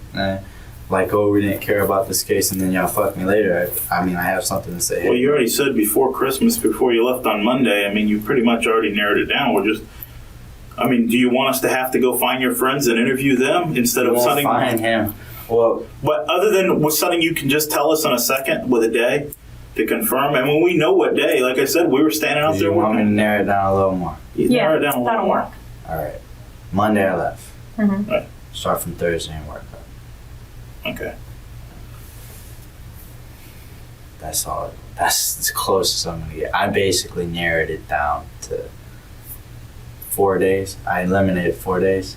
we didn't care about this case, and then y'all fuck me later. I mean, I have something to say. Well, you already said before Christmas, before you left on Monday. I mean, you pretty much already narrowed it down. We're just. I mean, do you want us to have to go find your friends and interview them instead of something? Find him. Well, But other than something you can just tell us in a second with a day to confirm, and when we know what day, like I said, we were standing out do there you want me to working. narrow it down a little more? You Yeah, narrow it down a little that'll more. work. All right. Monday I left. Mm-hmm. Right. Start from Thursday and work up. Okay. That's all. That's as close as I'm gonna get. I basically narrowed it down to 4 days. I eliminated 4 days.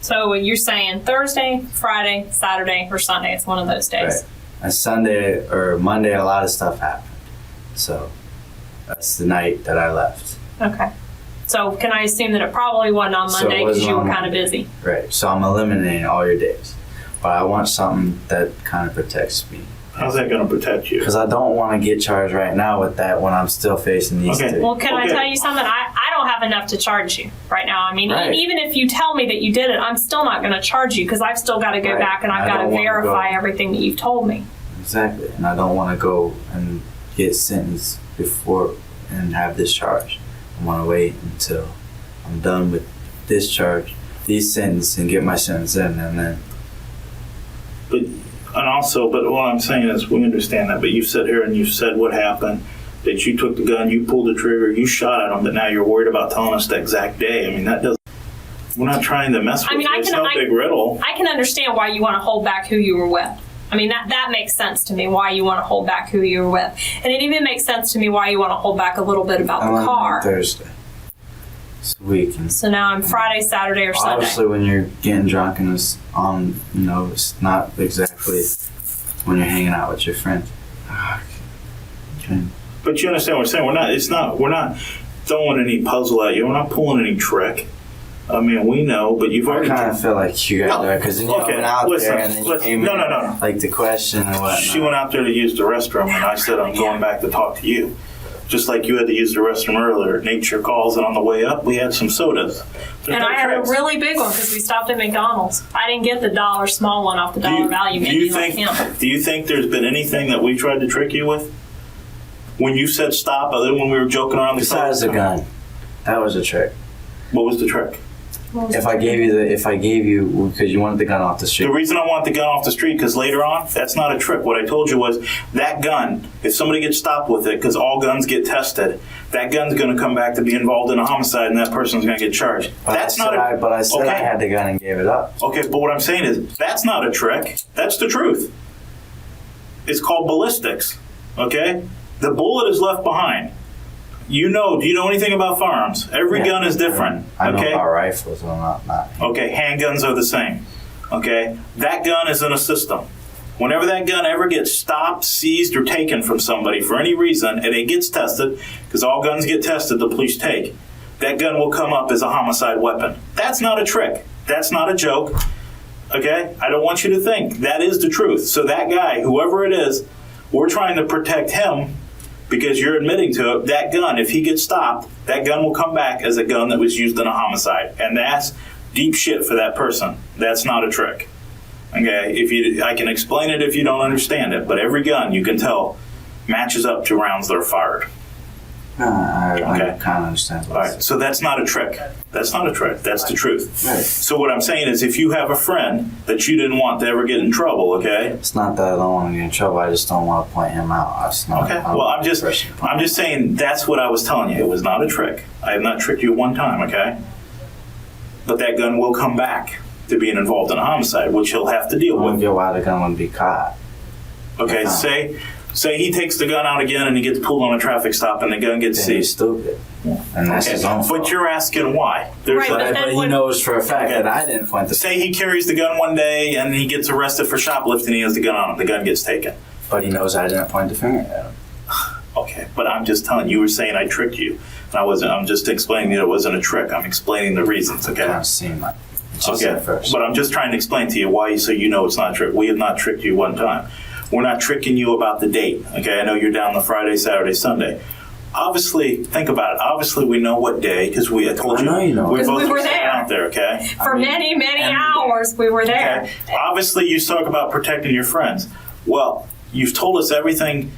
So you're saying Thursday, Friday, Saturday, or Sunday. It's one of those days. Right. And Sunday or Monday, a lot of stuff happened. So that's the night that I left. Okay. So can I assume that it probably wasn't on So it Monday because wasn't you were on kind of busy? Right. So I'm eliminating all your days. But I want something that kind of protects me. How's that going to protect you? Because I don't want to get charged right now with that when I'm still facing these Okay. two. Well, can I Okay. tell you something? I don't have enough to charge you right now. I mean, Right. even if you tell me that you did it, I'm still not going to charge you because I've still got to go Right. back and I've I got to don't wanna verify go- everything that you've told me. Exactly. And I don't want to go and get sentenced before and have this charge. I want to wait until I'm done with this charge, these sentences, and get my sentence in, and then. But what I'm saying is, we understand that. But you sit here and you said what happened. That you took the gun, you pulled the trigger, you shot at him, but now you're worried about telling us the exact day. I mean, that doesn't. We're not trying to mess with you. It's no big riddle. I can understand why you want to hold back who you were with. I mean, that makes sense to me, why you want to hold back who you were with. And it even makes sense to me why you want to hold back a little bit about I'm the on car. Thursday. This week. And So now I'm Friday, Saturday, or Sunday. obviously, when you're getting drunk and it's it's not exactly when you're hanging out with your friends. Okay. But you understand what we're saying. We're not throwing any puzzle at you. We're not pulling any trick. I mean, we know, but you've I already. kind of feel like you got there because then you Okay, went out listen, there and then you listen. came No, in, no. like the question and whatnot. She went out there to use the restroom, and I said, I'm going back to talk to you. Just like you had to use the restroom earlier. Nature calls, and on the way up, we had some sodas. There's And no I had a tricks. really big one because we stopped at McDonald's. I didn't get the dollar small one off the dollar value menu like him. Do you think there's been anything that we tried to trick you with? When you said stop, other than when we were joking around the Besides the gun, that was a trick. What was the trick? If I gave you because you wanted the gun off the street. The reason I want the gun off the street, because later on, that's not a trick. What I told you was that gun, if somebody gets stopped with it, because all guns get tested, that gun's going to come back to be involved in a homicide, and that person's going to get charged. But I said I had the gun and gave it up. Okay, but what I'm saying is, that's not a trick. That's the truth. It's called ballistics, okay? The bullet is left behind. Do you know anything about firearms? Every gun is different, I know okay? about rifles, I'm not. Okay, handguns are the same, okay? That gun is in a system. Whenever that gun ever gets stopped, seized, or taken from somebody for any reason, and it gets tested, because all guns get tested, the police take, that gun will come up as a homicide weapon. That's not a trick. That's not a joke, okay? I don't want you to think. That is the truth. So that guy, whoever it is, we're trying to protect him because you're admitting to it. That gun, if he gets stopped, that gun will come back as a gun that was used in a homicide. And that's deep shit for that person. That's not a trick. Okay, I can explain it if you don't understand it, but every gun, you can tell, matches up to rounds that are fired. I kind of understand. All right, so that's not a trick. That's not a trick. That's the truth. Right. So what I'm saying is, if you have a friend that you didn't want to ever get in trouble, okay? It's not that I don't want to get in trouble. I just don't want to point him out. Okay. Well, I'm just saying that's what I was telling you. It was not a trick. I have not tricked you one time, okay? But that gun will come back to being involved in a homicide, which he'll have to deal I don't with. get why the gun would be caught. Okay, say he takes the gun out again and he gets pulled on a traffic stop and the gun gets Then he's seized. stupid. And that's his own fault. But you're asking why. Right, But he knows for a fact that I didn't point the Say he carries the gun one day and he gets arrested for shoplifting, he has the gun on him, the gun gets taken. But he knows I didn't point the finger at him. Okay, but I'm just telling you, were saying I tricked you. I'm just explaining that it wasn't a trick. I'm explaining the reasons, okay? It doesn't seem like it. Just at first. But I'm just trying to explain to you why, so you know it's not a trick. We have not tricked you one time. We're not tricking you about the date, okay? I know you're down the Friday, Saturday, Sunday. Obviously, think about it. Obviously, we know what day, because I told you. I know you know. We Because both we were sat there. out there, okay? For many, many hours, we were there. Okay. Obviously, you talk about protecting your friends. Well, you've told us everything.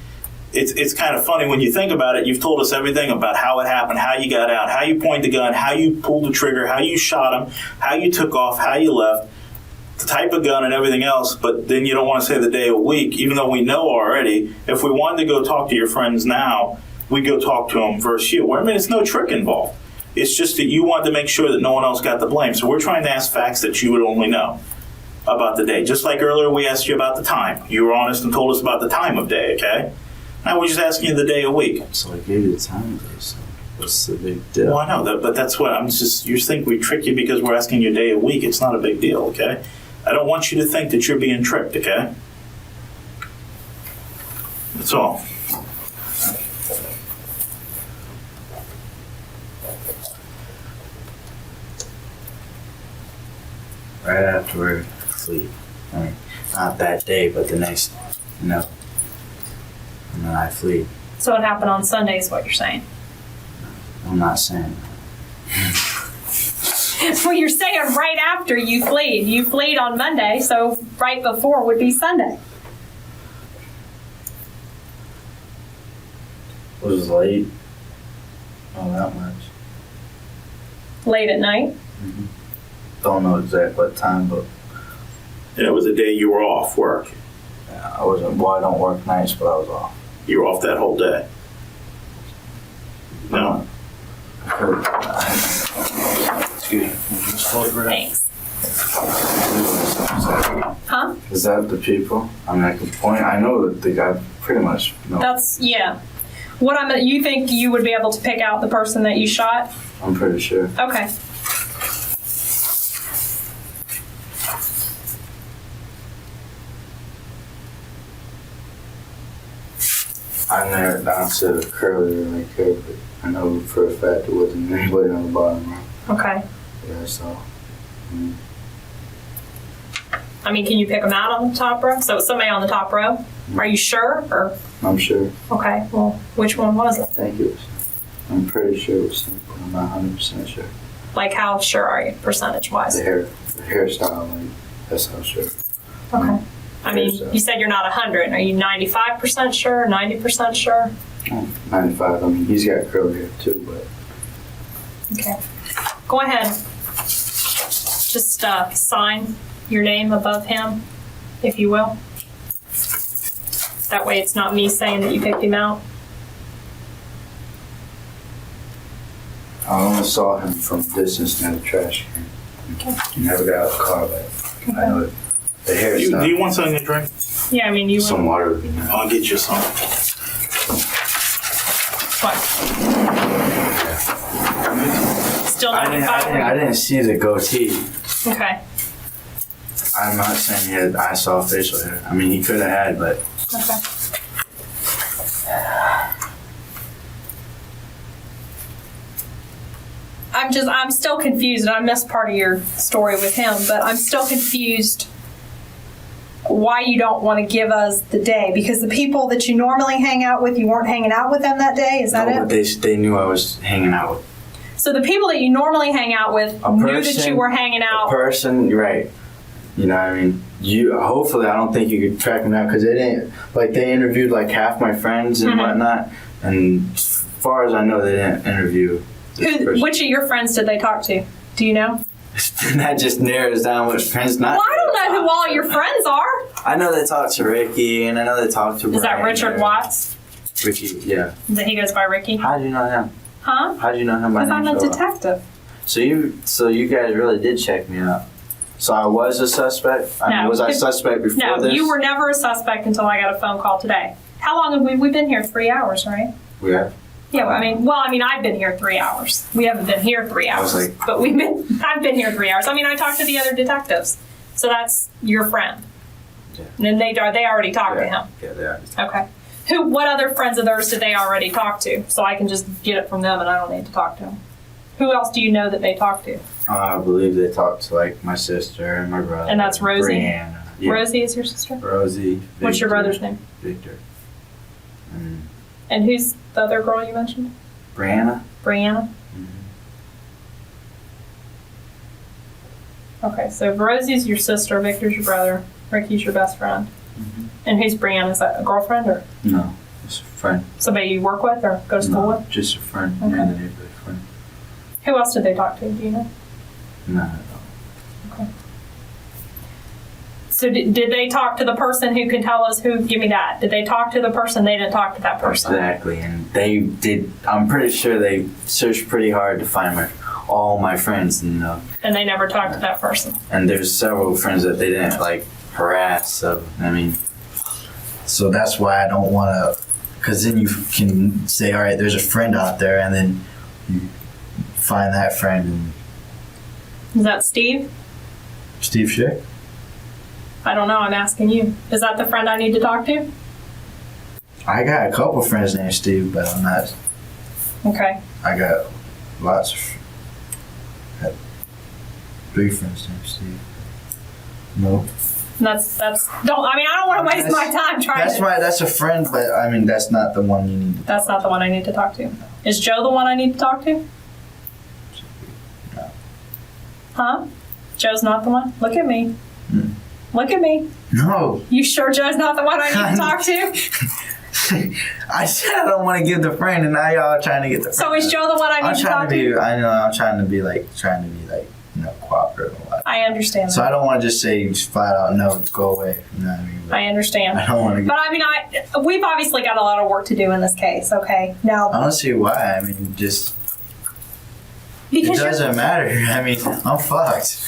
It's kind of funny when you think about it. You've told us everything about how it happened, how you got out, how you pointed the gun, how you pulled the trigger, how you shot him, how you took off, how you left, the type of gun and everything else. But then you don't want to say the day of the week, even though we know already. If we wanted to go talk to your friends now, we'd go talk to them versus you. Well, I mean, it's no trick involved. It's just that you want to make sure that no one else got the blame. So we're trying to ask facts that you would only know about the day. Just like earlier we asked you about the time. You were honest and told us about the time of day, okay? Now we're just asking you the day of week. So I gave you the time of day, so what's the big deal? Well, I know that, but that's what you think we trick you because we're asking you day of week. It's not a big deal, okay? I don't want you to think that you're being tricked, okay? That's all. Right after sleep. I mean, not that day, but the next, and then I flee. So it happened on Sunday is what you're saying. I'm not saying Well, you're saying right after you fled. You fled on Monday, so right before would be Sunday. it was late. Not that much. Late at night. Don't know exactly what time, but Yeah, it was a day you were off work. I wasn't. Well, I don't work nights, but I was off. You were off that whole day. No? Excuse me. Thanks. Huh? Is that the people? I mean, I can point. I know that the guy pretty much knows. That's yeah. You think you would be able to pick out the person that you shot? I'm pretty sure. Okay. I narrowed it down to the curly right here, but I know for a fact it wasn't anybody on the bottom row. Okay. Yeah, so. I mean, can you pick them out on the top row? So it's somebody on the top row. Are you sure? Or I'm sure. okay. Well, which one was it? I think it was. I'm pretty sure it was simple. I'm not 100% sure. Like, how sure are you, percentage-wise? The hairstyle, like, that's how sure. Okay. I mean, you said you're not 100. Are you 95% sure? 90% sure? 95. I mean, he's got curly hair too, but. Okay. Go ahead. Just sign your name above him, if you will. That way it's not me saying that you picked him out. I only saw him from distance near the trash can. Okay. He never got out of the car, but I know it. The hairstyle. Do you want something to drink? Yeah, I mean, you Some water would be nice. I'll get you some. What? Still I 95? didn't see the goatee. Okay. I'm not saying I saw facial hair. I mean, he could have had, but Okay. I'm still confused, and I missed part of your story with him, but I'm still confused. why you don't want to give us the day, because the people that you normally hang out with, you weren't hanging out with them that day. Is that No, it? but they knew I was hanging out with So the people that you normally hang out with knew that you were hanging out. a person, right? You know what I mean? Hopefully, I don't think you could track them down because they didn't. Like they interviewed like half my friends and whatnot, and as far as I know, they didn't interview. Which of your friends did they talk to? Do you know? That just narrows down which friends not. Well, I don't know who all your friends are. I know they talked to Ricky, and I know they talked to. Is that Brian Richard there. Watts? Ricky, yeah. That he goes by Ricky? How do you know him? Huh? How do you know him by Because name? I'm a so well? detective. So you guys really did check me out. So I was a suspect. I mean, No. was I a suspect before No, this? you were never a suspect until I got a phone call today. How long have we've been here? 3 hours, right? We have. Yeah, I mean, I've been here 3 hours. We haven't been here 3 hours, like- but I've been here 3 hours. I mean, I talked to the other detectives, so that's your friend. Yeah. And then they already talked to him. Yeah, they are. Okay. What other friends of theirs did they already talk to? So I can just get it from them, and I don't need to talk to them. Who else do you know that they talked to? I believe they talked to like my sister and my brother. And that's Rosie? Brianna. Yeah. Rosie is your sister. Rosie. What's your Victor. brother's name? Victor. And And who's the other girl you mentioned? Brianna. Brianna. Mm-hmm. Okay, so Rosie's your sister, Victor's your brother, Ricky's your best friend. Mm-hmm. And who's Brianna? Is that a girlfriend or No, just a friend. somebody you work with or go to school No, with? just a friend. Okay. Yeah, the neighborhood friend. Who else did they talk to? Do you know? No, Okay. So did they talk to the person who can tell us who? Give me that. Did they talk to the person? They didn't talk to that person. exactly. And they did. I'm pretty sure they searched pretty hard to find all my friends. You know. And they never talked to that person. And there's several friends that they didn't like harass. So I mean, so that's why I don't want to, because then you can say, all right, there's a friend out there, and then you find that friend and Is that Steve? Steve Schick. I don't know. I'm asking you. Is that the friend I need to talk to? I got a couple friends named Steve, but I'm not. Okay. I got lots of. Had 3 friends named Steve. No. That's don't. I mean, I don't want to waste my time trying to. That's a friend, but I mean that's not the one you need to. That's not the one I need to talk to. Is Joe the one I need to talk to? No. Huh? Joe's not the one? Look at me. Mm. Look at me. No. You sure Joe's not the one I need to talk to? I said I don't want to give the friend, and now y'all are trying to get the friend. So is Joe the one I I'm need to trying talk to be. to? I know. I'm trying to be like cooperative. I understand So that. I don't want to just say just flat out no, go away. You know what I mean? But I understand. I don't want to. But I mean, we've obviously got a lot of work to do in this case, okay? Now, I don't see why. I mean, just because it doesn't matter. I mean, I'm fucked.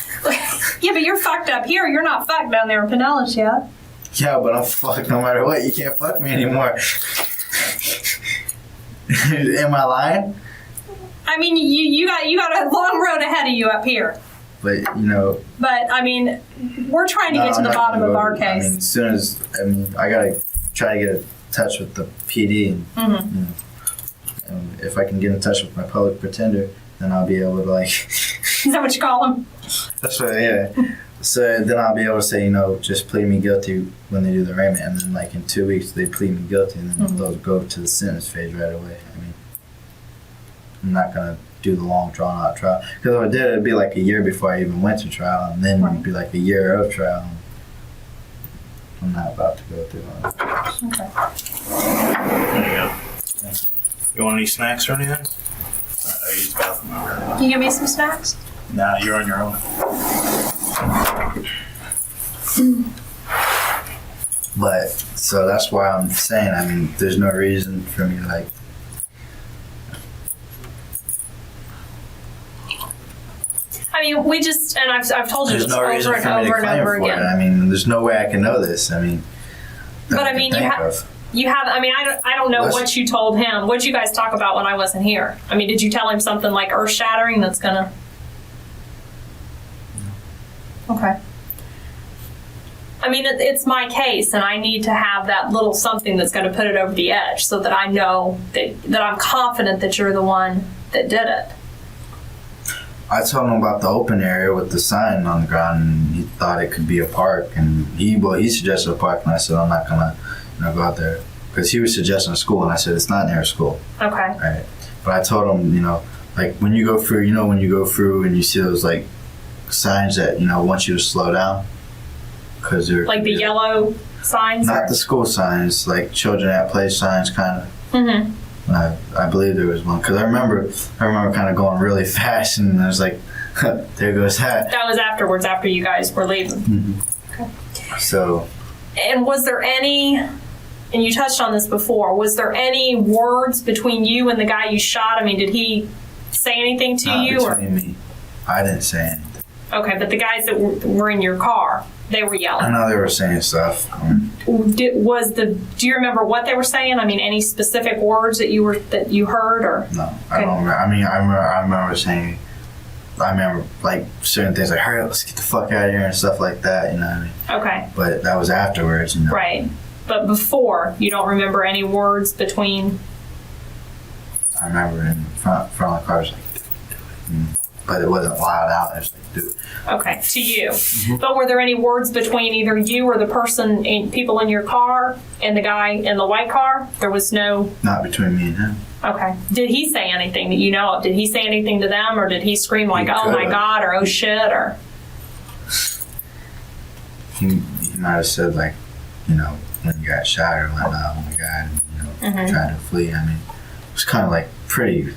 yeah, but you're fucked up here. You're not fucked down there in Pinellas yet. Yeah, but I'm fucked no matter what. You can't fuck me anymore. Am I lying? I mean, you got a long road ahead of you up here. But you know. But I mean, we're trying to get to I'm the not bottom gonna of go- our case. I mean, as soon as I gotta try to get in touch with the PD, and, Mm-hmm. you know, and if I can get in touch with my public pretender, then I'll be able to like. Is that what you call him? That's right. Yeah. So then I'll be able to say, just plead me guilty when they do the arraignment, and then like in 2 weeks they plead me guilty, and then they'll go to the sentence phase right away. I mean, I'm not gonna do the long drawn out trial, because if I did, it'd be like a year before I even went to trial, and then it'd be like a year of trial. I'm not about to go through all that. Okay. There you go. You want any snacks or anything? I use the bathroom over there. Can you give me some snacks? Nah, you're on your own. But so that's why I'm saying. I mean, there's no reason for me to like. I mean, we just, and I've told you There's this no over reason and for me to over and claim over for it. again. I mean, there's no way I can know this. I mean. that But I can mean, you think have. of. You have, I mean, I don't know Listen. what you told him. What did you guys talk about when I wasn't here? I mean, did you tell him something like earth-shattering that's gonna... Okay. I mean, it's my case, and I need to have that little something that's gonna put it over the edge so that I know that I'm confident that you're the one that did it. I told him about the open area with the sign on the ground, and he thought it could be a park, and he suggested a park, and I said I'm not gonna go out there because he was suggesting a school, and I said it's not near a school. Okay. Right. But I told him, like when you go through and you see those like signs that want you to slow down because they're Like the yellow signs? not the school signs, like children at play signs, kind of. Mm-hmm. I believe there was one because I remember kind of going really fast, and I was like, there goes that. That was afterwards, after you guys were leaving. Mm-hmm. Okay. So, And was there any, and you touched on this before, was there any words between you and the guy you shot? I mean, did he say anything to not you? between me, I didn't say anything. Okay, but the guys that were in your car, they were I yelling. know they were saying stuff. Do you remember what they were saying? I mean, any specific words that you heard, or? No, I don't remember. I mean, I remember saying, like certain things like, hurry up, let's get the fuck out of here and stuff like that, you know what I mean? Okay, But that was afterwards, you know. right. But before, you don't remember any words between? I remember in front of the car, I was like, but it wasn't loud out. I was like, dude. Okay, to you. But were there any words between either you or the people in your car and the guy in the white car? There was no... Not between me and him. Okay. Did he say anything that you know of? Did he say anything to them, or did he scream like, He oh my could've. God, or oh shit, or... He might have said like, when you got shot or whatnot, oh my God, and, trying to flee. I mean, it was kind of like pretty,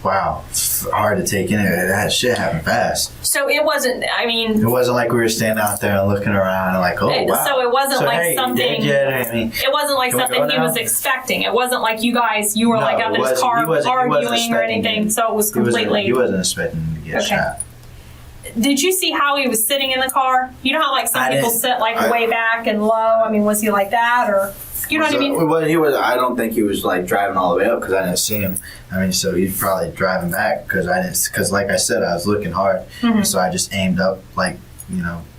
wow, it's hard to take in. That shit happened fast. So it wasn't, I mean... It wasn't like we were standing out there and looking around and like, oh wow. So it wasn't like hey, something... I mean, It wasn't like Can we something go he now? was expecting. It wasn't like you were No, like up it in his wasn't. car He wasn't arguing or expecting anything. it. So it was completely... He wasn't expecting to get Okay. shot. Did you see how he was sitting in the car? You know how like some I people didn't- sit like way back and low? I mean, was he like that, or... You know what I mean? Well, he was. I don't think he was like driving all the way up because I didn't see him. I mean, so he's probably driving back because I didn't. Because like I said, I was looking hard, and so I just aimed up like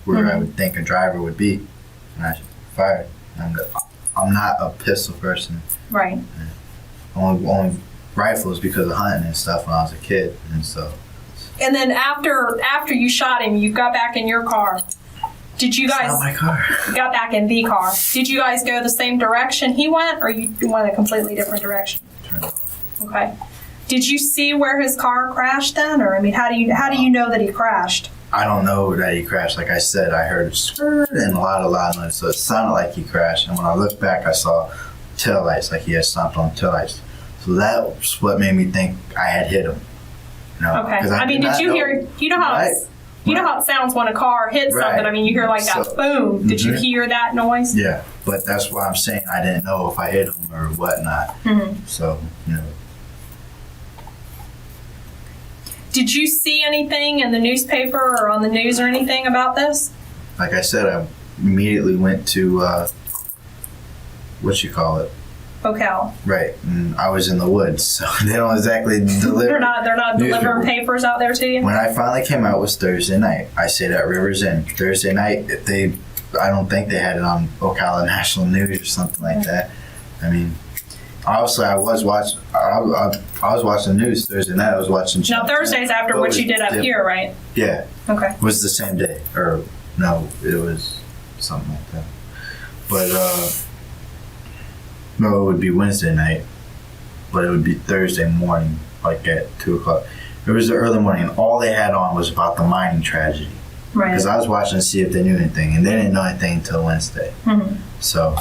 where I would think a driver would be, and I fired. I'm not a pistol person. Right. Only rifles because of hunting and stuff when I was a kid, and so. And then after you shot him, you got back in your car. Did you guys Not my car. got back in the car? Did you guys go the same direction he went, or you went a completely different direction? Turned off. Okay. Did you see where his car crashed then, or I mean, how do you know that he crashed? I don't know that he crashed. Like I said, I heard a skirt and a lot of loud noise, so it sounded like he crashed. And when I looked back, I saw taillights, like he had stomped on taillights. So that's what made me think I had hit him. Okay. 'cause I mean, did you hear? You know how it sounds when a car hits Right. something. I mean, you hear like that So- boom. Did you Mhm. hear that noise? Yeah, but that's why I'm saying I didn't know if I hit him or whatnot. So, Did you see anything in the newspaper or on the news or anything about this? like I said, I immediately went to, Ocala. Right, and I was in the woods, so they don't exactly deliver. They're not delivering newspaper. papers out there to you? When I finally came out was Thursday night. I stayed at Rivers Inn. Thursday night, I don't think they had it on Ocala National News or something like that. I mean, obviously I was watching. I was watching the news Thursday night. I was watching. Now Chapman. Thursday's after But what it you was did up diff- here, right? Yeah, Okay. it was the same day, or no, it was something like that. But no, it would be Wednesday night, but it would be Thursday morning, like at 2:00. It was the early morning, and all they had on was about the mining tragedy. Right. Because I was watching to see if they knew anything, and they didn't know anything until Wednesday. So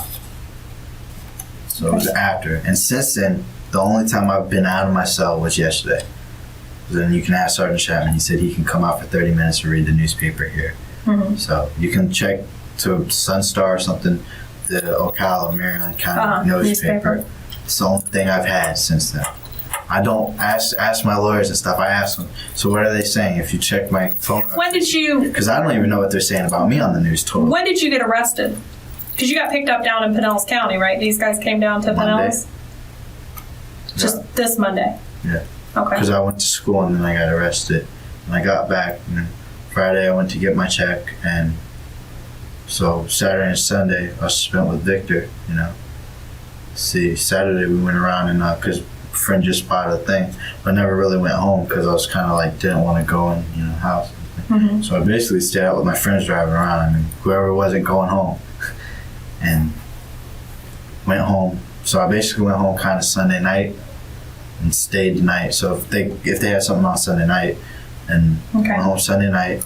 it was after. And since then, the only time I've been out of my cell was yesterday. Then you can ask Sergeant Chapman. He said he can come out for 30 minutes to read the newspaper here. So you can check to Sunstar or something, the Ocala, Marion County newspaper. It's the only thing I've had since then. I don't ask my lawyers and stuff. I ask them, so what are they saying? If you check my phone. When did you Because I don't even know what they're saying about me on the news totally. When did you get arrested? Because you got picked up down in Pinellas County, right? These guys came down to Monday. Pinellas? Just this Monday? Yeah. Okay. Because I went to school and then I got arrested. And I got back, and Friday I went to get my check, and so Saturday and Sunday I spent with Victor, See, Saturday we went around, and because friend just spotted a thing, but never really went home because I was kind of like didn't want to go in, you know, house. Mm-hmm. So I basically stayed out with my friends driving around. I mean, whoever wasn't going home, and went home. So I basically went home kind of Sunday night and stayed the night. So if they had something on Sunday night, and Okay. went home Sunday night.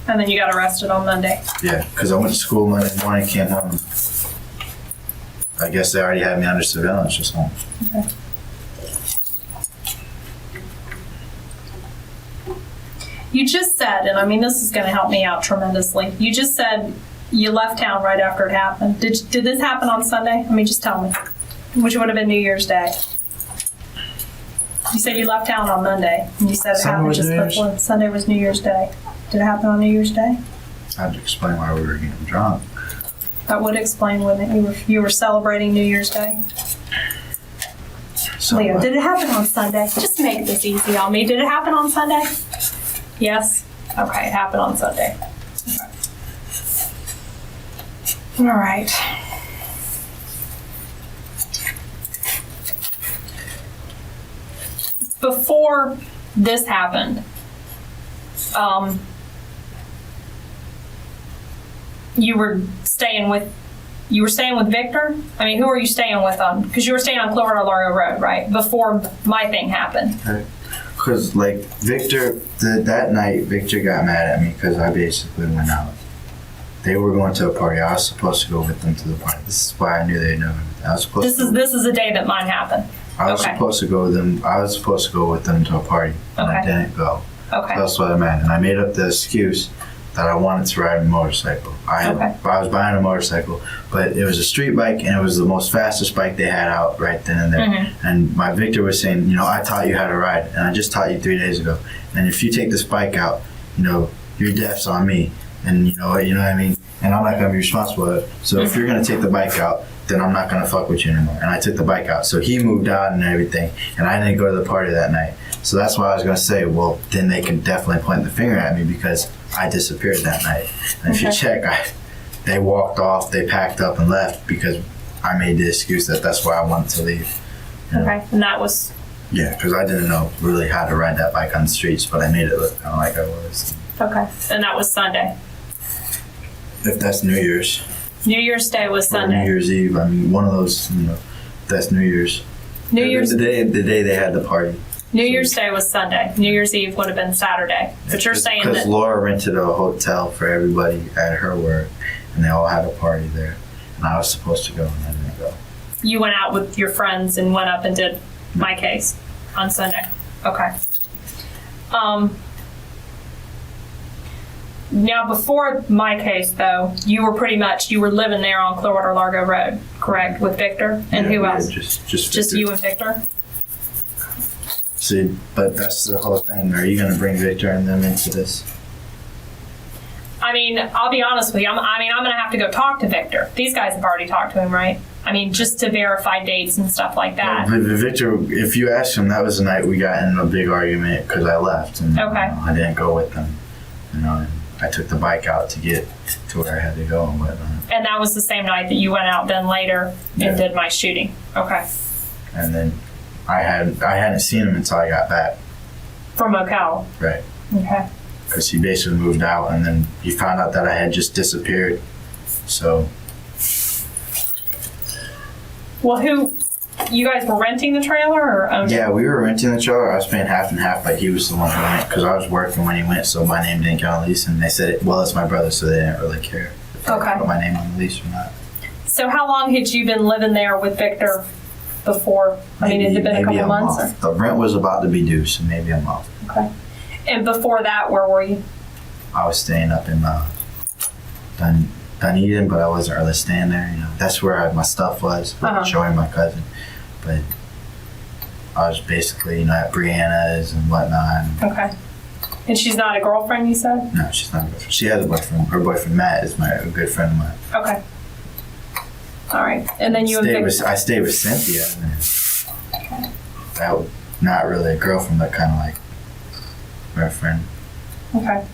And then you got arrested on Monday. Yeah, because I went to school Monday morning, came home. I guess they already had me under surveillance or something. Okay. You just said, and I mean this is going to help me out tremendously. You just said you left town right after it happened. Did this happen on Sunday? I mean, just tell me. Which would have been New Year's Day. You said you left town on Monday, and you said it Sunday happened was just New Year's? before. Sunday was New Year's Day. Did it happen on New Year's Day? I had to explain why we were getting drunk. That would explain, wouldn't it? You were celebrating New Year's Day. So, Leo, did it happen on Sunday? Just make this easy on me. Did it happen on Sunday? Yes? Okay, it happened on Sunday. All right. Before this happened, you were staying with Victor? I mean, who were you staying with on? Because you were staying on Clearwater Largo Road, right? Before my thing happened. because like Victor, that night, Victor got mad at me because I basically went out. They were going to a party. I was supposed to go with them to the party. This is why I knew they'd know everything. I was supposed This is the day that mine happened. I was okay. supposed to go with them. I was supposed to go with them to a party, and I Okay. didn't go. Okay. That's what I meant. And I made up the excuse that I wanted to ride a motorcycle. I was buying a motorcycle, but it was a street bike, and it was the most fastest bike they had out right then and there. Mm-hmm. And my Victor was saying, you know, I taught you how to ride, and I just taught you 3 days ago. And if you take this bike out, you know, your death's on me. And you know what I mean? And I'm not going to be responsible for it. So if you're going to take the bike out, then I'm not going to fuck with you anymore. And I took the bike out. So he moved out and everything, and I didn't go to the party that night. So that's why I was going to say, well, then they can definitely point the finger at me because I disappeared that night. And if you check, they walked off, they packed up and left because I made the excuse that that's why I wanted to leave. You know? Okay. And that was Yeah, because I didn't know really how to ride that bike on the streets, but I made it look kind of like I was. okay. And that was Sunday. If that's New Year's. New Year's Day was Or Sunday. New Year's Eve. I mean, one of those, you know, that's New Year's. New Year's The day they had the party. New Year's Day was Sunday. New Year's Eve would have been Saturday. But you're saying Because that Laura rented a hotel for everybody at her work, and they all had a party there. And I was supposed to go, and I didn't go. you went out with your friends and went up and did my case on Sunday. Okay. Now, before my case, though, you were living there on Clearwater Largo Road, correct, with Victor? And who Yeah, else? Just Just Victor. you and Victor? See, but that's the whole thing. Are you going to bring Victor and them into this? I mean, I'll be honest with you. I'm going to have to go talk to Victor. These guys have already talked to him, right? I mean, just to verify dates and stuff like that. But Victor, if you ask him, that was the night we got in a big argument because I left and Okay. I didn't go with them. You know, and I took the bike out to get to where I had to go and whatnot. And that was the same night that you went out then later Yeah. and did my shooting. Okay. And then I hadn't seen him until I got back, From Ocala. right? Okay. Because he basically moved out, and then he found out that I had just disappeared. So Well, you guys were renting the trailer or owning it? yeah, we were renting the trailer. I was paying half and half, but he was the one who went because I was working when he went, so my name didn't get on the lease. And they said, well, it's my brother, so they didn't really care if I Okay. put my name on the lease or not. So how long had you been living there with Victor before? I mean, had it been a couple months? month. The rent was about to be due, so maybe a month. Or? Okay. And before that, where were you? I was staying up in Dunedin, but I wasn't really staying there. You know, that's where my stuff was, showing my cousin. But I was basically, you know, at Brianna's and whatnot. Okay. And she's not a girlfriend, you said? No, she's not a girlfriend. She has a boyfriend. Her boyfriend Matt is a good friend of mine. Okay. All right. And then you and Victor. I stayed with Cynthia. And that was not really a girlfriend, but kind of like her friend. Okay.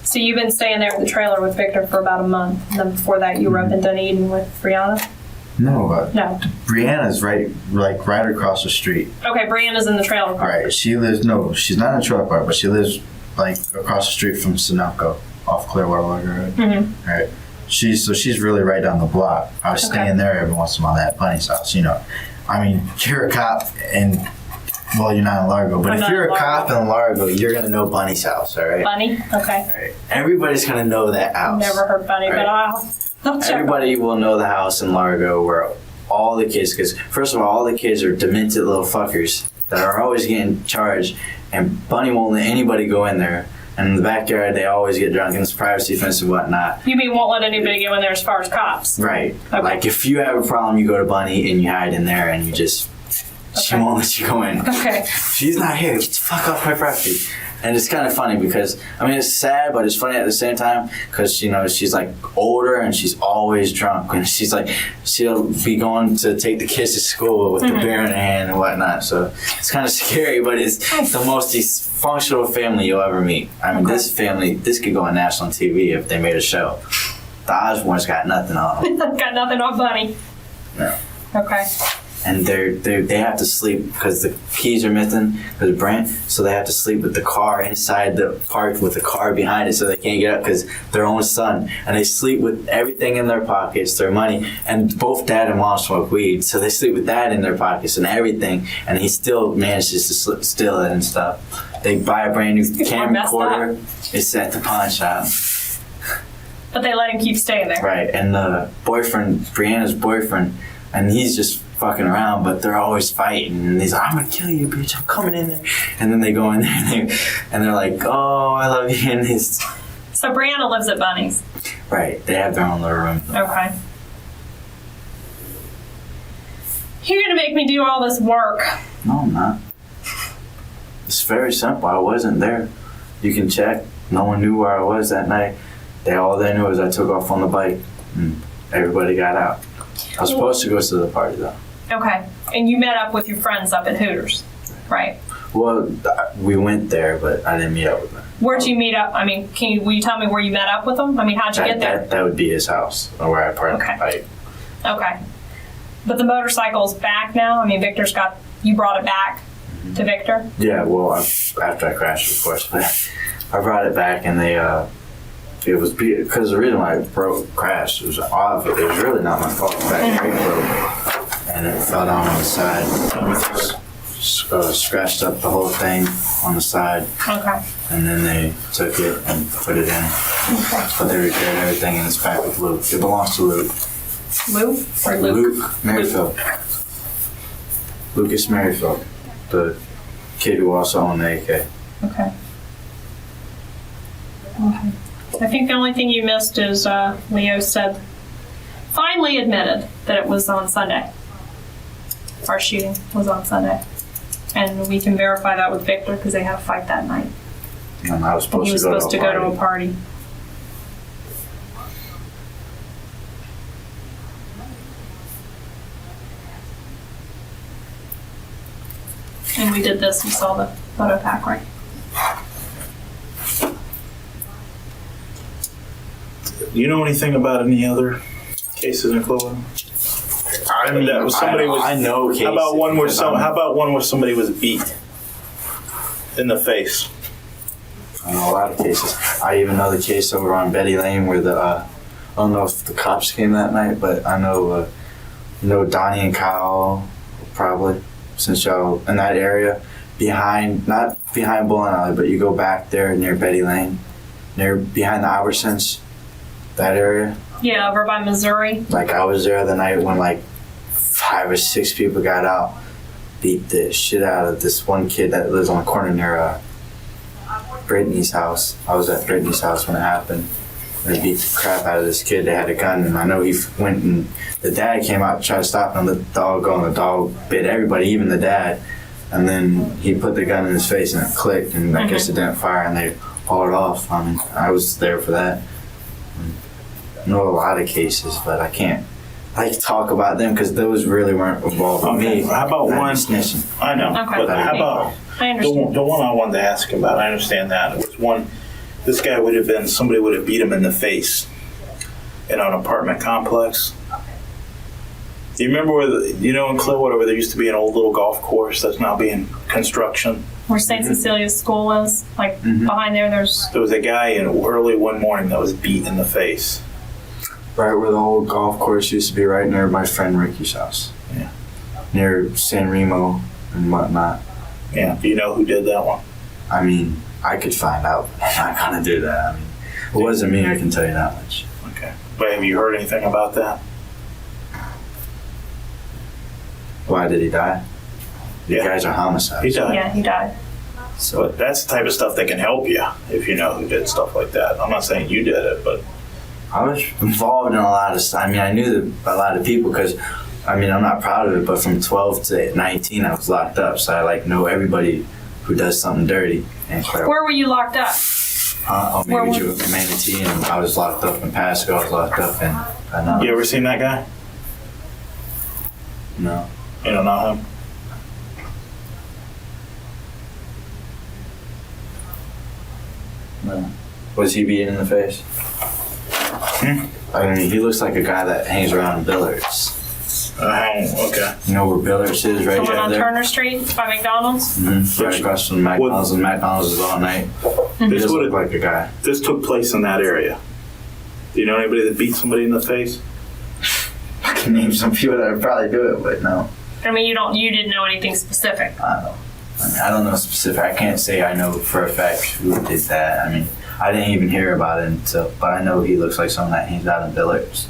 So you've been staying there at the trailer with Victor for about a month. And then before that, you were up in Dunedin with Brianna? No, No. Brianna's right across the street. Okay, Brianna's in the trailer park. Right. She lives. No, she's not in the trailer park, but she lives like across the street from Sunoco, off Clearwater Lodge Road. Mm-hmm. Right. She's really right down the block. I was staying there every once in a while at Bunny's house. You know, I mean, you're a cop and. Well, you're not in Largo, but if you're a cop in Largo, you're gonna know Bunny's house, all right? Bunny? Okay. All right. Everybody's gonna know that house. Never heard Bunny, but I'll check. Everybody will know the house in Largo where all the kids, because first of all the kids are demented little fuckers that are always getting charged, and Bunny won't let anybody go in there. And in the backyard, they always get drunk, and it's privacy fence and whatnot. You mean won't let anybody go in there as far as cops? Right. Okay. Like if you have a problem, you go to Bunny and you hide in there, and you just. She won't let you go in. Okay. She's not here. Get the fuck off my property. And it's kind of funny because, I mean, it's sad, but it's funny at the same time because, you know, she's like older and she's always drunk. And she's like, she'll be going to take the kids to school with the beer in her hand and whatnot. So it's kind of scary, but it's the most dysfunctional family you'll ever meet. I mean, this family, this could go on national TV if they made a show. The Osborne's got nothing on them. Got nothing on Bunny. No. Okay. And they have to sleep because the keys are missing because Brent, so they have to sleep with the car inside the park with the car behind it so they can't get up because their own son. And they sleep with everything in their pockets, their money, and both dad and mom smoke weed, so they sleep with that in their pockets and everything, and he still manages to steal it and stuff. They buy a brand new camcorder, it's at the pawn shop. But they let him keep staying there. Right, and the boyfriend, Brianna's boyfriend, and he's just fucking around, but they're always fighting. And he's like, I'm gonna kill you, bitch, I'm coming in there. And then they go in there and they're like, oh, I love you. And it's... So Brianna lives at Bunny's. Right, they have their own little room. Okay. You're gonna make me do all this work. No, I'm not. It's very simple. I wasn't there. You can check. No one knew where I was that night. All they knew was I took off on the bike and everybody got out. I was supposed to go to the party though. Okay. And you met up with your friends up at Hooters, right? Well, we went there, but I didn't meet up with them. Where'd you meet up? I mean, will you tell me where you met up with them? I mean, how'd you get there? That would be his house, or where I parked the bike. Okay. But the motorcycle's back now? I mean, you brought it back to Victor? Yeah, well, after I crashed, of course, but I brought it back and they, it was because the reason why I crashed was off. It was really not my fault. The back brake broke and it fell down on the side. Scratched up the whole thing on the side. Okay. And then they took it and put it in. Okay. But they repaired everything and it's back with Luke. It belongs to Luke. Luke or Luke? Luke Merrifield. Lucas Merrifield, the kid who also owned the AK. Okay. Okay. I think the only thing you missed is Leo said, finally admitted that it was on Sunday. Our shooting was on Sunday. And we can verify that with Victor because they had a fight that night. And I was supposed to go to a party. And we did this, you saw the photo pack, right? You know anything about any other cases in Cleveland? I mean, I know cases. How about one where somebody was beat in the face? I know a lot of cases. I even know the case over on Betty Lane where I don't know if the cops came that night, but I know Donnie and Kyle probably, since y'all in that area, not behind Bowling Alley, but you go back there near Betty Lane, behind the Albertsons, that area. Yeah, over by Missouri. Like I was there the night when like 5 or 6 people got out, beat the shit out of this one kid that lives on the corner near Brittany's house. I was at Brittany's house when it happened. They beat the crap out of this kid. They had a gun, and I know he went and the dad came out to try to stop him. The dog bit everybody, even the dad. And then he put the gun in his face, and it clicked, and I guess it didn't fire, and they hauled it off. I mean, I was there for that. I know a lot of cases, but I can't talk about them because those really weren't involved with me. How about one? Snitching. I know. Okay. But how about the one I wanted to ask about? I understand that. It was one. This guy somebody would have beat him in the face in an apartment complex. Do you remember in Clearwater where there used to be an old little golf course that's now being construction? Where St. Cecilia's school is, like behind there, There was a guy early one morning that was beat in the face. Right where the old golf course used to be, right near my friend Ricky's house. Yeah. Near San Remo and whatnot. Yeah. Do you know who did that one? I mean, I could find out. I'm not gonna do that. I mean, it wasn't me, I can tell you that much. Okay. But have you heard anything about that? Why did he die? The Yeah. guys are homicides. He died. yeah, he died. So But that's the type of stuff that can help you if you know who did stuff like that. I'm not saying you did it, but I was involved in a lot of stuff. I mean, I knew a lot of people because, I mean, I'm not proud of it, but from 12 to 19, I was locked up. So I know everybody who does something dirty. And Where were you locked up? Where maybe was- you Manatee, and I was locked up in Pasco. I was locked up in. you ever seen that guy? No. You don't know him? No. Was he beaten in the face? I mean, he looks like a guy that hangs around billiards. Okay. You know where billiards is, right The one on there? Turner Street by McDonald's? Mm-hmm. Right across from McDonald's, and McDonald's is all night. He This does would look like a guy. This took place in that area. Do you know anybody that beat somebody in the face? I can name some people that would probably do it, but no. I mean, you didn't know anything specific. I don't know. I mean, I don't know specific. I can't say I know for a fact who did that. I mean, I didn't even hear about it until, but I know he looks like someone that hangs out in billiards.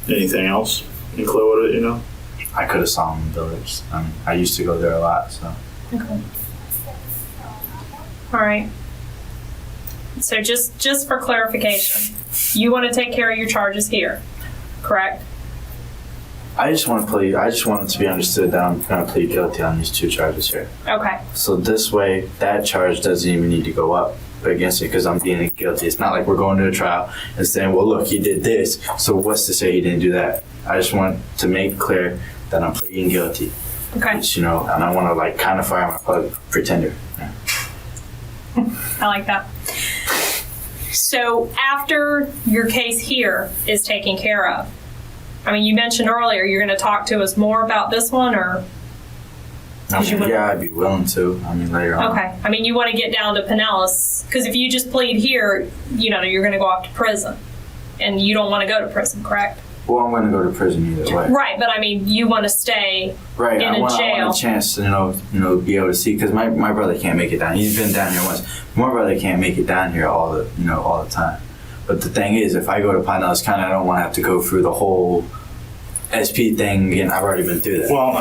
Anything else in Clearwater that you know? I could have saw him in billiards. I mean, I used to go there a lot, so. Okay. All right. So just for clarification, you want to take care of your charges here, correct? I just want it to be understood that I'm going to plead guilty on these two charges here. Okay. So this way, that charge doesn't even need to go up against it because I'm being guilty. It's not like we're going to a trial and saying, well, look, he did this, so what's to say he didn't do that? I just want to make clear that I'm pleading guilty. Okay. Which, and I want to kind of fire my plug pretender. Yeah. I like that. So after your case here is taken care of, I mean, you mentioned earlier you're going to talk to us more about this one, or? I mean, yeah, I'd be willing to. I mean, later on. Okay. I mean, you want to get down to Pinellas, because if you just plead here, you're going to go off to prison, and you don't want to go to prison, correct? Well, I'm going to go to prison either way. Right, but I mean, you want to stay Right. in I want jail. a chance to, be able to see, because my brother can't make it down. He's been down here once. My brother can't make it down here all the time. But the thing is, if I go to Pinellas County, I don't want to have to go through the whole SP thing again. I've already been through that. Well,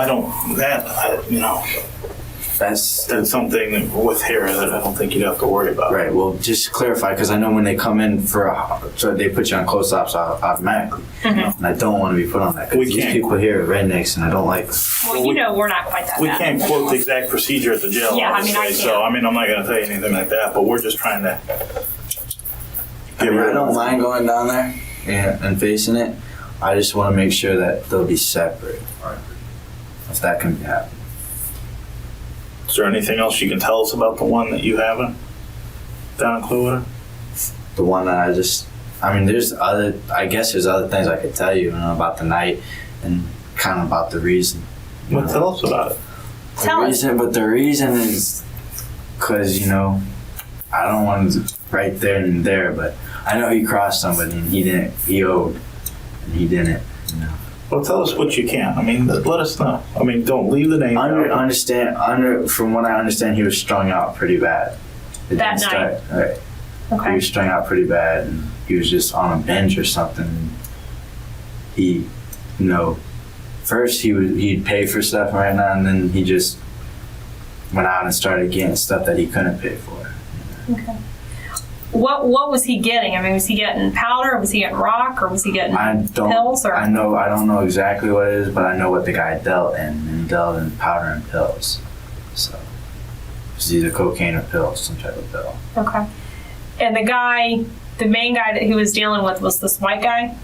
That's something with here that I don't think you'd have to worry about. right. Well, just clarify, because I know when they come in so they put you on close ops automatically, and I don't want to be put on that because these people here are rednecks, and I don't like. Well, we're not quite that We bad. can't quote the exact procedure at the jail. Yeah, I mean, I obviously, can't. So, I'm not going to tell you anything like that, but we're just trying to. I don't mind going down there and facing it. I just want to make sure that they'll be separate, if that can happen. Is there anything else you can tell us about the one that you haven't down in Clearwater? The one that there's other things I could tell you, about the night and kind of about the reason. Well, tell us about it. But the reason is because, I don't want to right there and there, but I know he crossed somebody and he owed, and he didn't, Well, tell us what you can. I mean, let us know. I mean, don't leave the name out. From what I understand, he was strung out pretty bad. That night? Right. Okay. He was strung out pretty bad, and he was just on a bench or something. He, first he'd pay for stuff right now, and then he just went out and started getting stuff that he couldn't pay for. Okay. What was he getting? I mean, was he getting powder, or was he getting rock, or was he getting pills? Or I don't know exactly what it is, but I know what the guy dealt in, and he dealt in powder and pills. So it's either cocaine or pills, some type of pill. Okay. And the main guy that he was dealing with was this white guy?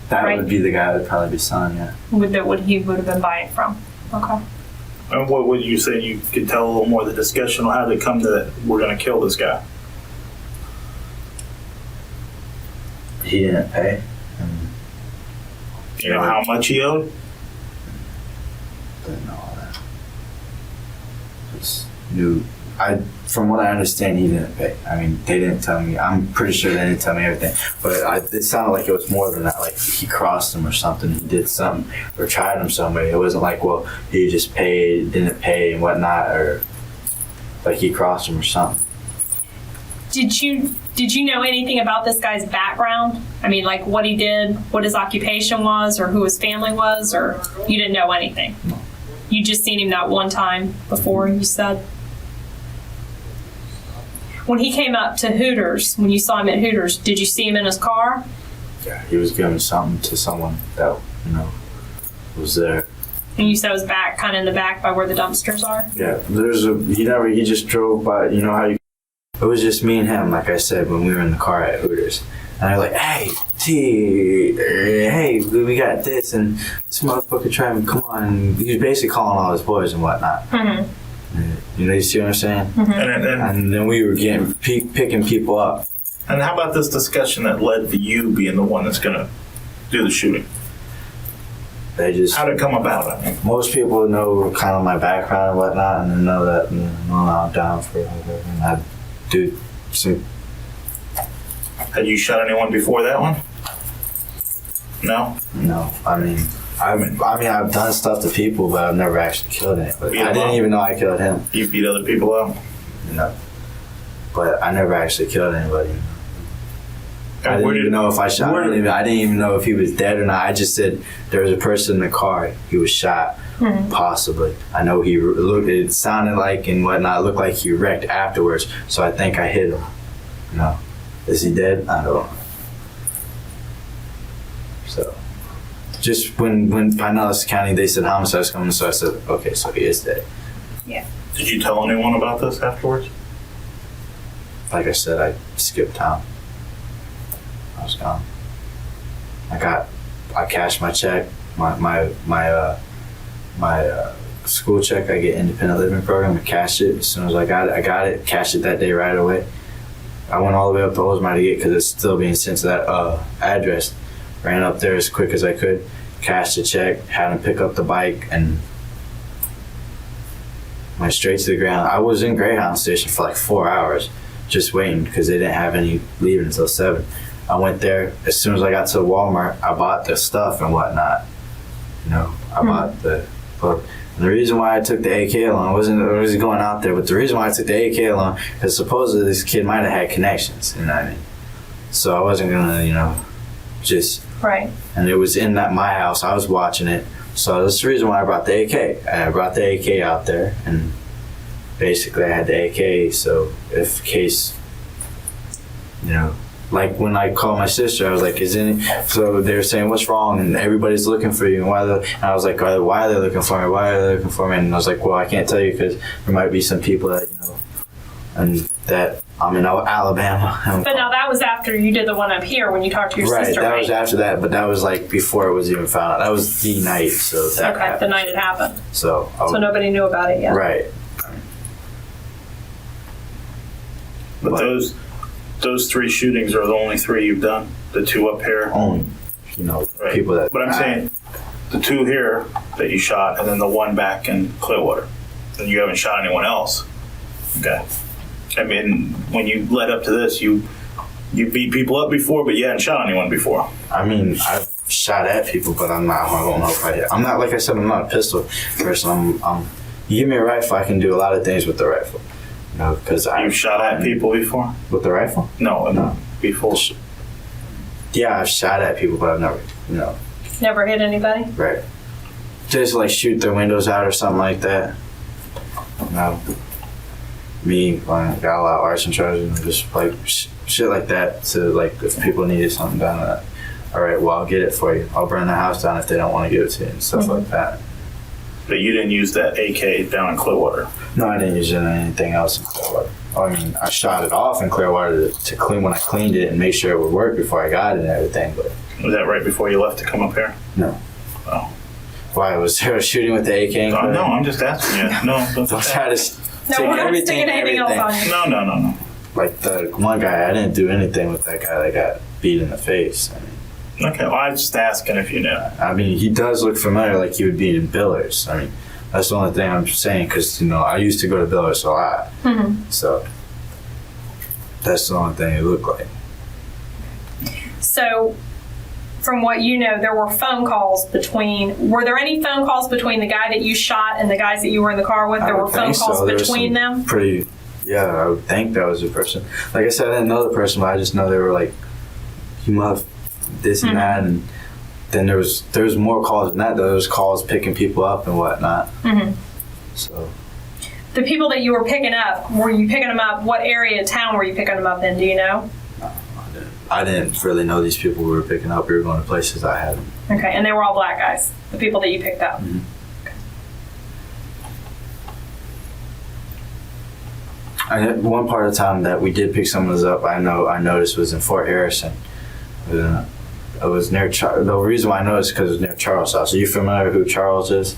That Right. would be the guy that would probably be selling, yeah. He would have been buying from. Okay. And what would you say you could tell a little more of the discussion on how they come to that we're going to kill this guy? He didn't pay. And You know how much he owed? Didn't know all that. Just knew. From what I understand, he didn't pay. I mean, they didn't tell me. I'm pretty sure they didn't tell me everything. But it sounded like it was more than that. Like he crossed him or something. He did something or tried him some way. It wasn't like, well, he just paid, didn't pay and whatnot, or like he crossed him or something. Did you know anything about this guy's background? I mean, like what he did, what his occupation was, or who his family was, or you didn't know anything? No. You just seen him that one time before, you said? When he came up to Hooters, when you saw him at Hooters, did you see him in his car? Yeah, he was giving something to someone that, was there. And you said it was back, kind of in the back by where the dumpsters are? Yeah, he just drove by, it was just me and him, like I said, when we were in the car at Hooters. And I was like, hey, hey, we got this, and this motherfucker trying to come on. He was basically calling all his boys and whatnot. Mm-hmm. You see what I'm saying? Mm-hmm. And then we were picking people up. And how about this discussion that led to you being the one that's going to do the shooting? They just... How did it come about? I mean, most people know kind of my background and whatnot, and they know that I'm down for it. And I do some... had you shot anyone before that one? No? No, I mean, I've done stuff to people, but I've never actually killed anybody. I didn't even know I killed him. You beat other people up? No, but I never actually killed anybody. I didn't even know if I shot him. I didn't even know if he was dead or not. I just said there was a person in the car. He was shot, possibly. I know he looked. It sounded like and whatnot. It looked like he wrecked afterwards. So I think I hit him. No, is he dead? I don't know. So, just when Pinellas County, they said homicide was coming, so I said, okay, so he is dead. Yeah. Did you tell anyone about this afterwards? Like I said, I skipped town. I was gone. I cashed my check, my school check. I get independent living program. I cashed it as soon as I got it. Cashed it that day right away. I went all the way up to Oldsmar to get because it's still being sent to that address. Ran up there as quick as I could, cashed the check, had him pick up the bike, and went straight to the ground. I was in Greyhound Station for like 4 hours, just waiting because they didn't have any leaving until 7. I went there. As soon as I got to Walmart, I bought the stuff and whatnot. I bought the book. And the reason why I took the AK along, I wasn't going out there, but the reason why I took the AK along is supposedly this kid might have had connections, you know what I mean? So I wasn't gonna, just... Right. And it was in my house. I was watching it. So that's the reason why I brought the AK. I brought the AK out there, and basically I had the AK, so if in case, like when I called my sister, I was like, so they were saying, what's wrong? And everybody's looking for you. And I was like, why are they looking for me? Why are they looking for me? And I was like, well, I can't tell you because there might be some people that, and that I'm in Alabama. But now that was after you did the one up here when you talked to your sister, right? That was after that, but that was like before it was even found out. That was the night, so that happened. The night it happened. So nobody knew about it yet. Right. But those 3 shootings are the only 3 you've done? The 2 up here? Only, right. people that... But I'm saying, the 2 here that you shot, and then the 1 back in Clearwater. And you haven't shot anyone else. Okay. I mean, when you led up to this, you beat people up before, but you hadn't shot anyone before. I mean, I've shot at people, but I don't know if I hit. I'm not, like I said, I'm not a pistol person. You give me a rifle, I can do a lot of things with the rifle. Because You've shot at people before? With the rifle? No. Before. Yeah, I've shot at people, but I've never, Never hit anybody? Right. Just like shoot their windows out or something like that. Me, I got a lot of arson charges and just like shit like that. So like if people needed something done, all right, well I'll get it for you. I'll burn the house down if they don't want to give it to you and stuff like that. But you didn't use that AK down in Clearwater? No, I didn't use it in anything else in Clearwater. I mean, I shot it off in Clearwater to clean when I cleaned it and make sure it would work before I got it and everything. But was that right before you left to come up here? No. Oh. Why was there a shooting with the AK? In Clearwater? No, I'm just asking you. No, don't try to. No, we're not sticking anything else on you. No. Like the one guy, I didn't do anything with that guy that got beat in the face. I mean, Okay, well, I was just asking if you knew. I mean, he does look familiar, like he would be in Billers. I mean, that's the only thing I'm saying, because, you know, I used to go to Billers a lot. Mm-hmm. So, that's the only thing it looked like. So, from what you know, there were phone calls were there any phone calls between the guy that you shot and the guys that you were in the car with? There were phone calls between them? Yeah, I would think that was the person. Like I said, I didn't know the person, but I just know they were like, you must this and that, and then there was more calls than that. There was calls picking people up and whatnot. Mm-hmm. So the people that you were picking up, were you picking them up? What area of town were you picking them up in? Do you know? No, I didn't really know these people we were picking up. We were going to places I had them. Okay, and they were all black guys, the people that you picked up. Mm-hmm. And one part of the time that we did pick someone's up, I noticed was in Fort Harrison. It was near the reason why I know is because it was near Charles' house. Are you familiar with who Charles is?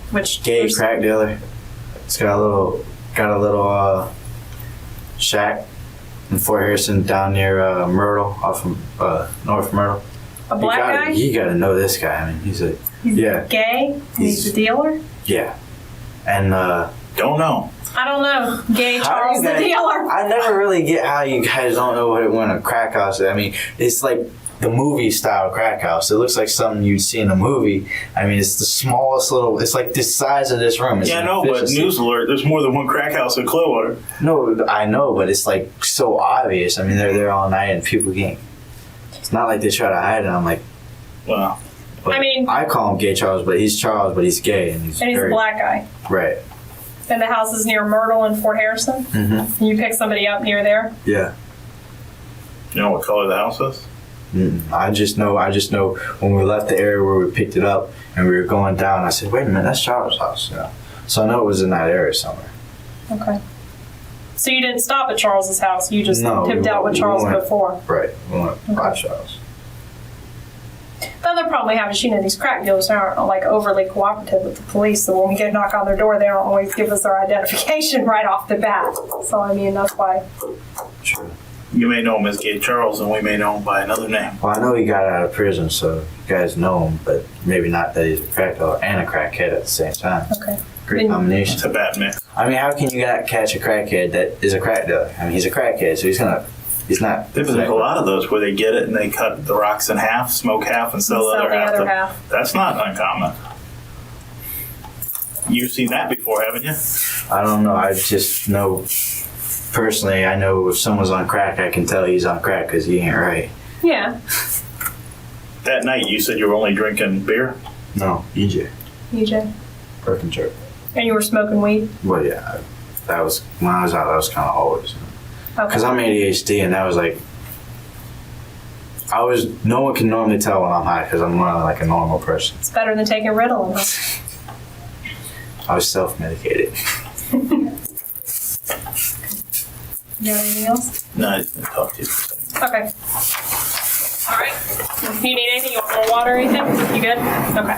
Which gay crack dealer. It's got a little shack in Fort Harrison down near Myrtle, off of North Myrtle. A black guy? You got to know this guy. I mean, he's gay. He's a dealer. Yeah, and Don't know. I don't know. Gay Charles the dealer. I never really get how you guys don't know what a crack house is. I mean, it's like the movie style crack house. It looks like something you'd see in a movie. I mean, it's the smallest little. It's like the size of this room. It's I know, but news alert. There's more than one crack house in Clearwater. No, I know, but it's like so obvious. I mean, they're there all night and people can't. It's not like they try to hide it. I'm like, well, I mean, I call him Gay Charles, but he's Charles, but he's gay and he's a black guy. Right. And the house is near Myrtle and Fort Harrison. Mm-hmm. You pick somebody up near there. Yeah. You know what color the house is? I just know when we left the area where we picked it up and we were going down, I said, wait a minute, that's Charles' house. Yeah. So I know it was in that area somewhere. Okay. So you didn't stop at Charles's house. You just pimped out with Charles before. Right. We went by Charles. The other problem we have is, these crack dealers aren't like overly cooperative with the police. So when we get a knock on their door, they don't always give us their identification right off the bat. So I mean, that's why. Sure. You may know him as Gay Charles, and we may know him by another name. Well, I know he got out of prison, so you guys know him, but maybe not that he's a crack dealer and a crackhead at the same time. Okay. Great combination. It's a bad mix. I mean, how can you catch a crackhead that is a crack dealer? I mean, he's a crackhead, so he's not. There's a lot of those where they get it and they cut the rocks in half, smoke half, and sell the other half. That's not uncommon. You've seen that before, haven't you? I don't know. I just know, personally, I know if someone's on crack, I can tell he's on crack because he ain't right. Yeah. That night you said you were only drinking beer? No, EJ. Birkenchurch. And you were smoking weed? Well, yeah. That was, when I was out, that was kind of always. Because I'm ADHD, and that was like, no one can normally tell when I'm high because I'm running like a normal person. It's better than taking Ritalin. I was self-medicated. You got anything else? No, I just didn't talk to you for a second. Okay. All right. If you need anything, you want more water or anything? You good? Okay.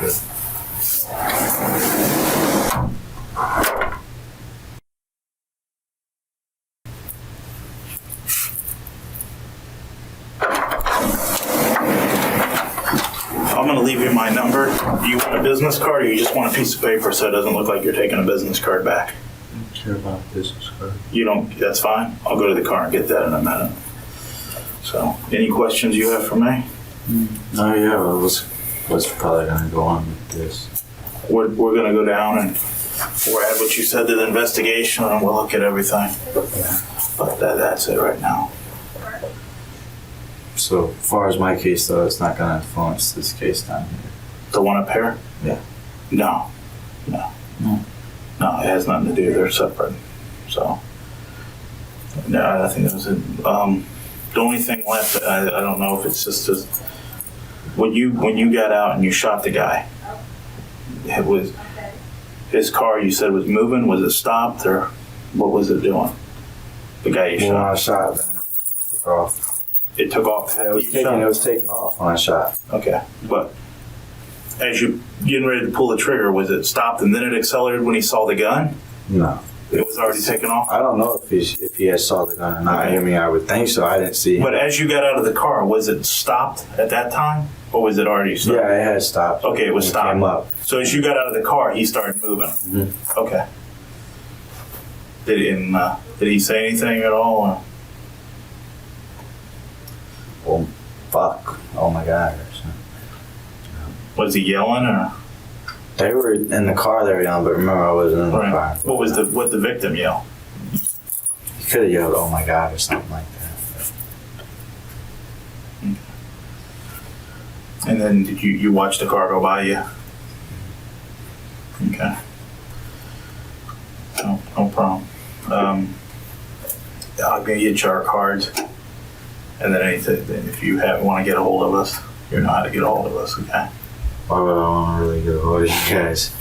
I'm going to leave you my number. Do you want a business card or you just want a piece of paper so it doesn't look like you're taking a business card back? I don't care about business card. You don't? That's fine. I'll go to the car and get that in a minute. So, any questions you have for me? Oh, yeah. What's probably going to go on with this? We're going to go down and we'll add what you said to the investigation and we'll look at everything. Yeah. But that's it right now. So, as far as my case, though, it's not going to influence this case down here. The one up here? Yeah. No, it has nothing to do. They're separate. So, no, I think that was it. The only thing left, I don't know if it's just when you got out and you shot the guy, it was his car. You said was moving. Was it stopped or what was it doing? The guy you shot. When I shot, then it took off. It took off. Yeah, it was taking off when I shot. Okay, but as you getting ready to pull the trigger, was it stopped and then it accelerated when he saw the gun? No. It was already taken off? I don't know if he has saw the gun or not. I mean, I would think so. I didn't see. But as you got out of the car, was it stopped at that time? Or was it already stopped? Yeah, it had stopped. Okay, it was When stopped. Came up. So as you got out of the car, he started moving? Mm-hmm. Okay. Did he say anything at all? Or? Well, fuck. Oh my God. Was he yelling or? They were in the car. They were yelling, but remember, I wasn't in the car. What the victim yell? He could have yelled, "Oh my God," or something like that. And then did you watch the car go by you? Okay. No problem. I'll give you our cards, and then anything. If you want to get a hold of us, you know how to get a hold of us. Okay. Why would I want to really get a hold of you guys?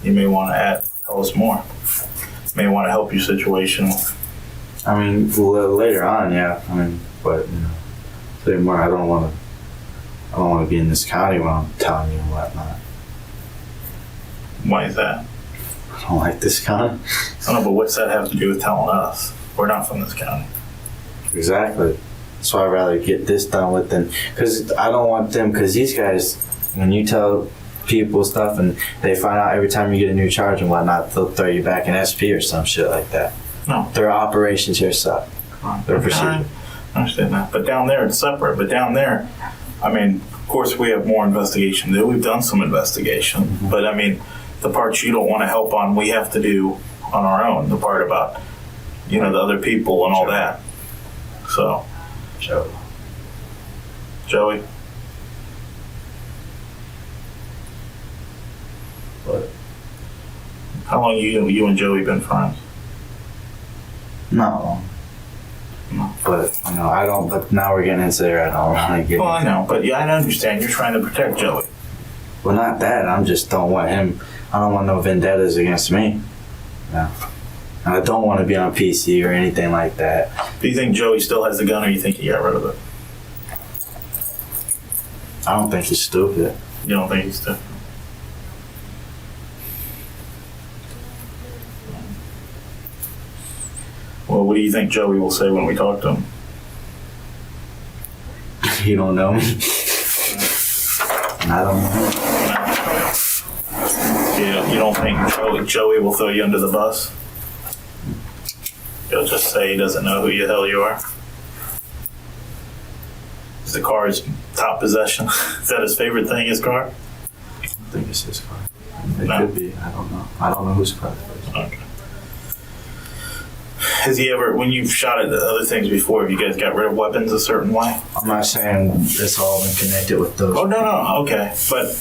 You may want to tell us more. May want to help your situation. I mean, later on, yeah. I mean, but later more. I don't want to be in this county when I'm telling you and whatnot. Why is that? I don't like this county. I don't know, but what's that have to do with telling us? We're not from this county. Exactly. That's why I'd rather get this done with them. Because I don't want them, because these guys, when you tell people stuff and they find out every time you get a new charge and whatnot, they'll throw you back in SP or some shit like that. No. Their operations here suck. Their procedure. I understand that. But down there, it's separate. But down there, I mean, of course, we have more investigation to do. We've done some investigation. Mm-hmm. But, I mean, the parts you don't want to help on, we have to do on our own. The part about, the other people and all that. So. Joey? What? How long you and Joey been friends? Not long. No. But, I don't, but now we're getting into there. I don't want to get Well, I know, but yeah, I understand. You're trying to protect Joey. Well, not that. I just don't want him. I don't want no vendettas against me. No. And I don't want to be on PC or anything like that. Do you think Joey still has the gun, or you think he got rid of it? I don't think he's stupid. You don't think he's stupid? Well, what do you think Joey will say when we talk to him? You don't know me. I don't know. You don't think Joey will throw you under the bus? He'll just say he doesn't know who the hell you are? Is the car his top possession? Is that his favorite thing, his car? I think it's his car. It No. could be. I don't know. I don't know whose car it is. Okay. Has he ever, when you've shot at the other things before, have you guys got rid of weapons a certain way? I'm not saying it's all been connected with those. Oh, no, okay. But,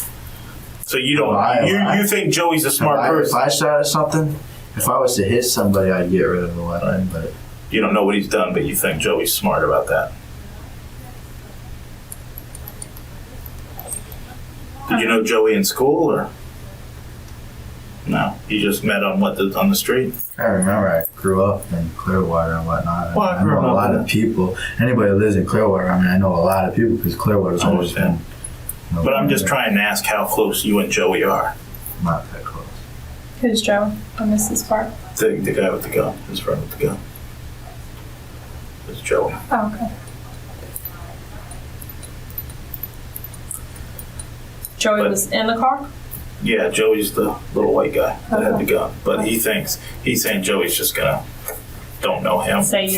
so you don't, you think Joey's a smart If person? I shot at something, if I was to hit somebody, I'd get rid of the weapon. But You don't know what he's done, but you think Joey's smart about that. Did you know Joey in school, or? No, you just met on on the street? I remember I grew up in Clearwater and whatnot. Well, I know a lot of people. Anybody who lives in Clearwater, I know a lot of people because Clearwater's always been. But I'm just trying to ask how close you and Joey are. Not that close. Who's Joe? I missed this part. The guy with the gun, his friend with the gun. It's Joey. Oh, okay. Joey was in the car? Yeah, Joey's the little white guy that had the Okay. gun. But he's saying Joey's just don't know him. Say he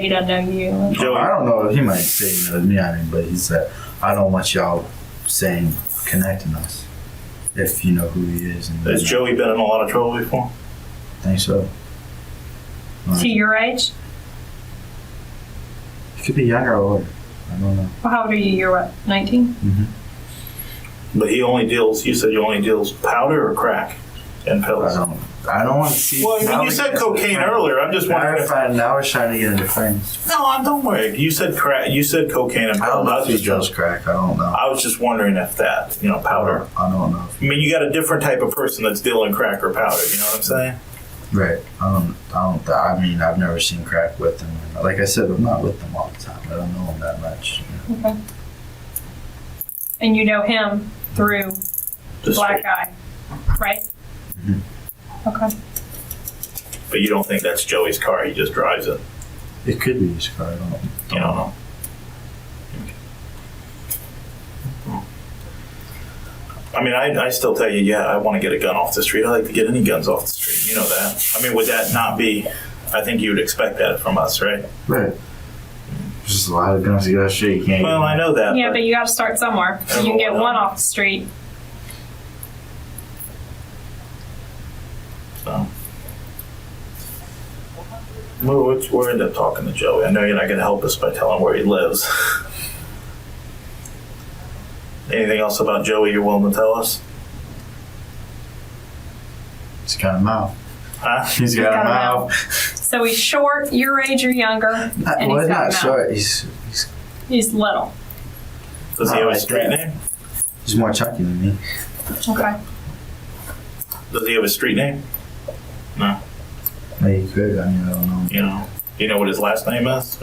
doesn't know you. Joey, I don't know. He might say he knows me, but he said, I don't want y'all saying connecting us if you know who he is. And has Joey been in a lot of trouble before? I think so. Is he your age? He could be younger or older. I don't know. Well, how old are you? You're what, 19? Mm-hmm. But you said he only deals powder or crack and pills? I don't want to see. Well, you said cocaine earlier. I'm just wondering if... Now we're trying to get into friends. No, don't worry. You said crack. You said cocaine and I pills. don't know if he does crack. I don't know. I was just wondering if that, powder. I don't know. I mean, you got a different type of person that's dealing crack or powder. You know what I'm saying? Right. I mean, I've never seen crack with him. Like I said, I'm not with them all the time. I don't know him that much. Okay. And you know him through the black guy, right? Mm-hmm. Okay. But you don't think that's Joey's car? He just drives it. It could be his car. I don't know. You don't know. I mean, I still tell you, yeah, I want to get a gun off the street. I like to get any guns off the street. You know that. I mean, would that not be? I think you would expect that from us, right? Right. There's just a lot of guns you got to shoot. You can't. Well, I know that. Yeah, but you got to start somewhere. So you can get one off the street. So. We'll end up talking to Joey. I know you're not going to help us by telling where he lives. Anything else about Joey you're willing to tell us? He's got a mouth. Huh? He's got a mouth. So he's short, your age or younger, and Well, he's he's got a not mouth. short. He's little. Does he have a like street that. name? He's more chunky than me. Okay. Does he have a street name? No. Maybe he could. I mean, I don't know. You know what his last name is?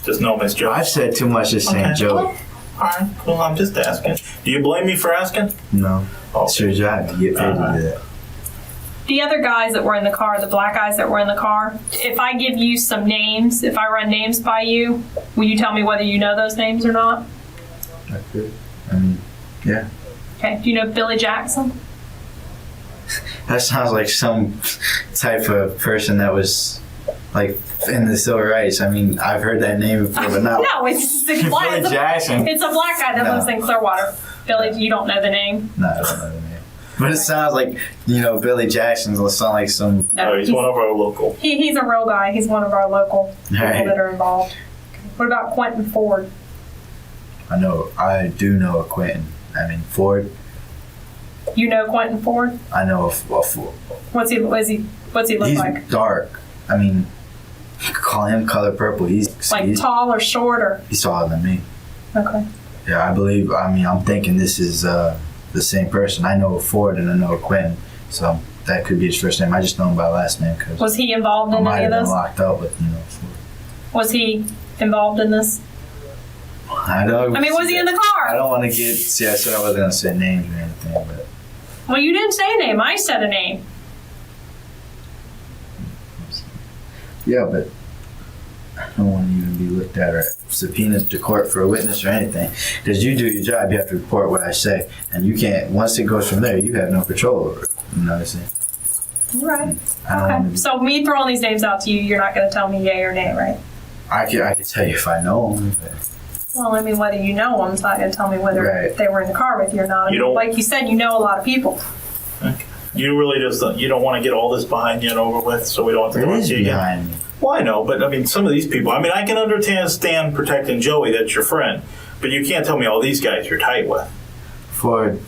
Just know him as Joey. I've said too much as saying Okay. Joey. All right. Well, I'm just asking. Do you blame me for asking? No. Oh. It's your job to get paid to do that. The other guys that were in the car, the black guys that were in the car, if I give you some names, if I run names by you, will you tell me whether you know those names or not? I could. I mean, yeah. Okay. Do you know Billy Jackson? That sounds like some type of person that was like in the civil rights. I mean, I've heard that name before, but not. No, it's a black. Billy Jackson. It's a black guy that No. lives in Clearwater. Billy, you don't know the name? No, I don't know the name. But it sounds like, Billy Jackson's will sound like some. No. Oh, he's one of our local. He's a real guy. He's one of our local people Right. that are involved. What about Quentin Ford? I do know a Quentin. I mean, Ford. You know Quentin Ford? I know a Ford. What's he look He's like? dark. I mean, you could call him color purple. He's Tall or short or? he's taller than me. Okay. Yeah, I'm thinking this is the same person. I know a Ford and I know a Quentin. So that could be his first name. I just know him by last name because Was he involved I in might any have of been this? locked up with, Ford. Was he involved in this? I don't. I mean, was he in the car? I don't want to get. See, I said I wasn't gonna say names or anything, but Well, you didn't say a name. I said a name. yeah, but I don't want to even be looked at or subpoenaed to court for a witness or anything. Because you do your job, you have to report what I say, and you can't. Once it goes from there, you have no control over it. You know what I'm saying? Right. I don't want Okay. to. So me throwing these names out to you, you're not going to tell me yay or nay, right? I could tell you if I know them. But Well, I mean, whether you know them, it's not going to tell me whether Right. they were in the car with you or not. I You mean, don't- like you said, you know a lot of people. You really you don't want to get all this behind you and over with, so we don't have to it go is into you again. behind me. Well, I know, but I mean, some of these people. I mean, I can understand protecting Joey. That's your friend, but you can't tell me all these guys you're tight with. Ford.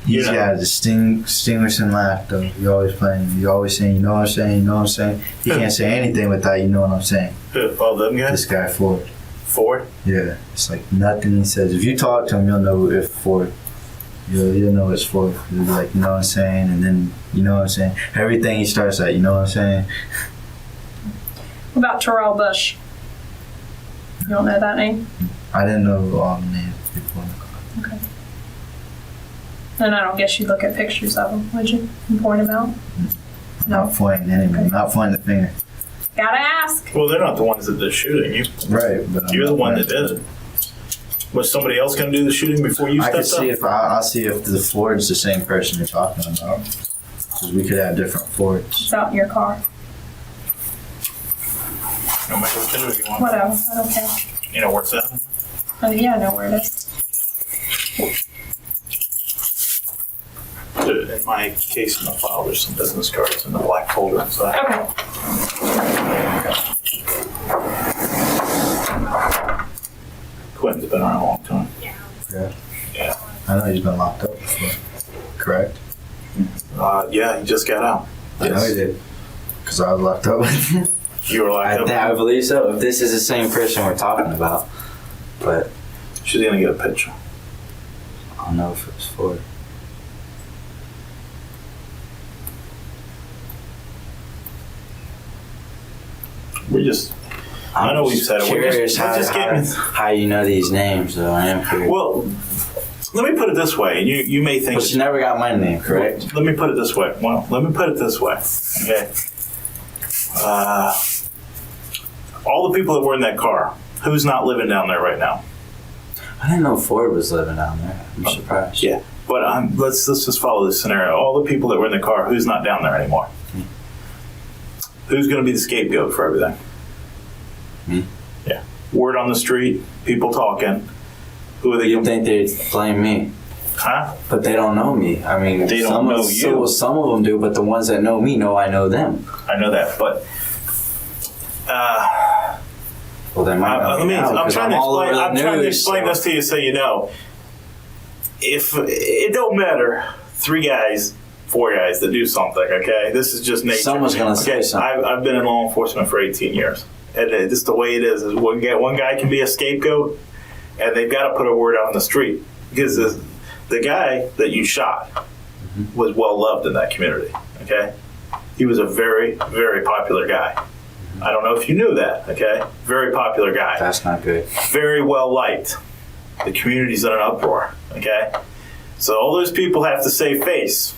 He's You know. got a distinguishing laugh, though. You're always playing. You're always saying, you know what I'm saying, you know what I'm saying. He can't say anything without you know what I'm saying. All them This guys. guy, Ford. Ford. Yeah, it's like nothing he says. If you talk to him, you'll know if Ford. You'll know it's Ford. You'll be like, you know what I'm saying, and then you know what I'm saying. Everything he starts at, you know what I'm saying. What about Terrell Bush? You don't know that name? I didn't know all the names of people in the car. Okay. And I don't guess you'd look at pictures of them, would you? And point them out? Not pointing anyway. Okay. Not pointing the finger. Gotta ask. Well, they're not the ones that did the shooting. Right, but You're the one that did it. Was somebody else going to do the shooting before you I could stepped see up? if I'll see if the Ford's the same person you're talking about. Because we could have different Fords. It's out in your car. No matter what you want. Whatever. I don't care. You know where it's at? Oh, yeah, I know where it is. In my case in the file, there's some business cards in the black folder inside. Okay. Quentin's been around a long time. Yeah. Yeah. I know he's been locked up before. Correct? Yeah, he just got out. I know he did. Because I was locked up with him. You were locked up. I believe so. If this is the same person we're talking about. But She's going to get a picture. I don't know if it was Ford. We just, I know we've said it. We're Curious just getting- how you know these names, though. I am curious. well, Let me put it this way, and you may think... But you never got my name, correct? Let me put it this way. Well, let me put it this way, okay? All the people that were in that car, who's not living down there right now? I didn't know Ford was living down there. I'm surprised. Yeah, but let's just follow this scenario. All the people that were in the car, who's not down there anymore? Me. Who's going to be the scapegoat for everything? Me. Yeah. Word on the street, people talking. Who are they? You think they'd blame me? Huh? But they don't know me. I mean, They don't know you. Some of them do, but the ones that know me know I know them. I know that, but Well, they might not. I'm trying to explain this to you so you know. If it don't matter, 3 guys, 4 guys that do something, okay? This is just nature. Someone's going to say something. I've been in law enforcement for 18 years. And just the way it is one guy can be a scapegoat, and they've got to put a word out on the street. Because the guy that you shot was well loved in that community, okay? He was a very, very popular guy. I don't know if you knew that, okay? Very popular guy. That's not good. Very well liked. The community's in an uproar, okay? So all those people have to save face.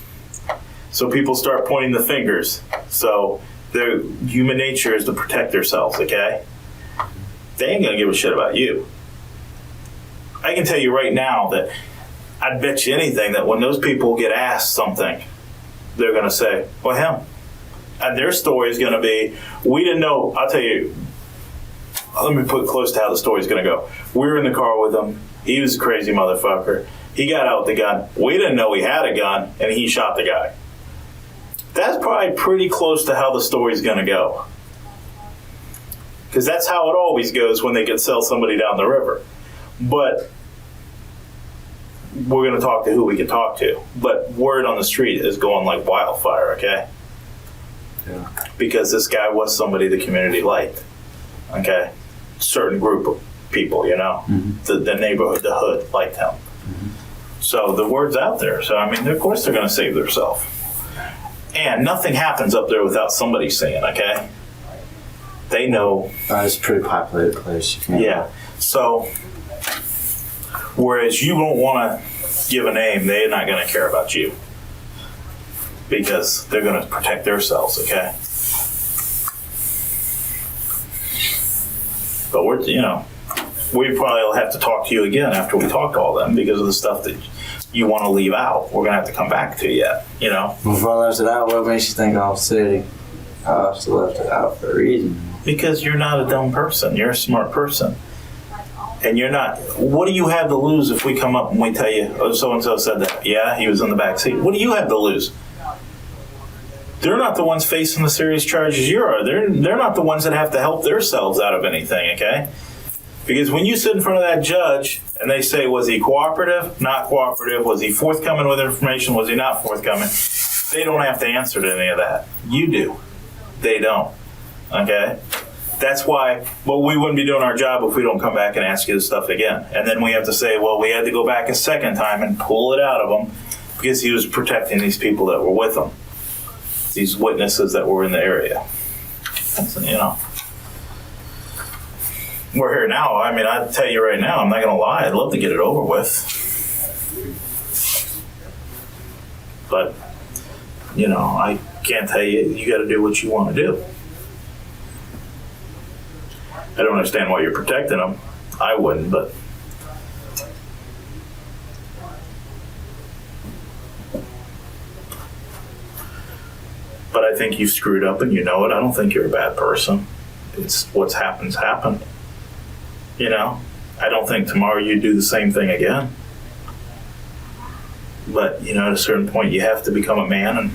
So people start pointing the fingers. So their human nature is to protect themselves, okay? They ain't gonna give a shit about you. I can tell you right now that I'd bet you anything that when those people get asked something, they're gonna say, well, him. And their story is going to be, we didn't know. I'll tell you, let me put close to how the story's going to go. We were in the car with him. He was a crazy motherfucker. He got out with the gun. We didn't know he had a gun, and he shot the guy. That's probably pretty close to how the story's going to go. Because that's how it always goes when they can sell somebody down the river. But we're going to talk to who we can talk to. But word on the street is going like wildfire, okay? Yeah. Because this guy was somebody the community liked, okay? Certain group of people, you know? Mm-hmm. The neighborhood, the hood liked him. Mm-hmm. So the word's out there. So, I mean, of course they're going to save themselves. And nothing happens up there without somebody saying, okay? They know. It's a pretty populated place. Yeah. So, whereas you don't want to give a name, they're not going to care about you. Because they're going to protect themselves, okay? But we probably will have to talk to you again after we talk to all them because of the stuff that you want to leave out. We're going to have to come back to yet, you know? Before I left it out, what makes you think I'll say I also left it out for a reason? Because you're not a dumb person. You're a smart person. And you're not, what do you have to lose if we come up and we tell you, oh, so-and-so said that? Yeah, he was in the back seat. What do you have to lose? They're not the ones facing the serious charges you are. They're not the ones that have to help themselves out of anything, okay? Because when you sit in front of that judge and they say, was he cooperative, not cooperative, was he forthcoming with information, was he not forthcoming, they don't have to answer to any of that. You do. They don't, okay? That's why, well, we wouldn't be doing our job if we don't come back and ask you this stuff again. And then we have to say, well, we had to go back a second time and pull it out of him because he was protecting these people that were with him. These witnesses that were in the area. You know. We're here now. I mean, I tell you right now, I'm not going to lie. I'd love to get it over with. But, you know, I can't tell you, you got to do what you want to do. I don't understand why you're protecting them. I wouldn't, but. But I think you screwed up and you know it. I don't think you're a bad person. It's what's happened. You know? I don't think tomorrow you do the same thing again. But, you know, at a certain point you have to become a man and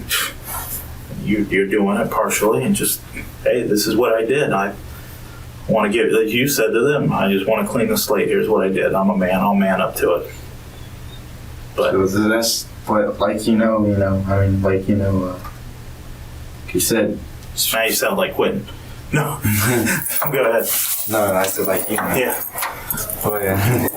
you're doing it partially and just, hey, this is what I did. I want to give, like you said to them, I just want to clean the slate. Here's what I did. I'm a man. I'll man up to it. But so that's what, like, you said. Now you sound like quitting. No. Go ahead. No, I said like you know. Yeah. Oh, yeah.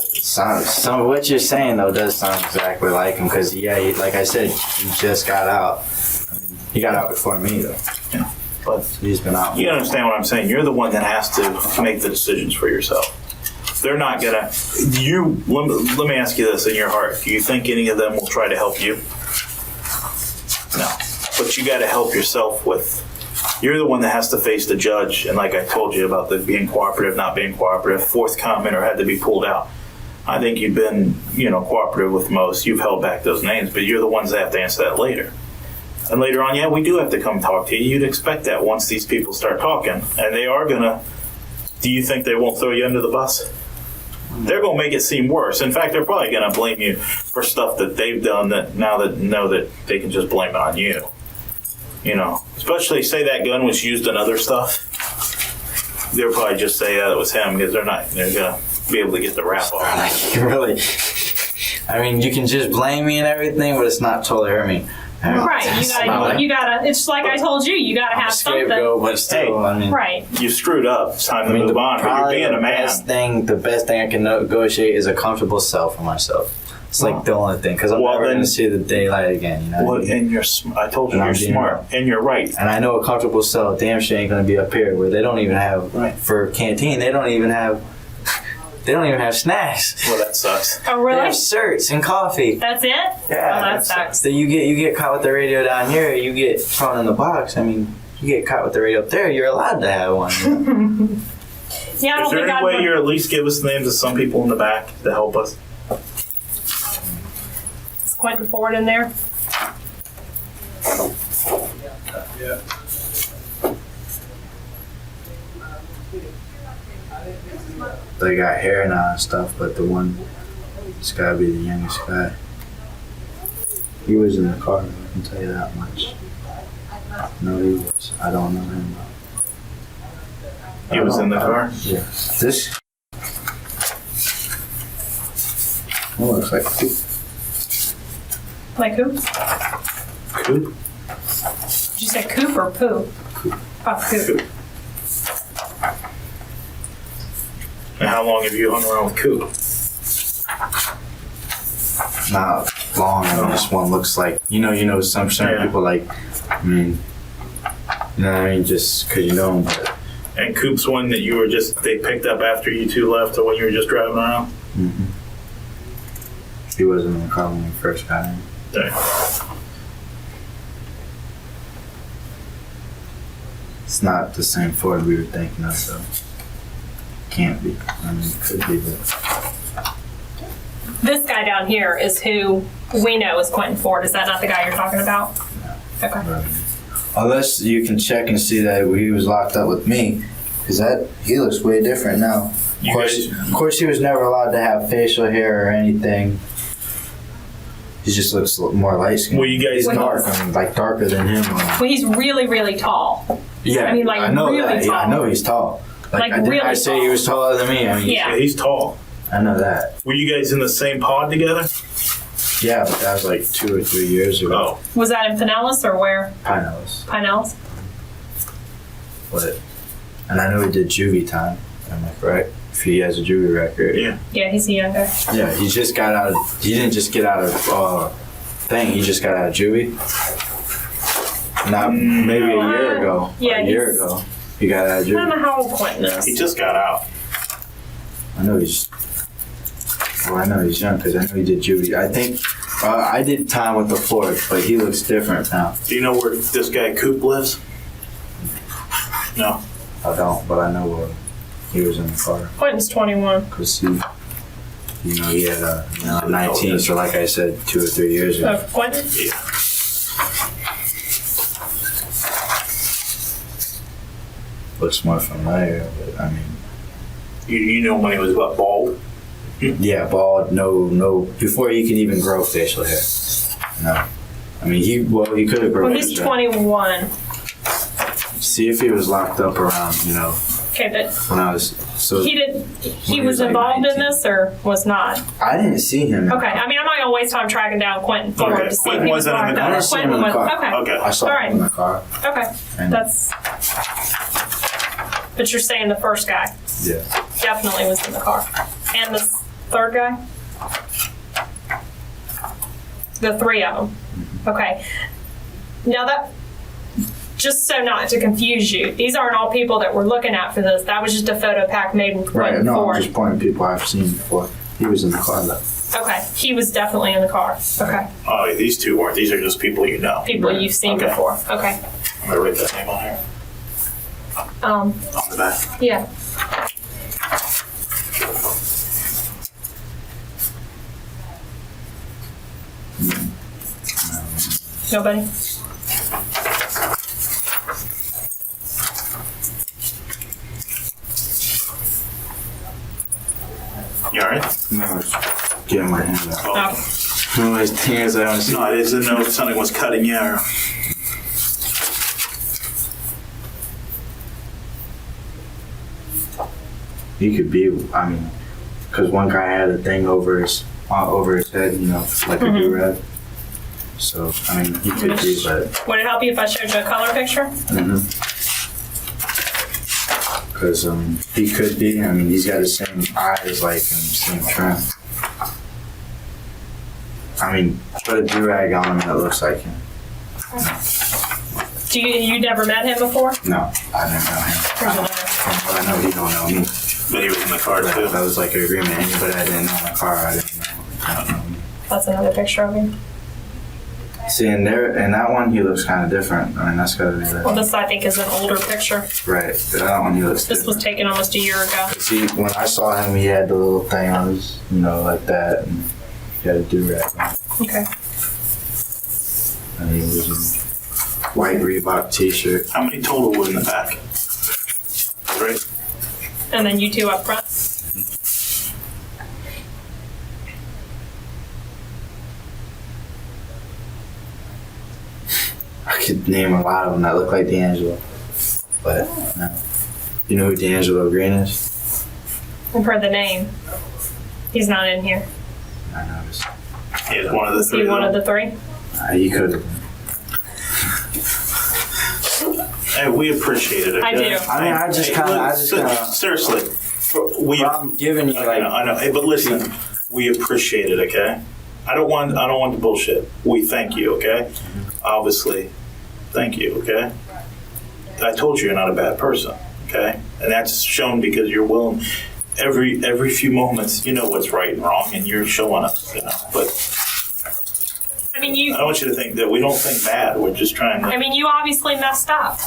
Some of what you're saying, though, does sound exactly like him. Because, yeah, like I said, he just got out. I mean, he got out before me, though. Yeah. But he's been out. You understand what I'm saying? You're the one that has to make the decisions for yourself. they're not gonna, let me ask you this in your heart. Do you think any of them will try to help you? No. But you got to help yourself with, you're the one that has to face the judge. And like I told you about the being cooperative, not being cooperative, forthcoming or had to be pulled out. I think you've been, cooperative with most. You've held back those names, but you're the ones that have to answer that later. And later on, yeah, we do have to come talk to you. You'd expect that once these people start talking. And they are going to, do you think they won't throw you under the bus? They're going to make it seem worse. In fact, they're probably going to blame you for stuff that they've done that now that know that they can just blame it on you. Especially say that gun was used in other stuff. They'll probably just say it was him because they're going to be able to get the rap off. Really? I mean, you can just blame me and everything, but it's not totally hurt me. Right, you gotta. It's like I told you gotta have something. But still, I mean, right. You screwed up. It's time to move on. But you're being a man. The best thing I can negotiate is a comfortable cell for myself. It's like the only thing, because I'm never going to see the daylight again. Well, and I told you, you're smart, and you're right. And I know a comfortable cell, damn sure ain't going to be up here where they don't even have for canteen. They don't even have snacks. Well, that sucks. Oh, really? They have shirts and coffee. That's it? Yeah. Oh, that sucks. So you get caught with the radio down here. You get thrown in the box. I mean, you get caught with the radio up there. You're allowed to have one. Yeah, I don't Is there any way you at least give us the names of some people in the back to help us? Is Quentin Ford in there? Yeah. They got hair now and stuff, but the one, it's gotta be the youngest guy. He was in the car, I can tell you that much. No, he was. I don't know him. He was in the car? Yeah. This looks like Coop. Like who? Coop? Did you say Coop or Poo? Coop. Oh, Coop. And how long have you hung around with Coop? Not long. I mean, this one looks like some certain people like. I mean, just because you know him. But. And Coop's one that they picked up after you two left, or when you were just driving around. Mm-hmm. He wasn't in the car when we first got in. Dang. It's not the same Ford we were thinking of, so can't be. I mean, it could be, but. This guy down here is who we know is Quentin Ford. Is that not the guy you're talking about? No. Okay. Right. Unless you can check and see that he was locked up with me, because he looks way different now. Of course, he was never allowed to have facial hair or anything. He just looks more light skinned. Well, you guys dark. I mean, like darker than him. Well, he's really, really tall. Yeah, I mean, like, I know really that. tall. Yeah, I know he's tall. Like I really say tall. he was taller than me. I mean, Yeah. he's tall. I know that. Were you guys in the same pod together? Yeah, but that was like 2 or 3 years ago. Oh. Was that in Pinellas or where? Pinellas. Pinellas? And I know he did juvie time. Am I correct? If he has a juvie record. Yeah. Yeah, he's a young guy. Yeah, he just got out of. He didn't just get out of thing. He just got out of juvie. Not maybe a year ago. Yeah, a year ago. He got out of I don't know juvie. how old Quentin is. He just got out. I know he's young because I know he did juvie. I think I did time with the Ford, but he looks different now. Do you know where this guy Coop lives? No. I don't, but I know where he was in the car Quentin's 21. because he had 19. So like I said, 2 or 3 years ago. Quentin? Yeah. Looks more familiar, but I mean. You know when he was bald? Yeah, bald, no, before he can even grow facial hair. No. I mean, he could have grown. Well, he's 21. See if he was locked up around, Okay, but when I was, so. he was like involved 19. in this or was not? I didn't see him. Okay, I mean, I'm not going to waste time tracking down Quentin Ford Okay, to see Quentin if he was wasn't in locked the up. I didn't see him in the Quentin car. was, Okay. I saw All him right. in the car. Okay, And- but you're saying the first guy Yeah. definitely was in the car. And the third guy? The 3 of them. Okay. Now just so not to confuse you, these aren't all people that we're looking at for this. That was just a photo pack made Right, no, before. I'm just pointing people I've seen before. He was in the car though. Okay, he was definitely in the car. Okay, Oh, these two weren't. These are just people you know. people Right. you've seen Okay. before. Okay. I'm gonna write that name on here. On the back. Yeah. Nobody? You alright? No, getting my hand out. Oh. One of those things I don't see. No, I didn't know if something was cutting you or... He could be, I mean, because one guy had a thing over his head, you know, like a do-rag. So, I mean, he could be, but... Would it help you if I showed you a color picture? Because he could be, I mean, he's got the same eyes, like, and same trim. I mean, put a do-rag on him that looks like him. You never met him before? No, I didn't know him. Here's another. From what I know, he don't know me. But he was in the car too. That was like an agreement. Anybody I didn't know in the car, I didn't know. I don't know me. That's another picture of him. See, in that one, he looks kind of different. I mean, that's gotta be Well, that. this I think is an older picture. Right, that one, he looks This was different. taken almost a year ago. See, when I saw him, he had the little thing on his, you know, like that, and he had a do-rag on. Okay. And he was in white Reebok t-shirt. How many total were in the back? Right? And then you two up front. I could name a lot of them that look like D'Angelo, but no. You know who D'Angelo Green is? I've heard the name. He's not in here. I noticed. He was one of the Is three. he one of the three? He could have been. Hey, we appreciate it. I okay? do. I mean, I just kinda- Seriously, we. I'm giving you like. I know. Hey, but listen, we appreciate it. Okay. I don't want the bullshit. We thank you. Okay. Obviously, thank you. Okay. I told you you're not a bad person. Okay, and that's shown because you're willing. Every few moments, you know what's right and wrong, and you're showing us. You know, but I mean, you. I don't want you to think that we don't think bad. We're just trying to. I mean, you obviously messed up,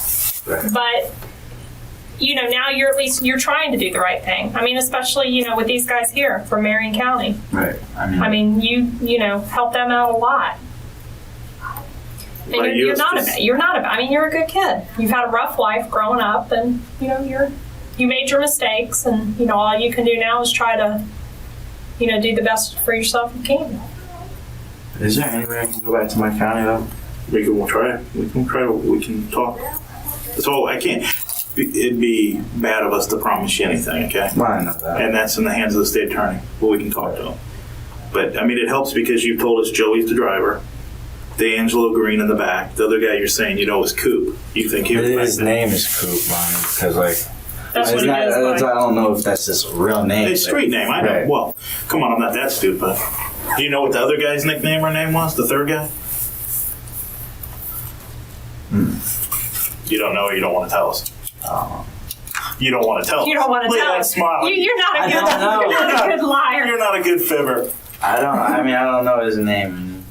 Right. but you know now you're you're trying to do the right thing. I mean, especially with these guys here from Marion County. Right. I mean, you help them out a lot. And But you're it's not just- I mean, you're a good kid. You've had a rough life growing up, and you made your mistakes, and all you can do now is try to do the best for yourself you can. Is there any way I can go back to my county though? We can try it. We can try. We can talk. So I can't. It'd be bad of us to promise you anything, okay? Well, I know that. And that's in the hands of the state attorney. But we can talk to him. But I mean, it helps because you've told us Joey's the driver. D'Angelo Green in the back. The other guy you're saying is Coop. You think he was His back name is Coop, man, because like That's what he I goes by. don't know if that's his real name. then? His street name, I know. Right. Well, come on, I'm not that stupid. Do you know what the other guy's nickname or name was? The third guy? You don't know or you don't want to tell us? You don't want to tell us. You don't want to Look at tell that us. smile. You're not a I good. don't know. You're not a good liar. You're not a good fibber. I don't know his name.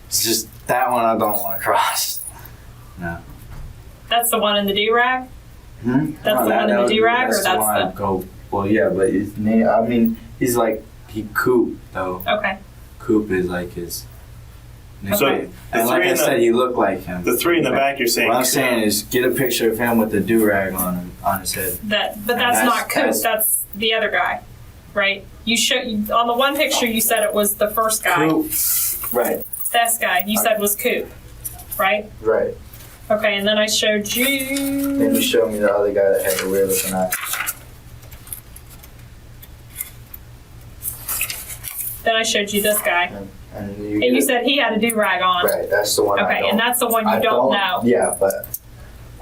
It's just that one I don't want to cross. No. That's the one in the do-rag? Hmm? That's the one in the do-rag, or the that's one I'd go. Well, yeah, but his name. I mean, he's like Coop though. Okay. Coop is like his. So, nickname. the And like three I in the- said, he looked like him. The three in the back you're saying. What I'm saying is, get a picture of him with the do-rag on his head. But that's that's- not Coop. that's- That's the other guy, right? You showed on the one picture you said it was the first guy. Coop. Right. This guy you said was Coop, right? Right. Okay, and then I showed you. Then you showed me the other guy that had the weird looking eye. Then I showed you this guy, And and you said he had a do-rag on. right. That's the one. I Okay, don't. and that's the one you I don't know. Yeah, but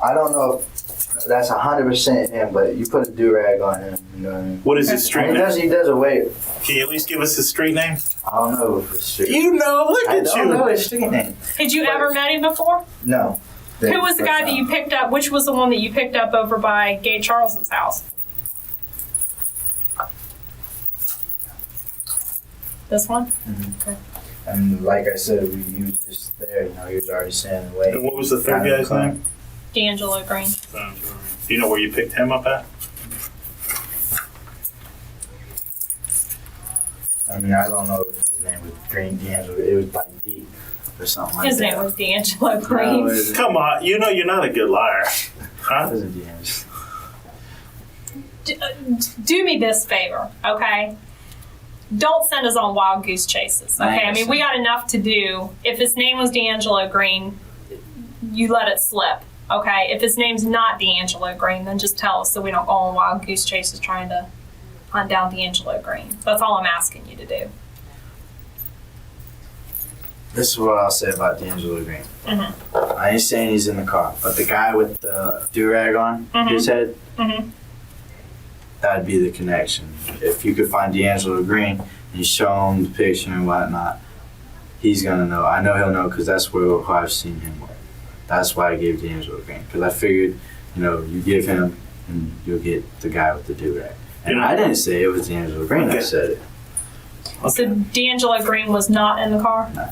I don't know if that's 100% him. But you put a do rag on him. You know what I mean? What is his Okay. street And name? he does a wave. Can you at least give us his street name? I don't know if it's street. You know, look I at don't you. know his street name. Had you ever met him before? No. Who was the guy that you picked up? Which was the one that you picked up over by Gay Charles's house? This one? Okay. And like I said, he was just there, you know, he was already standing away. And what was the third guy's name? D'Angelo Green. Do you know where you picked him up at? I mean, I don't know if his name was Green D'Angelo. It was like D or something like His that. name was D'Angelo No, Green. it Come on, you know you're not a good liar. Huh? wasn't D'Angelo. Do me this favor, okay? Don't send us on wild goose chases, okay? I mean, we got enough to do. If his name was D'Angelo Green, you let it slip, okay? If his name's not D'Angelo Green, then just tell us so we don't go on wild goose chases trying to hunt down D'Angelo Green. That's all I'm asking you to do. This is what I'll say about D'Angelo Green. I ain't saying he's in the car, but the guy with the do-rag on his head, that'd be the connection. If you could find D'Angelo Green and you show him the picture and whatnot, he's gonna know. I know he'll know because that's where I've seen him with. That's why I gave D'Angelo Green, because I figured, you know, you give him and you'll get the guy with the do-rag. And I didn't say it was D'Angelo Green. I said it. Okay. So D'Angelo Green was not in the car? No.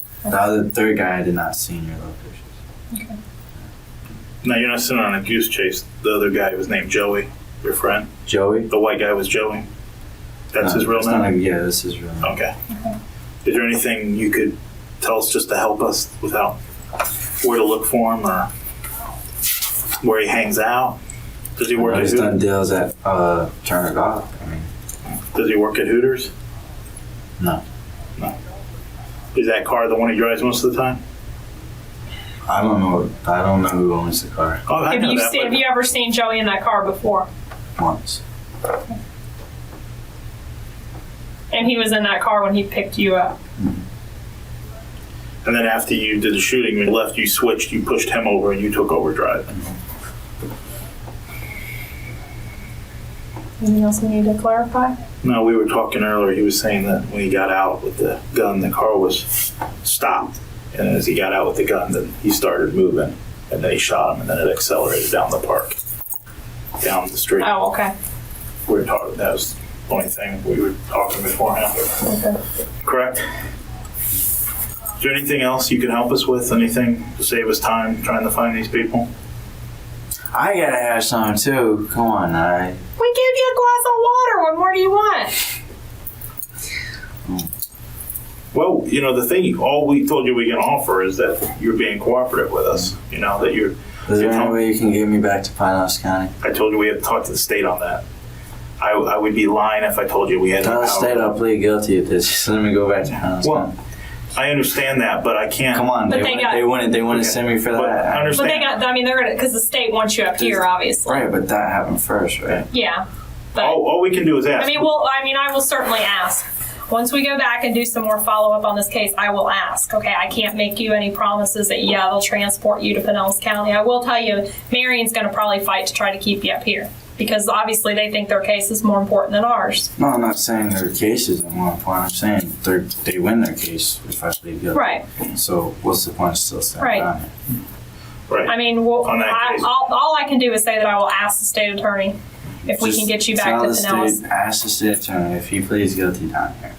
The third guy I did not see in your locations. Okay. No, you're not sitting on a goose chase. The other guy was named Joey, your friend. Joey? The white guy was Joey. That's his real That's name? yeah, that's his real name. Okay. Is there anything you could tell us just to help us without where to look for him or where he hangs out? Does he work at He's Hooters? done deals at Turner Golf. I mean, Does he work at Hooters? no. Is that car the one he drives most of the time? I don't know. I don't know who owns the car. Oh, I know that. Have you ever seen Joey in that car before? Once. And he was in that car when he picked you up. And then after you did the shooting, when you left, you switched, you pushed him over, and you took over driving. Anything else we need to clarify? No, we were talking earlier. He was saying that when he got out with the gun, the car was stopped. And as he got out with the gun, then he started moving. And then he shot him, and then it accelerated down the park, down the street. Oh, okay. We were talking. That was the only thing we were talking beforehand. Okay. Correct? Is there anything else you can help us with? Anything to save us time trying to find these people? I gotta have some too. Come on, alright. We gave you a glass of water. What more do you want? Well, you know, the thing, all we told you we can offer is that you're being cooperative with us. You know, that you're. Is there any way you can get me back to Pinellas County? I told you we had to talk to the state on that. I would be lying if I told you we had no Tell the power. state I'll plead guilty of this. Just let me go back to Pinellas Well, County. I understand that, but I can't. Come on, But they wouldn't Okay. send me for But that. I But understand. they got, I mean, they're going to, because the state wants you up here, obviously. Right, but that happened first, right? Yeah. But, all we can do is ask. I mean, I will certainly ask. Once we go back and do some more follow-up on this case, I will ask. Okay, I can't make you any promises that, yeah, they'll transport you to Pinellas County. I will tell you, Marion's going to probably fight to try to keep you up here. Because obviously they think their case is more important than ours. No, I'm not saying their case is more important. I'm saying they win their case if I plead guilty. Right. So what's the point of still standing Right. on it? right. I mean, On that case. all I can do is say that I will ask the state attorney if we Just can get you back tell to the Pinellas. state, ask the state attorney if he pleads guilty down here.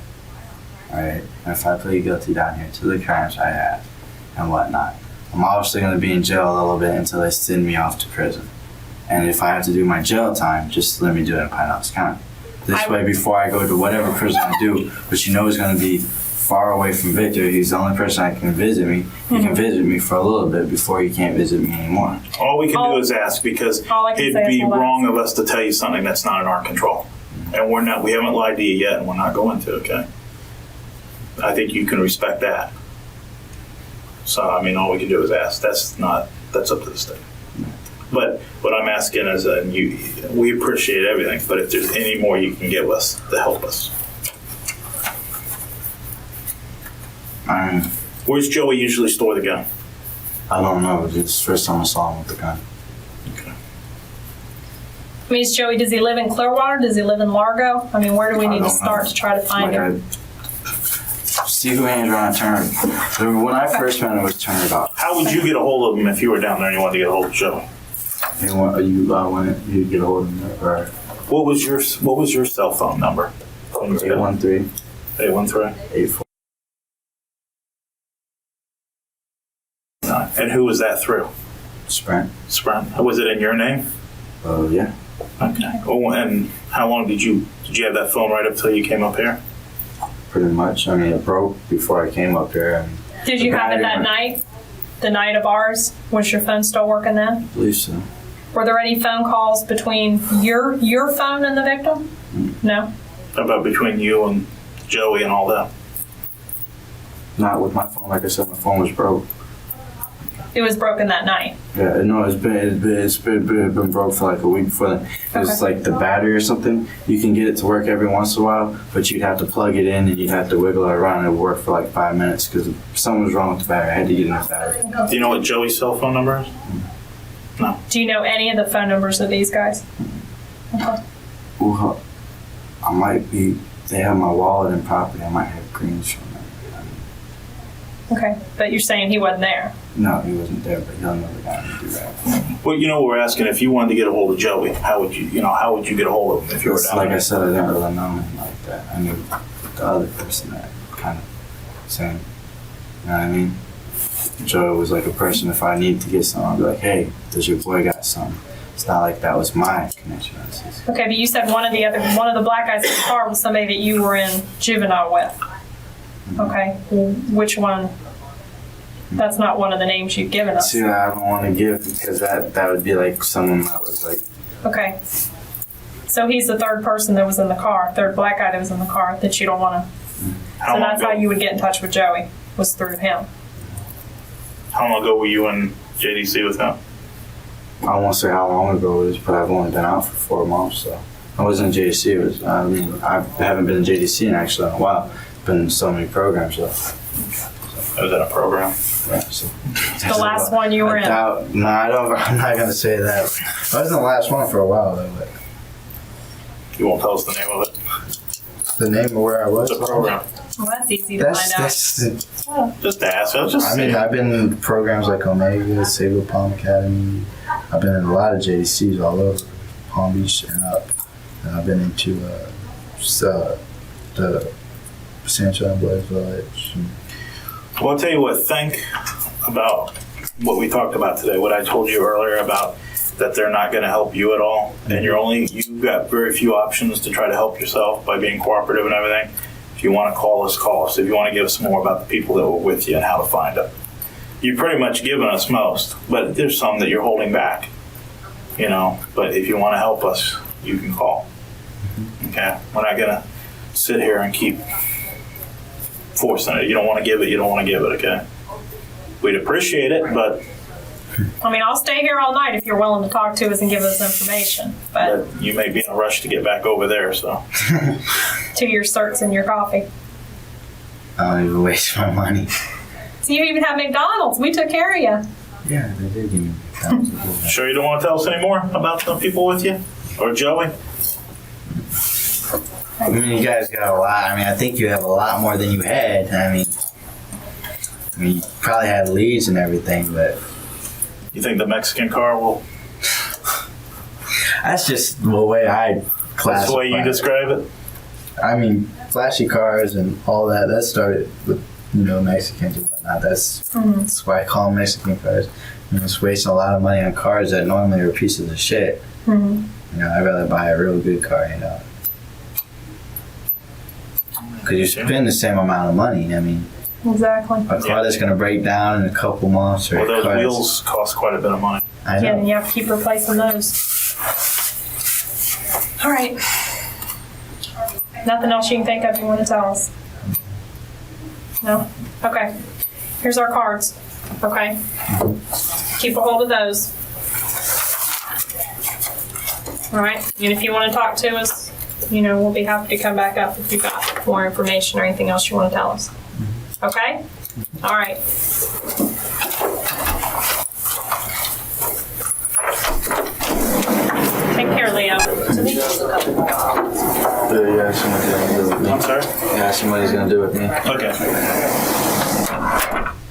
Alright? And if I plead guilty down here to the crimes I have and whatnot, I'm obviously going to be in jail a little bit until they send me off to prison. And if I have to do my jail time, just let me do it in Pinellas County. This way, before I go to whatever prison I do, which you know is going to be far away from Victor, he's the only person that can visit me. He can visit me for a little bit before he can't visit me anymore. All we can do is ask, because All I can say it'd is be we'll ask. wrong of us to tell you something that's not in our control. And we haven't lied to you yet, and we're not going to, okay? I think you can respect that. So, I mean, all we can do is ask. That's up to the state. But what I'm asking is, we appreciate everything, but if there's any more you can give us to help us. Where's Joey usually store the gun? I don't know. It's the first time I saw him with the gun. Okay. I mean, does he live in Clearwater? Does he live in Largo? I mean, where do we I need to don't start know. to try to find him? See who hands around a turn. When I first met him, it was turnabout. How would you get a hold of him if you were down there and you wanted to get a hold of Joey? You get a hold of him, or What was your cell phone number? 813 813. 84. And who was that through? Sprint. Sprint. Was it in your name? Yeah. Okay. Oh, and how long did you have that phone right up till you came up here? Pretty much. I mean, it broke before I came up here. And Did you have it that night? The night of ours? Was your phone still working then? I believe so. Were there any phone calls between your phone and the victim? No? How about between you and Joey and all that? Not with my phone. Like I said, my phone was broke. It was broken that night. Yeah, no, it's been broke for like a week before that. It's like the battery or something. You can get it to work every once in a while, but you'd have to plug it in and you'd have to wiggle it around and it would work for like 5 minutes because something was wrong with the battery. I had to get a new battery. Do you know what Joey's cell phone number is? No. Do you know any of the phone numbers of these guys? Okay. Ooh, I might be. They have my wallet and property. I might have greens from them. Okay, but you're saying he wasn't there. No, he wasn't there, but he'll know the guy to do that. Well, we're asking if you wanted to get a hold of Joey, how would you get a hold of him if you were down Like there? I said, I didn't really know him like that. I knew the other person that kind of same. You know what I mean? Joe was like a person, if I needed to get something, I'd be like, hey, does your boy got something? It's not like that was my connection. Okay, but you said one of the black guys in the car was somebody that you were in juvenile with. Okay, well, which one? That's not one of the names you've given us. See, I don't want to give because that would be like someone that was like. Okay. So he's the third person that was in the car, third black guy that was in the car that you don't want to. So that's how you would get in touch with Joey, was through him. How long ago were you in JDC with him? I won't say how long ago it was, but I've only been out for 4 months, so I was in JDC. I haven't been in JDC in actually in a while. Been in so many programs though. I was in a program. Yeah, so. The last one you were in. No, I'm not gonna say that. I was in the last one for a while though. But You won't tell us the name of it. the name of where I was. The program. Well, that's easy to find out. Just ask. I've been in programs like Omega, Sable Palm Academy. I've been in a lot of JDCs all over Palm Beach and up. And I've been into the Sancho and Blaze Village. Well, I'll tell you what. Think about what we talked about today. What I told you earlier about that they're not going to help you at all, and you've got very few options to try to help yourself by being cooperative and everything. If you want to call us, call us. If you want to give us more about the people that were with you and how to find them. You've pretty much given us most, but there's some that you're holding back, But if you want to help us, you can call. Okay? We're not going to sit here and keep forcing it. You don't want to give it, okay? We'd appreciate it, but... I mean, I'll stay here all night if you're willing to talk to us and give us information. But you may be in a rush to get back over there, so... to your certs and your coffee. I don't even waste my money. So you even have McDonald's. We took care of you. Yeah, they did give me McDonald's. Sure you don't want to tell us any more about the people with you? Or Joey? I mean, you guys got a lot. I mean, I think you have a lot more than you had. I mean, you probably had leads and everything, but... You think the Mexican car will... That's just the way I classify That's the way you describe it? I mean, flashy cars and all that, that started with, Mexicans and whatnot. That's why I call them Mexican cars. It's wasting a lot of money on cars that normally are pieces of shit. Mm-hmm. I'd rather buy a real good car, Because you spend the same amount of money. I mean, exactly. A car that's going to break down in a couple months. Or those wheels cost quite a bit of money. I know. Yeah, and you have to keep replacing those. All right. Nothing else you can think of you want to tell us? No? Okay. Here's our cards. Okay? Keep a hold of those. All right? And if you want to talk to us, we'll be happy to come back up if you've got more information or anything else you want to tell us. Okay? All right. Take care, Leo. Yeah, I'm sorry? He asked him what he's gonna do with me. Okay.